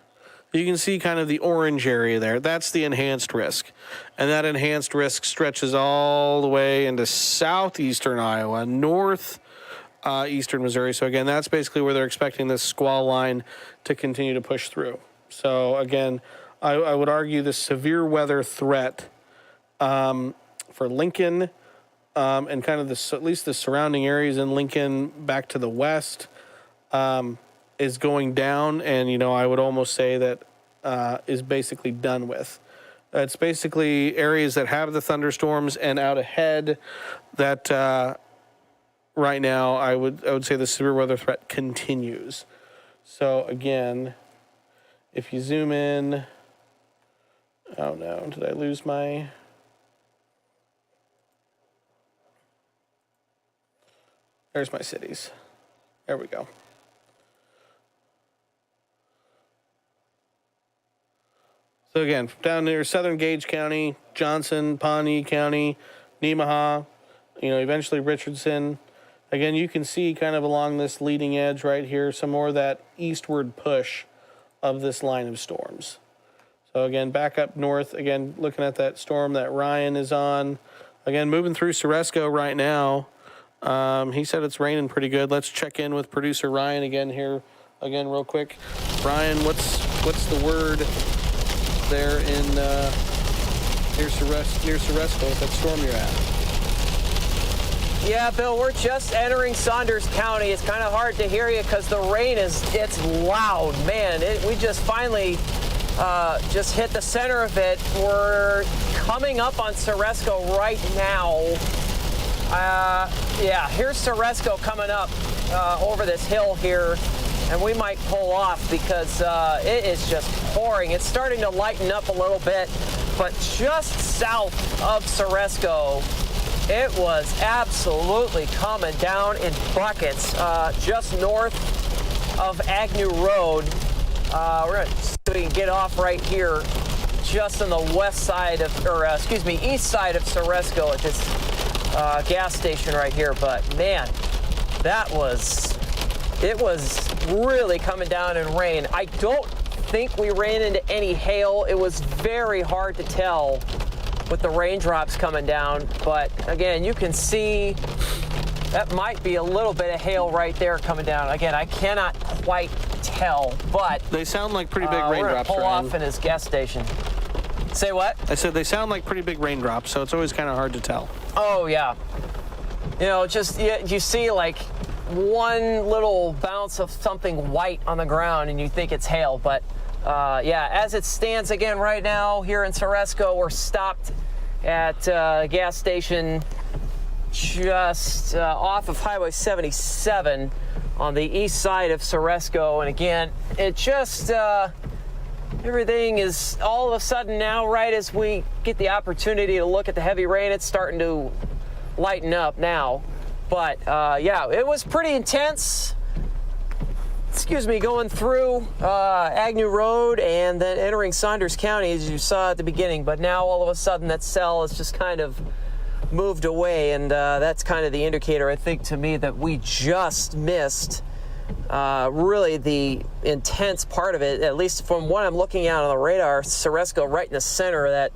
You can see kind of the orange area there. That's the enhanced risk. And that enhanced risk stretches all the way into southeastern Iowa, northeastern Missouri. So again, that's basically where they're expecting this squall line to continue to push through. So again, I would argue the severe weather threat for Lincoln and kind of at least the surrounding areas in Lincoln back to the west is going down, and I would almost say that is basically done with. It's basically areas that have the thunderstorms and out ahead that right now, I would say the severe weather threat continues. So again, if you zoom in, oh no, did I lose my? There's my cities. There we go. So again, down near Southern Gage County, Johnson, Pawnee County, Nemaha, eventually Richardson. Again, you can see kind of along this leading edge right here, some more of that eastward push of this line of storms. So again, back up north, again, looking at that storm that Ryan is on. Again, moving through Ceresco right now. He said it's raining pretty good. Let's check in with producer Ryan again here, real quick. Ryan, what's the word there in near Ceresco with that storm you're at? Yeah, Bill, we're just entering Saunders County. It's kind of hard to hear you because the rain it's loud. Man, we just finally just hit the center of it. We're coming up on Ceresco right now. Yeah, here's Ceresco coming up over this hill here, and we might pull off because it is just pouring. It's starting to lighten up a little bit, but just south of Ceresco, it was absolutely coming down in buckets. Just north of Agnew Road, we're going to see if we can get off right here, just on the west side of, east side of Ceresco at this gas station right here. But man, it was really coming down in rain. I don't think we ran into any hail. It was very hard to tell with the raindrops coming down, but again, you can see that might be a little bit of hail right there coming down. Again, I cannot quite tell, but they sound like pretty big raindrops. We're gonna pull Ryan. off in his gas station. Say what? I said they sound like pretty big raindrops, so it's always kind of hard to tell. Oh yeah, just you see like one little bounce of something white on the ground, and you think it's hail, but. Yeah, as it stands again right now here in Ceresco, we're stopped at a gas station just off of Highway 77 on the east side of Ceresco. And again, it just, everything is all of a sudden now, right as we get the opportunity to look at the heavy rain, it's starting to lighten up now. But yeah, it was pretty intense. Going through Agnew Road and then entering Saunders County, as you saw at the beginning. But now all of a sudden that cell has just kind of moved away, and that's kind of the indicator, I think, to me that we just missed really the intense part of it, at least from what I'm looking at on the radar. Ceresco right in the center of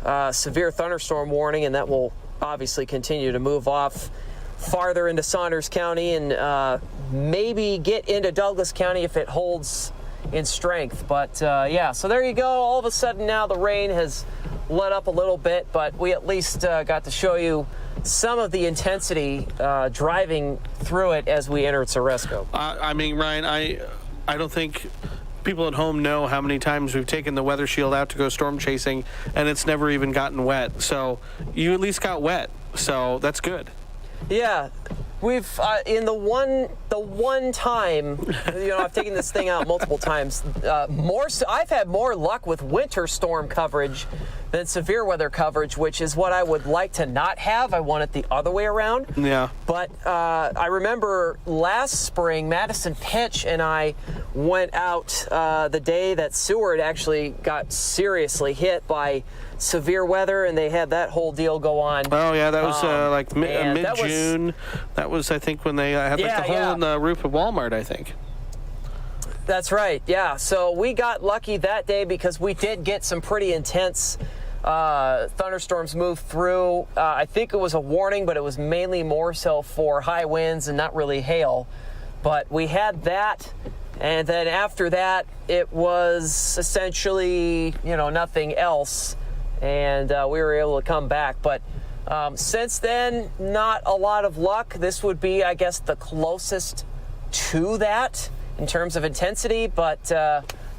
that severe thunderstorm warning, and that will obviously continue to move off farther into Saunders County and maybe get into Douglas County if it holds in strength. But yeah, so there you go. All of a sudden now the rain has let up a little bit, but we at least got to show you some of the intensity driving through it as we entered Ceresco. I mean, Ryan, I don't think people at home know how many times we've taken the weather shield out to go storm chasing, and it's never even gotten wet. So you at least got wet, so that's good. Yeah, we've in the one time, I've taken this thing out multiple times. I've had more luck with winter storm coverage than severe weather coverage, which is what I would like to not have. I want it the other way around. Yeah. But I remember last spring, Madison Pitch and I went out the day that Seward actually got seriously hit by severe weather, and they had that whole deal go on. Oh yeah, that was like mid-June. That was, I think, when they had like the hole in the roof of Walmart, I think. That's right, yeah. So we got lucky that day because we did get some pretty intense thunderstorms move through. I think it was a warning, but it was mainly more so for high winds and not really hail. But we had that, and then after that, it was essentially, nothing else. And we were able to come back. But since then, not a lot of luck. This would be, I guess, the closest to that in terms of intensity. But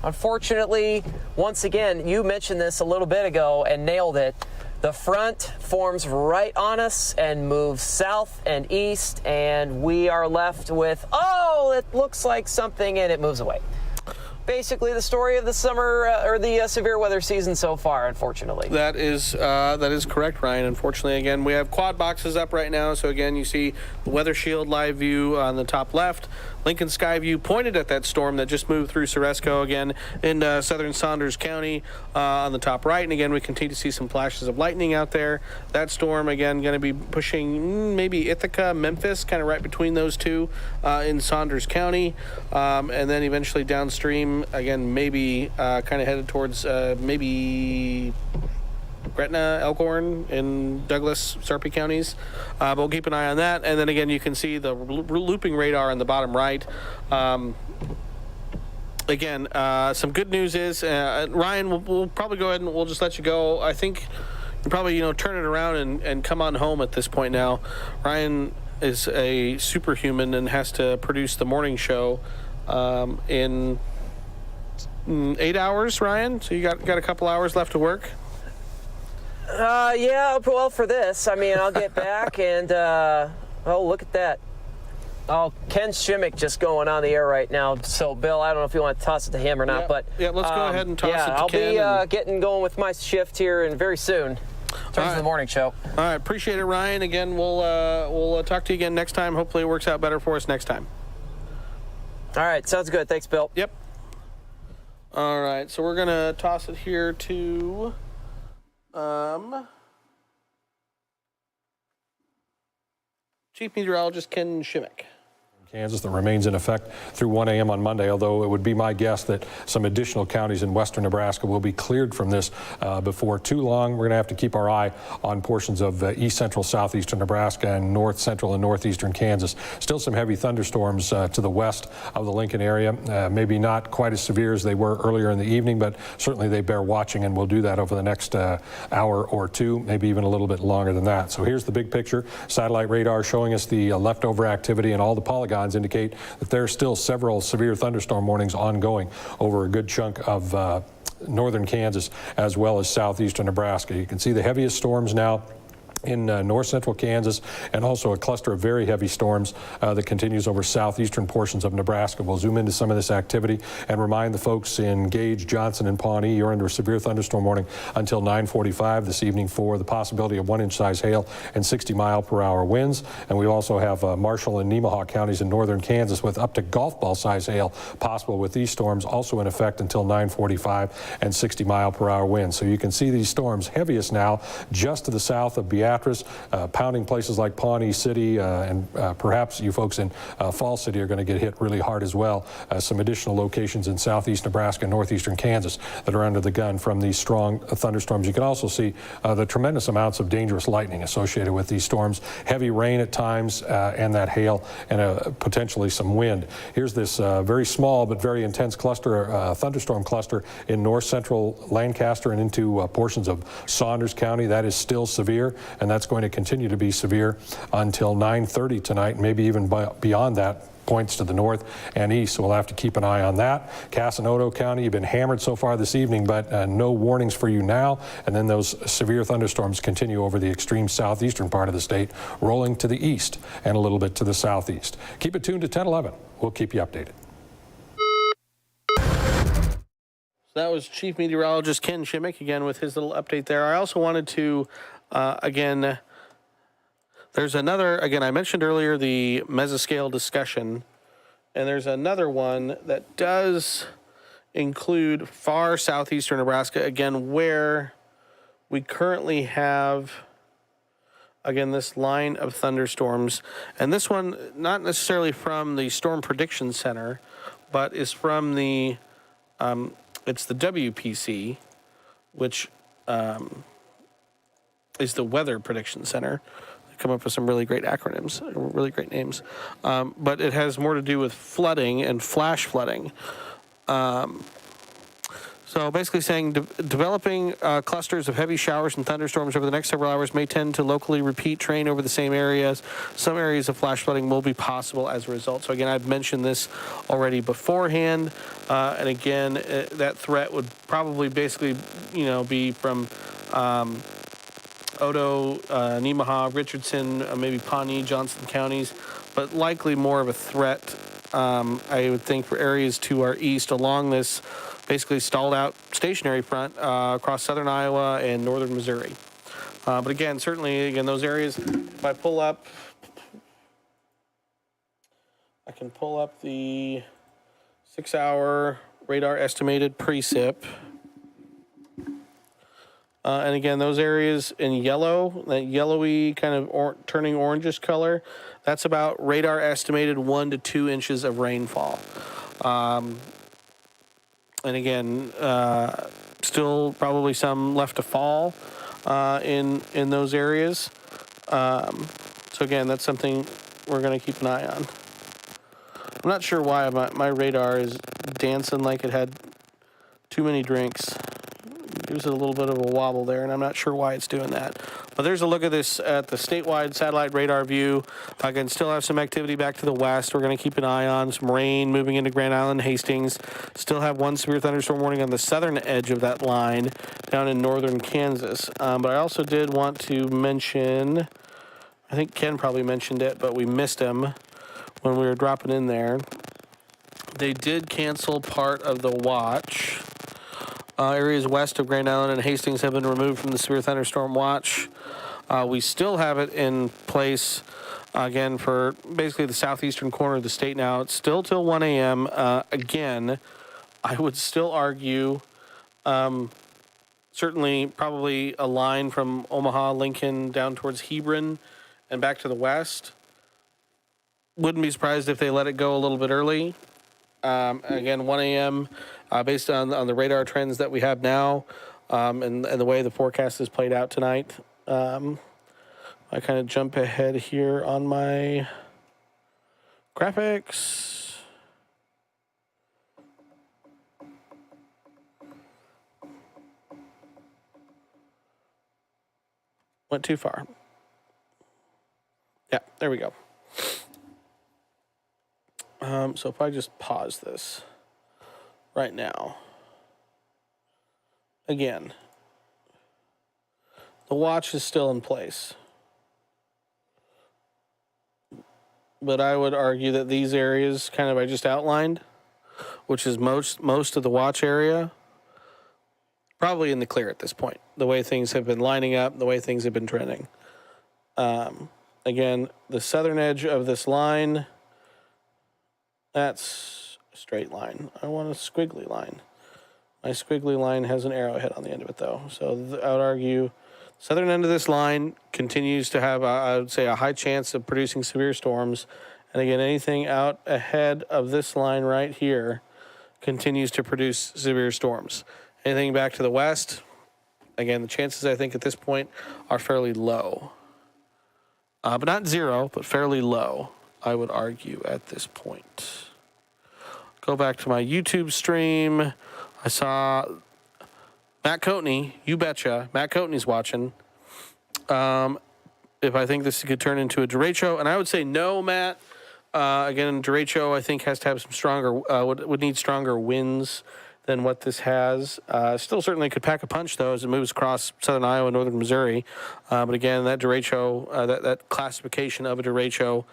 unfortunately, once again, you mentioned this a little bit ago and nailed it. The front forms right on us and moves south and east, and we are left with, oh, it looks like something, and it moves away. Basically the story of the summer or the severe weather season so far, unfortunately. That is correct, Ryan. Unfortunately, again, we have quad boxes up right now. So again, you see the Weather Shield live view on the top left. Lincoln Sky View pointed at that storm that just moved through Ceresco again in southern Saunders County on the top right. And again, we continue to see some flashes of lightning out there. That storm, again, going to be pushing maybe Ithaca, Memphis, kind of right between those two in Saunders County. And then eventually downstream, again, maybe kind of headed towards maybe Gretna, Elkhorn, in Douglas, Sarpy counties. But we'll keep an eye on that. And then again, you can see the looping radar in the bottom right. Again, some good news is, Ryan, we'll probably go ahead and we'll just let you go. I think you probably, turn it around and come on home at this point now. Ryan is a superhuman and has to produce the morning show in 8 hours, Ryan. So you got a couple hours left to work. Yeah, well, for this, I mean, I'll get back and, oh, look at that. Oh, Ken Shimmick just going on the air right now. So, Bill, I don't know if you want to toss it to him or not, yeah, but yeah, let's go ahead and toss it to Ken. I'll be getting going with my shift here and very soon in terms of the morning show. All right, appreciate it, Ryan. Again, we'll talk to you again next time. Hopefully it works out better for us next time. All right, sounds good. Thanks, Bill. Yep. All right, so we're gonna toss it here to Chief Meteorologist Ken Shimmick. Kansas that remains in effect through 1 a.m. on Monday, although it would be my guess that some additional counties in western Nebraska will be cleared from this before too long. We're going to have to keep our eye on portions of east central, southeastern Nebraska and north central and northeastern Kansas. Still some heavy thunderstorms to the west of the Lincoln area. Maybe not quite as severe as they were earlier in the evening, but certainly they bear watching, and we'll do that over the next hour or two, maybe even a little bit longer than that. So here's the big picture. Satellite radar showing us the leftover activity, and all the polygons indicate that there are still several severe thunderstorm warnings ongoing over a good chunk of northern Kansas as well as southeastern Nebraska. You can see the heaviest storms now in north central Kansas, and also a cluster of very heavy storms that continues over southeastern portions of Nebraska. We'll zoom into some of this activity and remind the folks in Gage, Johnson, and Pawnee you're under a severe thunderstorm warning until 9:45 this evening for the possibility of 1-inch size hail and 60-mile-per-hour winds. And we also have Marshall and Nemaha counties in northern Kansas with up to golf ball size hail possible with these storms also in effect until 9:45 and 60-mile-per-hour winds. So you can see these storms heaviest now just to the south of Beatrice, pounding places like Pawnee City, and perhaps you folks in Fall City are going to get hit really hard as well. Some additional locations in southeast Nebraska and northeastern Kansas that are under the gun from these strong thunderstorms. You can also see the tremendous amounts of dangerous lightning associated with these storms, heavy rain at times, and that hail, and potentially some wind. Here's this very small but very intense cluster, thunderstorm cluster in north central Lancaster and into portions of Saunders County. That is still severe, and that's going to continue to be severe until 9:30 tonight, maybe even beyond that. Points to the north and east, so we'll have to keep an eye on that. Cass and Otoe County, you've been hammered so far this evening, but no warnings for you now. And then those severe thunderstorms continue over the extreme southeastern part of the state, rolling to the east and a little bit to the southeast. Keep it tuned to 1011. We'll keep you updated. That was Chief Meteorologist Ken Shimmick again with his little update there. I also wanted to, again, there's another, again, I mentioned earlier the mesoscale discussion, and there's another one that does include far southeastern Nebraska, again, where we currently have, again, this line of thunderstorms. And this one, not necessarily from the Storm Prediction Center, but is from the, it's the WPC, which is the Weather Prediction Center. They come up with some really great acronyms, really great names. But it has more to do with flooding and flash flooding. So basically saying developing clusters of heavy showers and thunderstorms over the next several hours may tend to locally repeat train over the same areas. Some areas of flash flooding will be possible as a result. So again, I've mentioned this already beforehand. And again, that threat would probably basically, be from Odo, Nemaha, Richardson, maybe Pawnee, Johnson counties, but likely more of a threat, I would think, for areas to our east along this basically stalled out stationary front across southern Iowa and northern Missouri. But again, certainly, those areas, if I pull up, I can pull up the 6-hour radar estimated precip. And again, those areas in yellow, that yellowy kind of turning orangish color, that's about radar estimated 1 to 2 inches of rainfall. And again, still probably some left to fall in those areas. So again, that's something we're going to keep an eye on. I'm not sure why my radar is dancing like it had too many drinks. Gives it a little bit of a wobble there, and I'm not sure why it's doing that. But there's a look at this at the statewide satellite radar view. Again, still have some activity back to the west. We're going to keep an eye on some rain moving into Grand Island, Hastings. Still have one severe thunderstorm warning on the southern edge of that line down in northern Kansas. But I also did want to mention, I think Ken probably mentioned it, but we missed him when we were dropping in there. They did cancel part of the watch. Areas west of Grand Island and Hastings have been removed from the severe thunderstorm watch. We still have it in place, again, for basically the southeastern corner of the state now. It's still till 1 a.m. Again, I would still argue, certainly probably a line from Omaha, Lincoln, down towards Hebron and back to the west. Wouldn't be surprised if they let it go a little bit early. Again, 1 a.m., based on the radar trends that we have now, and the way the forecast is played out tonight. I kind of jump ahead here on my graphics. Went too far. Yeah, there we go. So if I just pause this right now, again, the watch is still in place. But I would argue that these areas kind of I just outlined, which is most of the watch area, probably in the clear at this point, the way things have been lining up, the way things have been trending. Again, the southern edge of this line, that's a straight line. I want a squiggly line. My squiggly line has an arrowhead on the end of it, though. So I would argue southern end of this line continues to have, I would say, a high chance of producing severe storms. And again, anything out ahead of this line right here continues to produce severe storms. Anything back to the west, again, the chances, I think, at this point are fairly low. But not zero, but fairly low, I would argue, at this point. Go back to my YouTube stream. I saw Matt Coatney, you betcha. Matt Coatney's watching. If I think this could turn into a derecho, and I would say no, Matt. Again, derecho, I think, has to have some stronger, would need stronger winds than what this has. Still certainly could pack a punch, though, as it moves across southern Iowa, northern Missouri. But again, that derecho, that classification of a derecho,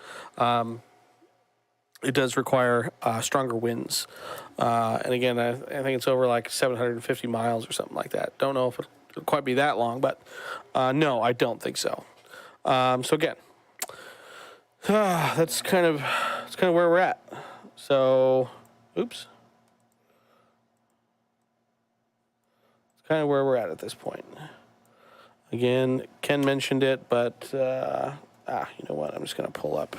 it does require stronger winds. And again, I think it's over like 750 miles or something like that. Don't know if it'll quite be that long, but no, I don't think so. So again, that's kind of where we're at. So, oops. It's kind of where we're at this point. Again, Ken mentioned it, but you know what? I'm just going to pull up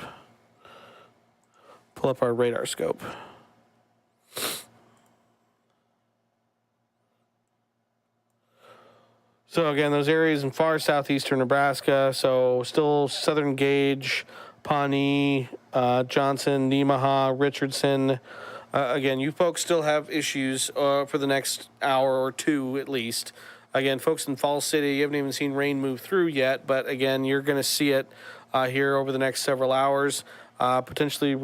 our radar scope. So again, those areas in far southeastern Nebraska, so still southern Gage, Pawnee, Johnson, Nemaha, Richardson. Again, you folks still have issues for the next hour or two at least. Again, folks in Falls City, you haven't even seen rain move through yet, but again, you're going to see it here over the next several hours. Potentially,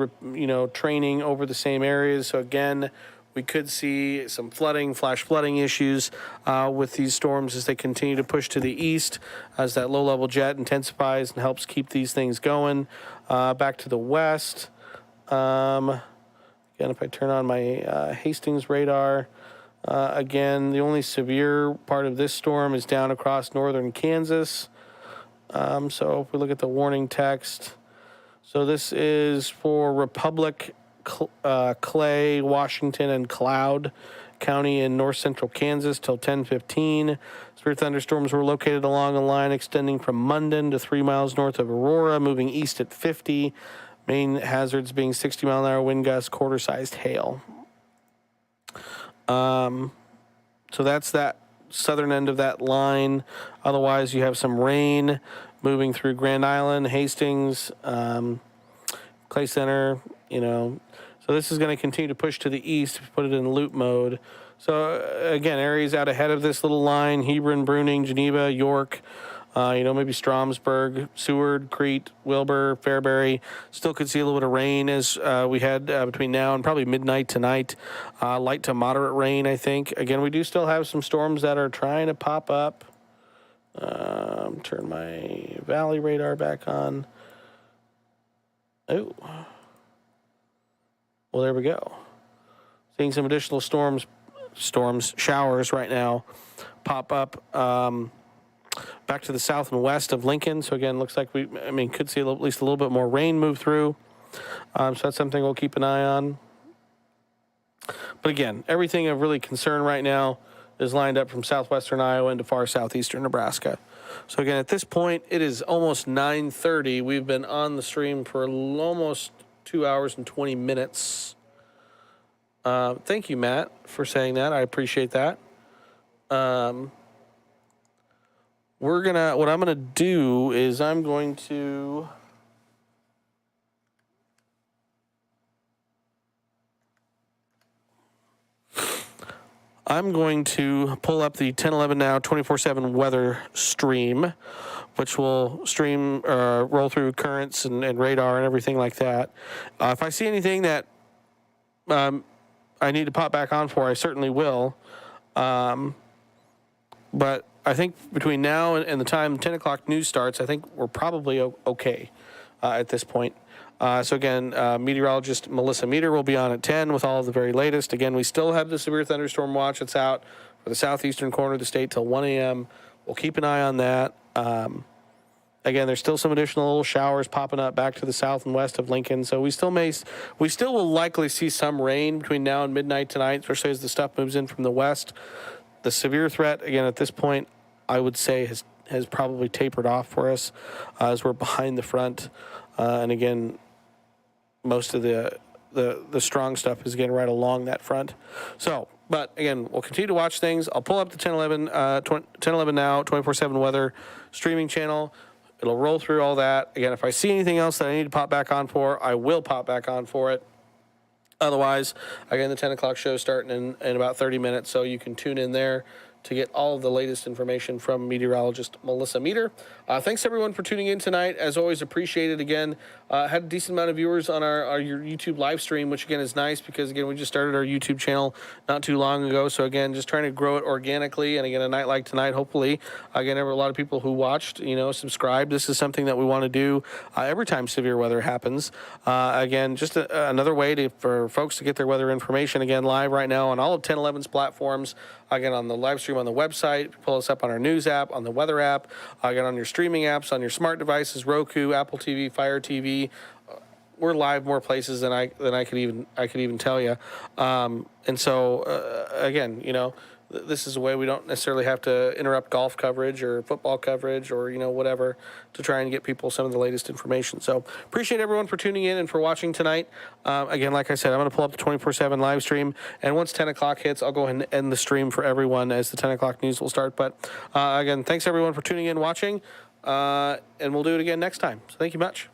training over the same areas. So again, we could see some flooding, flash flooding issues with these storms as they continue to push to the east, as that low-level jet intensifies and helps keep these things going. Back to the west. Again, if I turn on my Hastings radar, again, the only severe part of this storm is down across northern Kansas. So if we look at the warning text, so this is for Republic, Clay, Washington, and Cloud County in north central Kansas till 10:15. Severe thunderstorms were located along a line extending from Munden to 3 miles north of Aurora, moving east at 50. Main hazards being 60-mile-an-hour wind gusts, quarter-sized hail. So that's that southern end of that line. Otherwise, you have some rain moving through Grand Island, Hastings, Clay Center, So this is going to continue to push to the east if you put it in loop mode. So again, areas out ahead of this little line: Hebron, Bruning, Geneva, York, maybe Stromsburg, Seward, Crete, Wilbur, Fairbury. Still could see a little bit of rain as we head between now and probably midnight tonight. Light to moderate rain, I think. Again, we do still have some storms that are trying to pop up. Turn my valley radar back on. Oh. Well, there we go. Seeing some additional showers right now pop up back to the south and west of Lincoln. So again, looks like could see at least a little bit more rain move through. So that's something we'll keep an eye on. But again, everything of really concern right now is lined up from southwestern Iowa into far southeastern Nebraska. So again, at this point, it is almost 9:30. We've been on the stream for almost 2 hours and 20 minutes. Thank you, Matt, for saying that. I appreciate that. What I'm gonna do is I'm going to pull up the 1011 Now 24/7 weather stream, which will roll through currents and radar and everything like that. If I see anything that I need to pop back on for, I certainly will. But I think between now and the time 10 o'clock news starts, I think we're probably okay at this point. So again, meteorologist Melissa Meter will be on at 10 with all of the very latest. Again, we still have the severe thunderstorm watch that's out for the southeastern corner of the state till 1 a.m. We'll keep an eye on that. Again, there's still some additional little showers popping up back to the south and west of Lincoln. So we still will likely see some rain between now and midnight tonight, especially as the stuff moves in from the west. The severe threat, again, at this point, I would say has probably tapered off for us as we're behind the front. And again, most of the strong stuff is getting right along that front. So, but again, we'll continue to watch things. I'll pull up the 1011 Now 24/7 weather streaming channel. It'll roll through all that. Again, if I see anything else that I need to pop back on for, I will pop back on for it. Otherwise, again, the 10 o'clock show is starting in about 30 minutes, so you can tune in there to get all of the latest information from meteorologist Melissa Meter. Thanks everyone for tuning in tonight. As always, appreciate it. Again, had a decent amount of viewers on your YouTube live stream, which again is nice because again, we just started our YouTube channel not too long ago. So again, just trying to grow it organically. And again, a night like tonight, hopefully, again, there were a lot of people who watched, subscribed. This is something that we want to do every time severe weather happens. Again, just another way for folks to get their weather information, again, live right now on all of 1011's platforms. Again, on the live stream on the website, pull us up on our news app, on the weather app, again, on your streaming apps, on your smart devices, Roku, Apple TV, Fire TV. We're live more places than I could even tell you. And so, again, this is a way we don't necessarily have to interrupt golf coverage or football coverage or, whatever to try and get people some of the latest information. So appreciate everyone for tuning in and for watching tonight. Again, like I said, I'm going to pull up the 24/7 live stream. And once 10 o'clock hits, I'll go ahead and end the stream for everyone as the 10 o'clock news will start. But again, thanks everyone for tuning in, watching, and we'll do it again next time. So thank you much.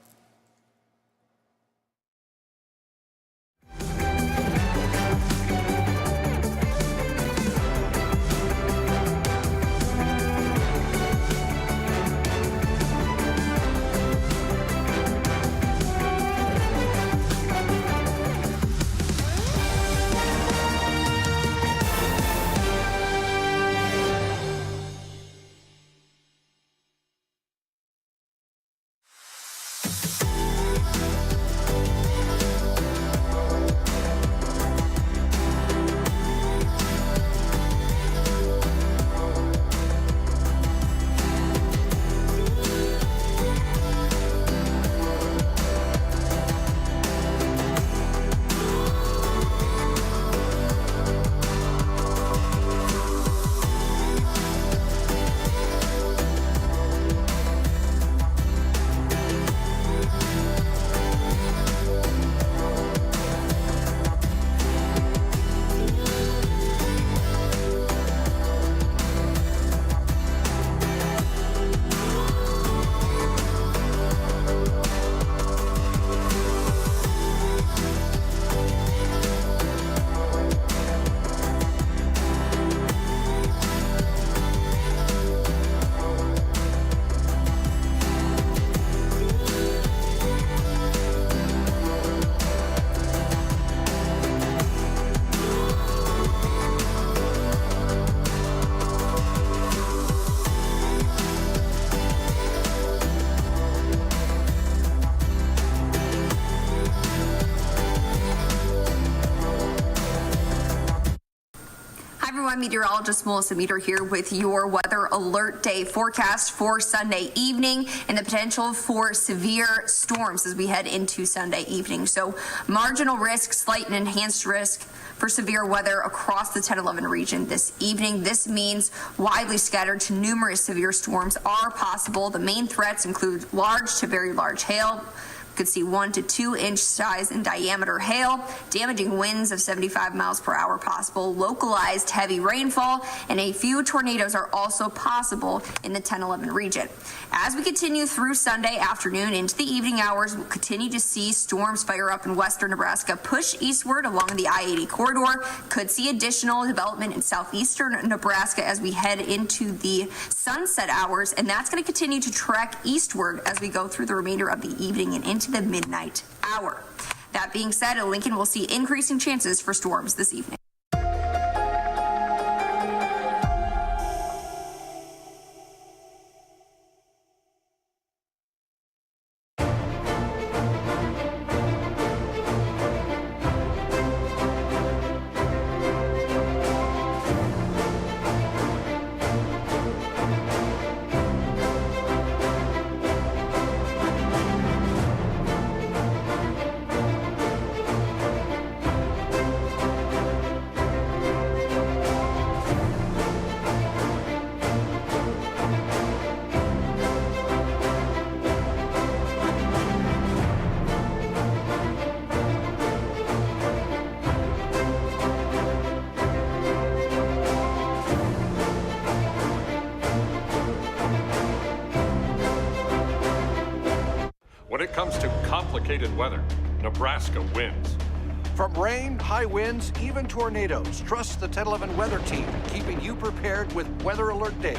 KOLN meteorologist Melissa Meter here with your weather alert day forecast for Sunday evening and the potential for severe storms as we head into Sunday evening. So marginal risk, slight and enhanced risk for severe weather across the 10-11 region this evening. This means widely scattered to numerous severe storms are possible. The main threats include large to very large hail. Could see 1 to 2 inch size in diameter hail, damaging winds of 75 miles per hour possible, localized heavy rainfall, and a few tornadoes are also possible in the 10-11 region. As we continue through Sunday afternoon into the evening hours, we'll continue to see storms fire up in western Nebraska, push eastward along the I-80 corridor. Could see additional development in southeastern Nebraska as we head into the sunset hours, and that's going to continue to trek eastward as we go through the remainder of the evening and into the midnight hour. That being said, Lincoln will see increasing chances for storms this evening. When it comes to complicated weather, Nebraska wins. From rain, high winds, even tornadoes, trust the 10-11 weather team, keeping you prepared with weather alert days.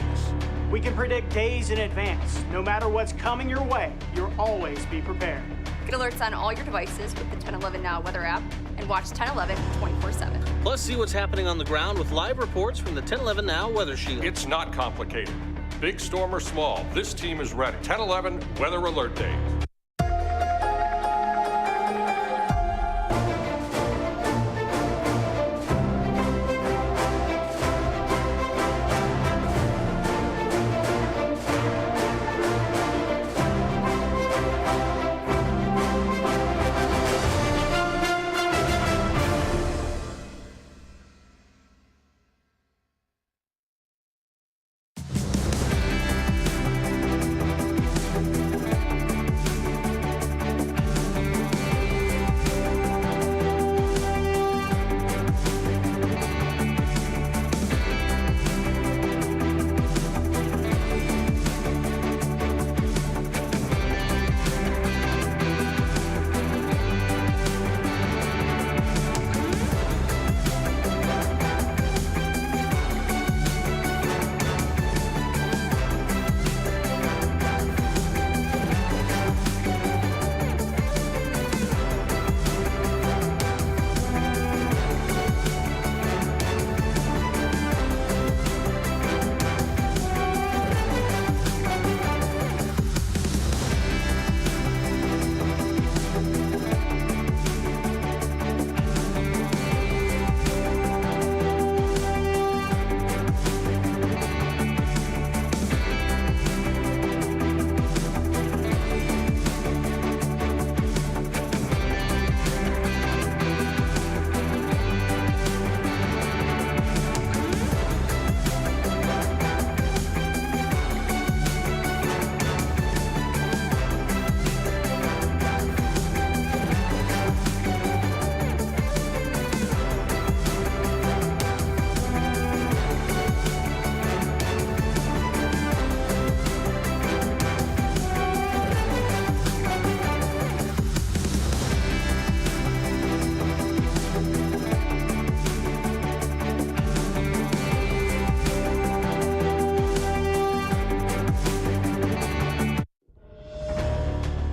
We can predict days in advance. No matter what's coming your way, you'll always be prepared. Get alerts on all your devices with the 1011 Now weather app and watch 1011 24/7. Plus, see what's happening on the ground with live reports from the 1011 Now Weather Shield. It's not complicated. Big storm or small, this team is ready. 10-11 weather alert days.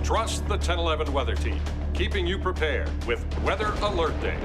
Trust the 1011 weather team, keeping you prepared with weather alert days.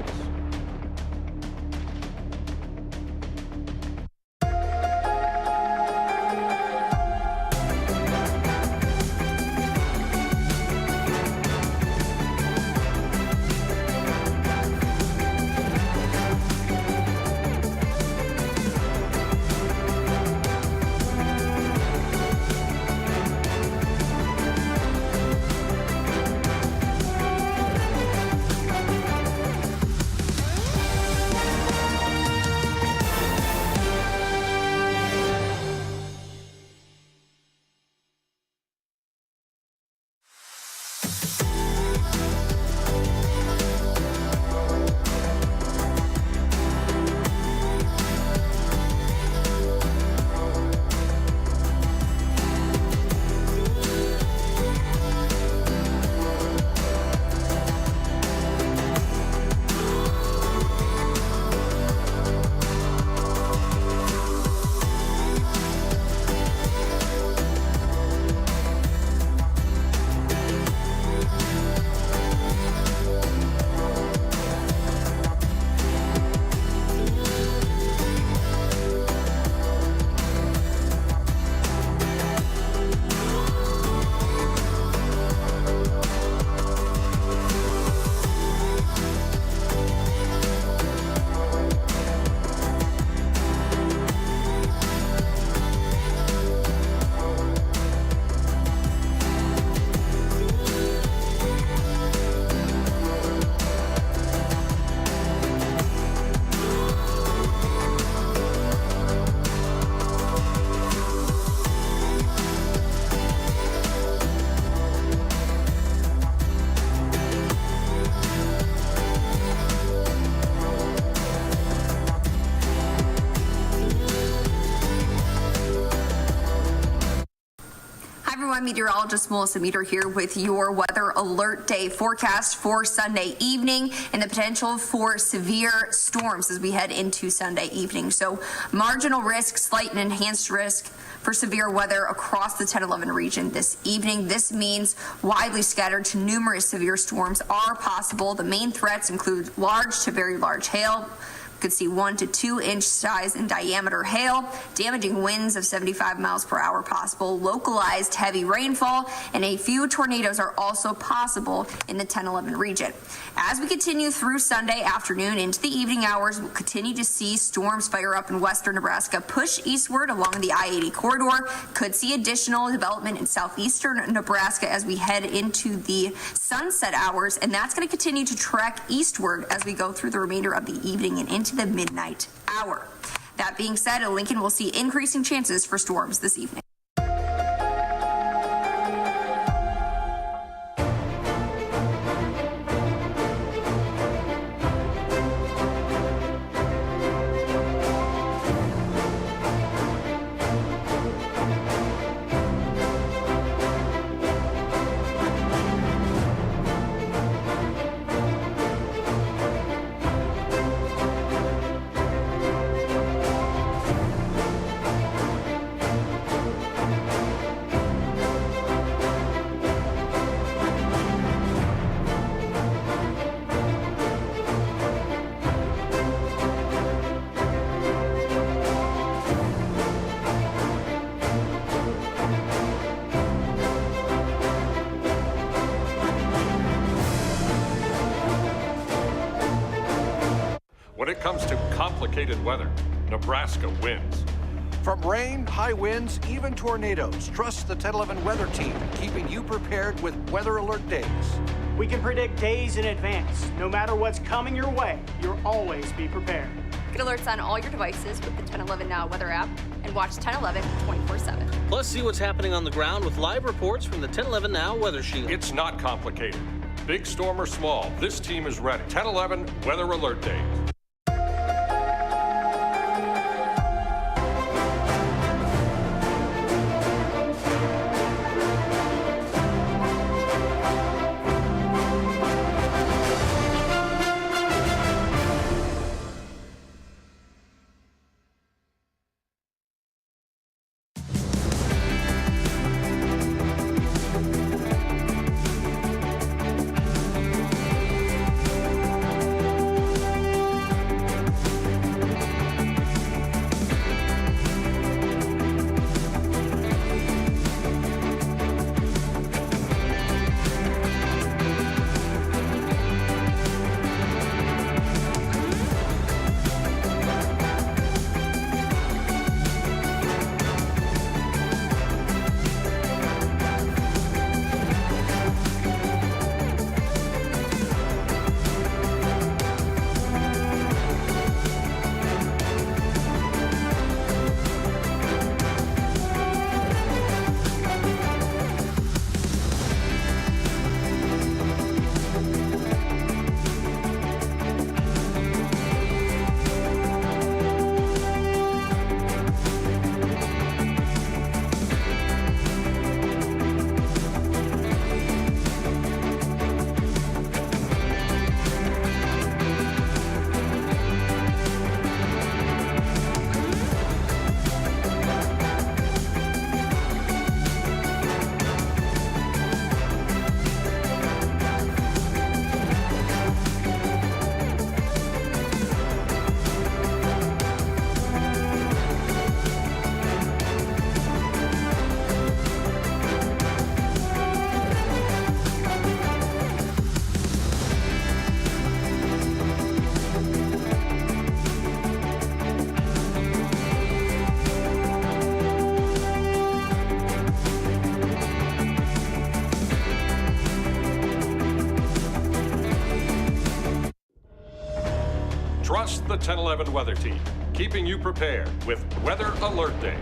everyone, meteorologist Melissa Meter here with your weather alert day forecast for Sunday evening and the potential for severe storms as we head into Sunday evening. So marginal risk, slight and enhanced risk for severe weather across the 10-11 region this evening. This means widely scattered to numerous severe storms are possible. The main threats include large to very large hail. Could see 1 to 2 inch size in diameter hail, damaging winds of 75 miles per hour possible, localized heavy rainfall, and a few tornadoes are also possible in the 10-11 region. As we continue through Sunday afternoon into the evening hours, we'll continue to see storms fire up in western Nebraska, push eastward along the I-80 corridor. Could see additional development in southeastern Nebraska as we head into the sunset hours, and that's going to continue to trek eastward as we go through the remainder of the evening and into the midnight hour. That being said, Lincoln will see increasing chances for storms this evening. When it comes to complicated weather, Nebraska wins. From rain, high winds, even tornadoes, trust the 10-11 weather team, keeping you prepared with weather alert days. We can predict days in advance. No matter what's coming your way, you'll always be prepared. Get alerts on all your devices with the 1011 Now weather app and watch 1011 24/7. Plus, see what's happening on the ground with live reports from the 1011 Now Weather Shield. It's not complicated. Big storm or small, this team is ready. 10-11 Weather Alert Day. Trust the 10-11 weather team, keeping you prepared with weather alert days.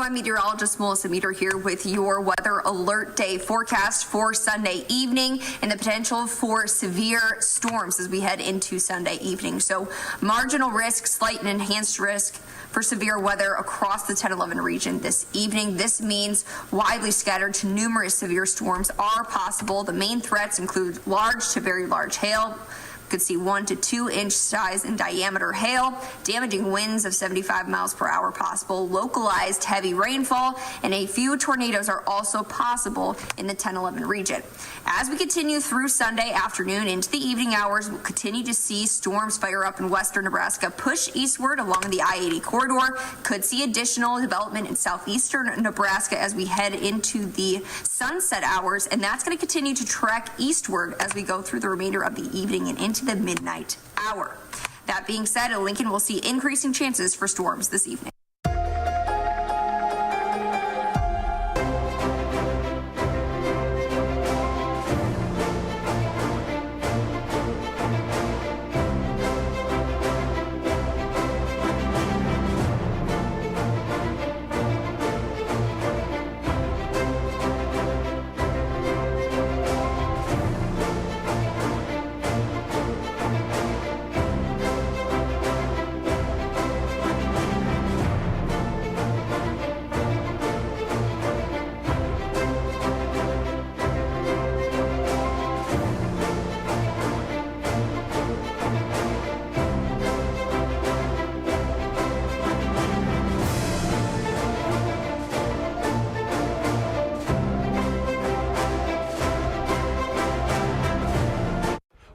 everyone, meteorologist Melissa Meter here with your weather alert day forecast for Sunday evening and the potential for severe storms as we head into Sunday evening. So marginal risk, slight and enhanced risk for severe weather across the 10-11 region this evening. This means widely scattered to numerous severe storms are possible. The main threats include large to very large hail. Could see 1 to 2 inch size in diameter hail, damaging winds of 75 miles per hour possible, localized heavy rainfall, and a few tornadoes are also possible in the 10-11 region. As we continue through Sunday afternoon into the evening hours, we'll continue to see storms fire up in western Nebraska, push eastward along the I-80 corridor. Could see additional development in southeastern Nebraska as we head into the sunset hours, and that's going to continue to trek eastward as we go through the remainder of the evening and into the midnight hour. That being said, Lincoln will see increasing chances for storms this evening.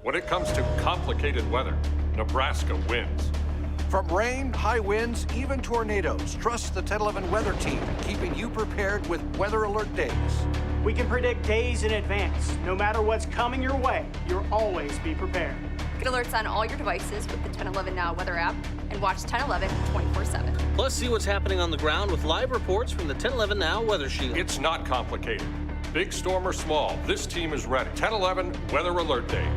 When it comes to complicated weather, Nebraska wins. From rain, high winds, even tornadoes, trust the 10-11 weather team, keeping you prepared with weather alert days. We can predict days in advance. No matter what's coming your way, you'll always be prepared. Get alerts on all your devices with the 1011 Now weather app and watch 1011 24/7. Plus, see what's happening on the ground with live reports from the 1011 Now Weather Shield. It's not complicated. Big storm or small, this team is ready. 10-11 Weather Alert Day.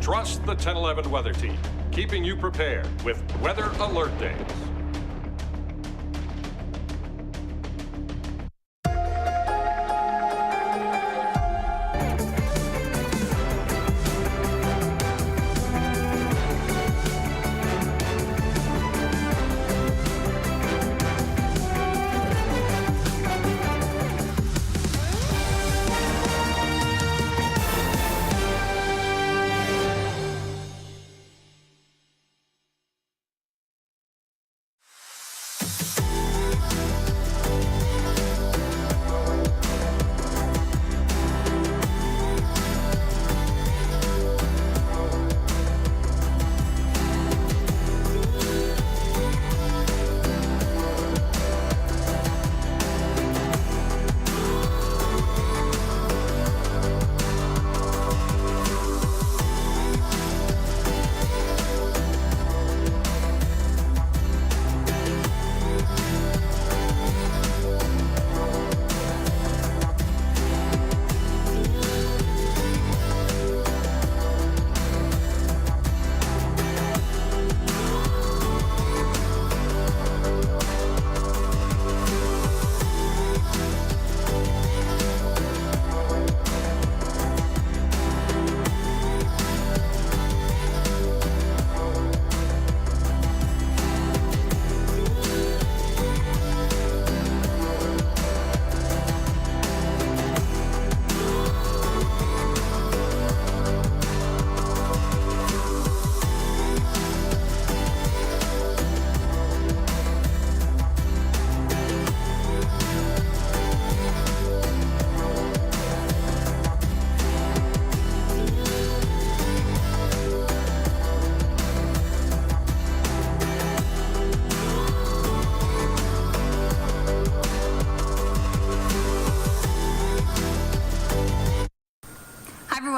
Trust the 1011 Weather Team, keeping you prepared with Weather Alert Days.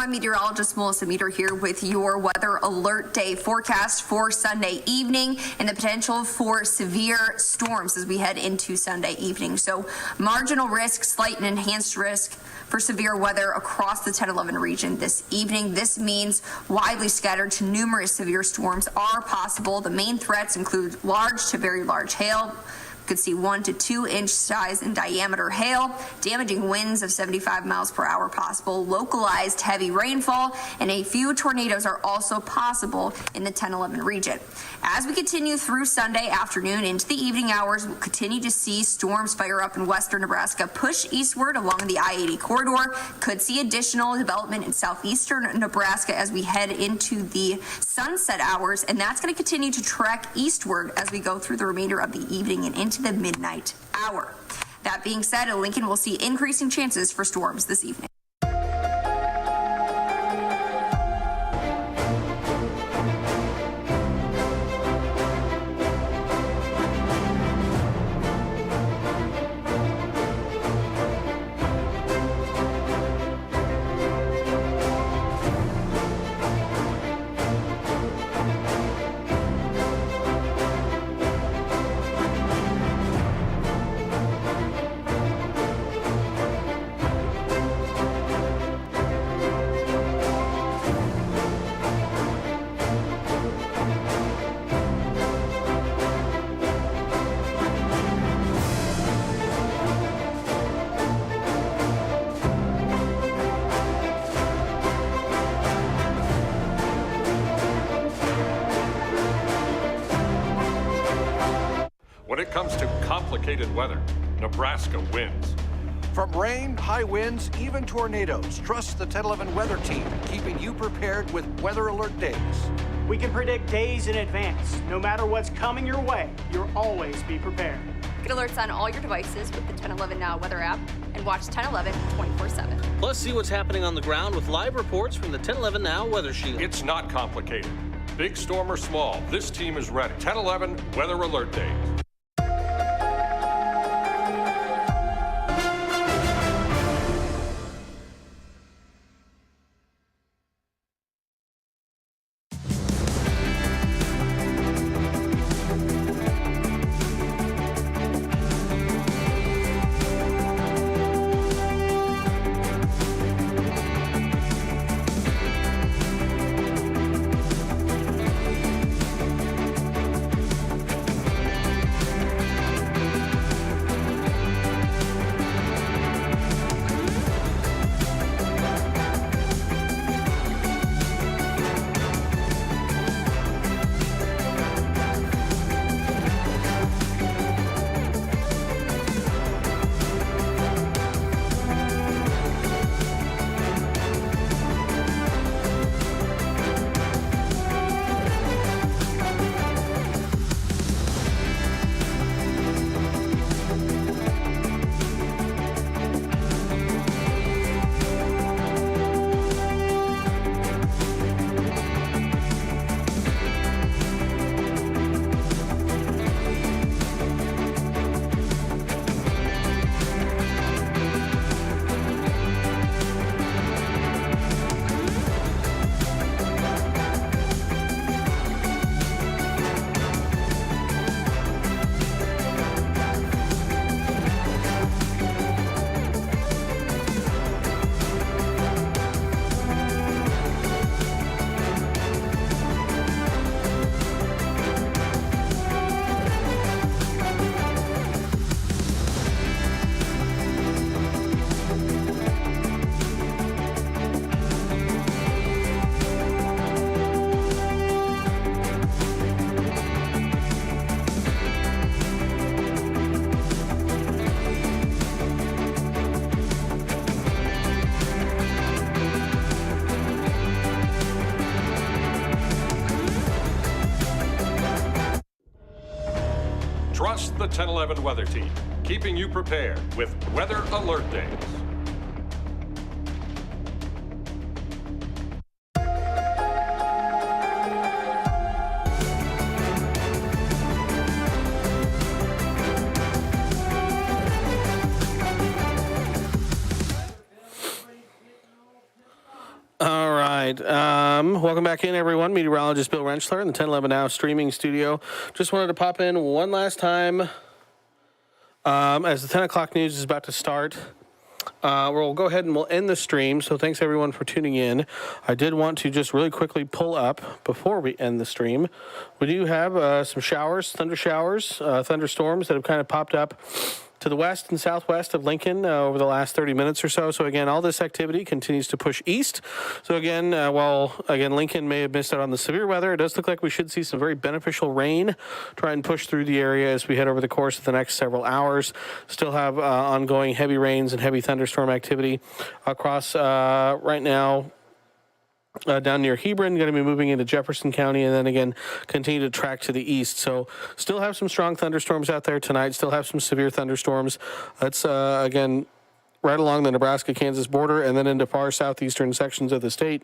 KOLN meteorologist Melissa Meter here with your weather alert day forecast for Sunday evening and the potential for severe storms as we head into Sunday evening. So marginal risk, slight and enhanced risk for severe weather across the 10-11 region this evening. This means widely scattered to numerous severe storms are possible. The main threats include large to very large hail. Could see 1 to 2 inch size in diameter hail, damaging winds of 75 miles per hour possible, localized heavy rainfall, and a few tornadoes are also possible in the 10-11 region. As we continue through Sunday afternoon into the evening hours, we'll continue to see storms fire up in western Nebraska, push eastward along the I-80 corridor. Could see additional development in southeastern Nebraska as we head into the sunset hours, and that's going to continue to trek eastward as we go through the remainder of the evening and into the midnight hour. That being said, Lincoln will see increasing chances for storms this evening. When it comes to complicated weather, Nebraska wins. From rain, high winds, even tornadoes, trust the 10-11 weather team, keeping you prepared with weather alert days. We can predict days in advance. No matter what's coming your way, you'll always be prepared. Get alerts on all your devices with the 1011 Now weather app and watch 1011 24/7. Plus, see what's happening on the ground with live reports from the 1011 Now Weather Shield. It's not complicated. Big storm or small, this team is ready. 10-11 Weather Alert Day. Trust the 10-11 weather team, keeping you prepared with weather alert days. All right. Welcome back in, everyone. Meteorologist Bill Rentschler in the 1011 Now streaming studio. Just wanted to pop in one last time as the 10 o'clock news is about to start. We'll go ahead and we'll end the stream. So thanks, everyone, for tuning in. I did want to just really quickly pull up before we end the stream. We do have some showers, thunderstorms that have kind of popped up to the west and southwest of Lincoln over the last 30 minutes or so. So again, all this activity continues to push east. So again, while Lincoln may have missed out on the severe weather, it does look like we should see some very beneficial rain try and push through the area as we head over the course of the next several hours. Still have ongoing heavy rains and heavy thunderstorm activity across right now. Down near Hebron, going to be moving into Jefferson County, and then again continue to track to the east. So still have some strong thunderstorms out there tonight. Still have some severe thunderstorms. That's again right along the Nebraska-Kansas border, and then into far southeastern sections of the state.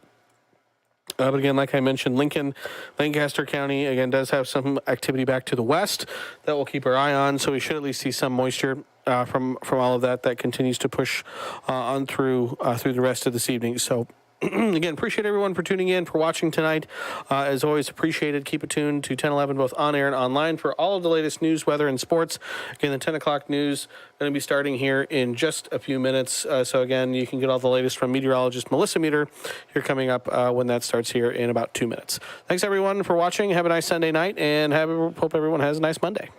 But again, like I mentioned, Lancaster County again does have some activity back to the west that we'll keep our eye on. So we should at least see some moisture from all of that continues to push on through the rest of this evening. So. Again, appreciate everyone for tuning in, for watching tonight. As always, appreciated. Keep it tuned to 1011, both on air and online, for all of the latest news, weather, and sports. Again, the 10 o'clock news going to be starting here in just a few minutes. So again, you can get all the latest from meteorologist Melissa Meter here coming up when that starts here in about 2 minutes. Thanks, everyone, for watching. Have a nice Sunday night, and hope everyone has a nice Monday.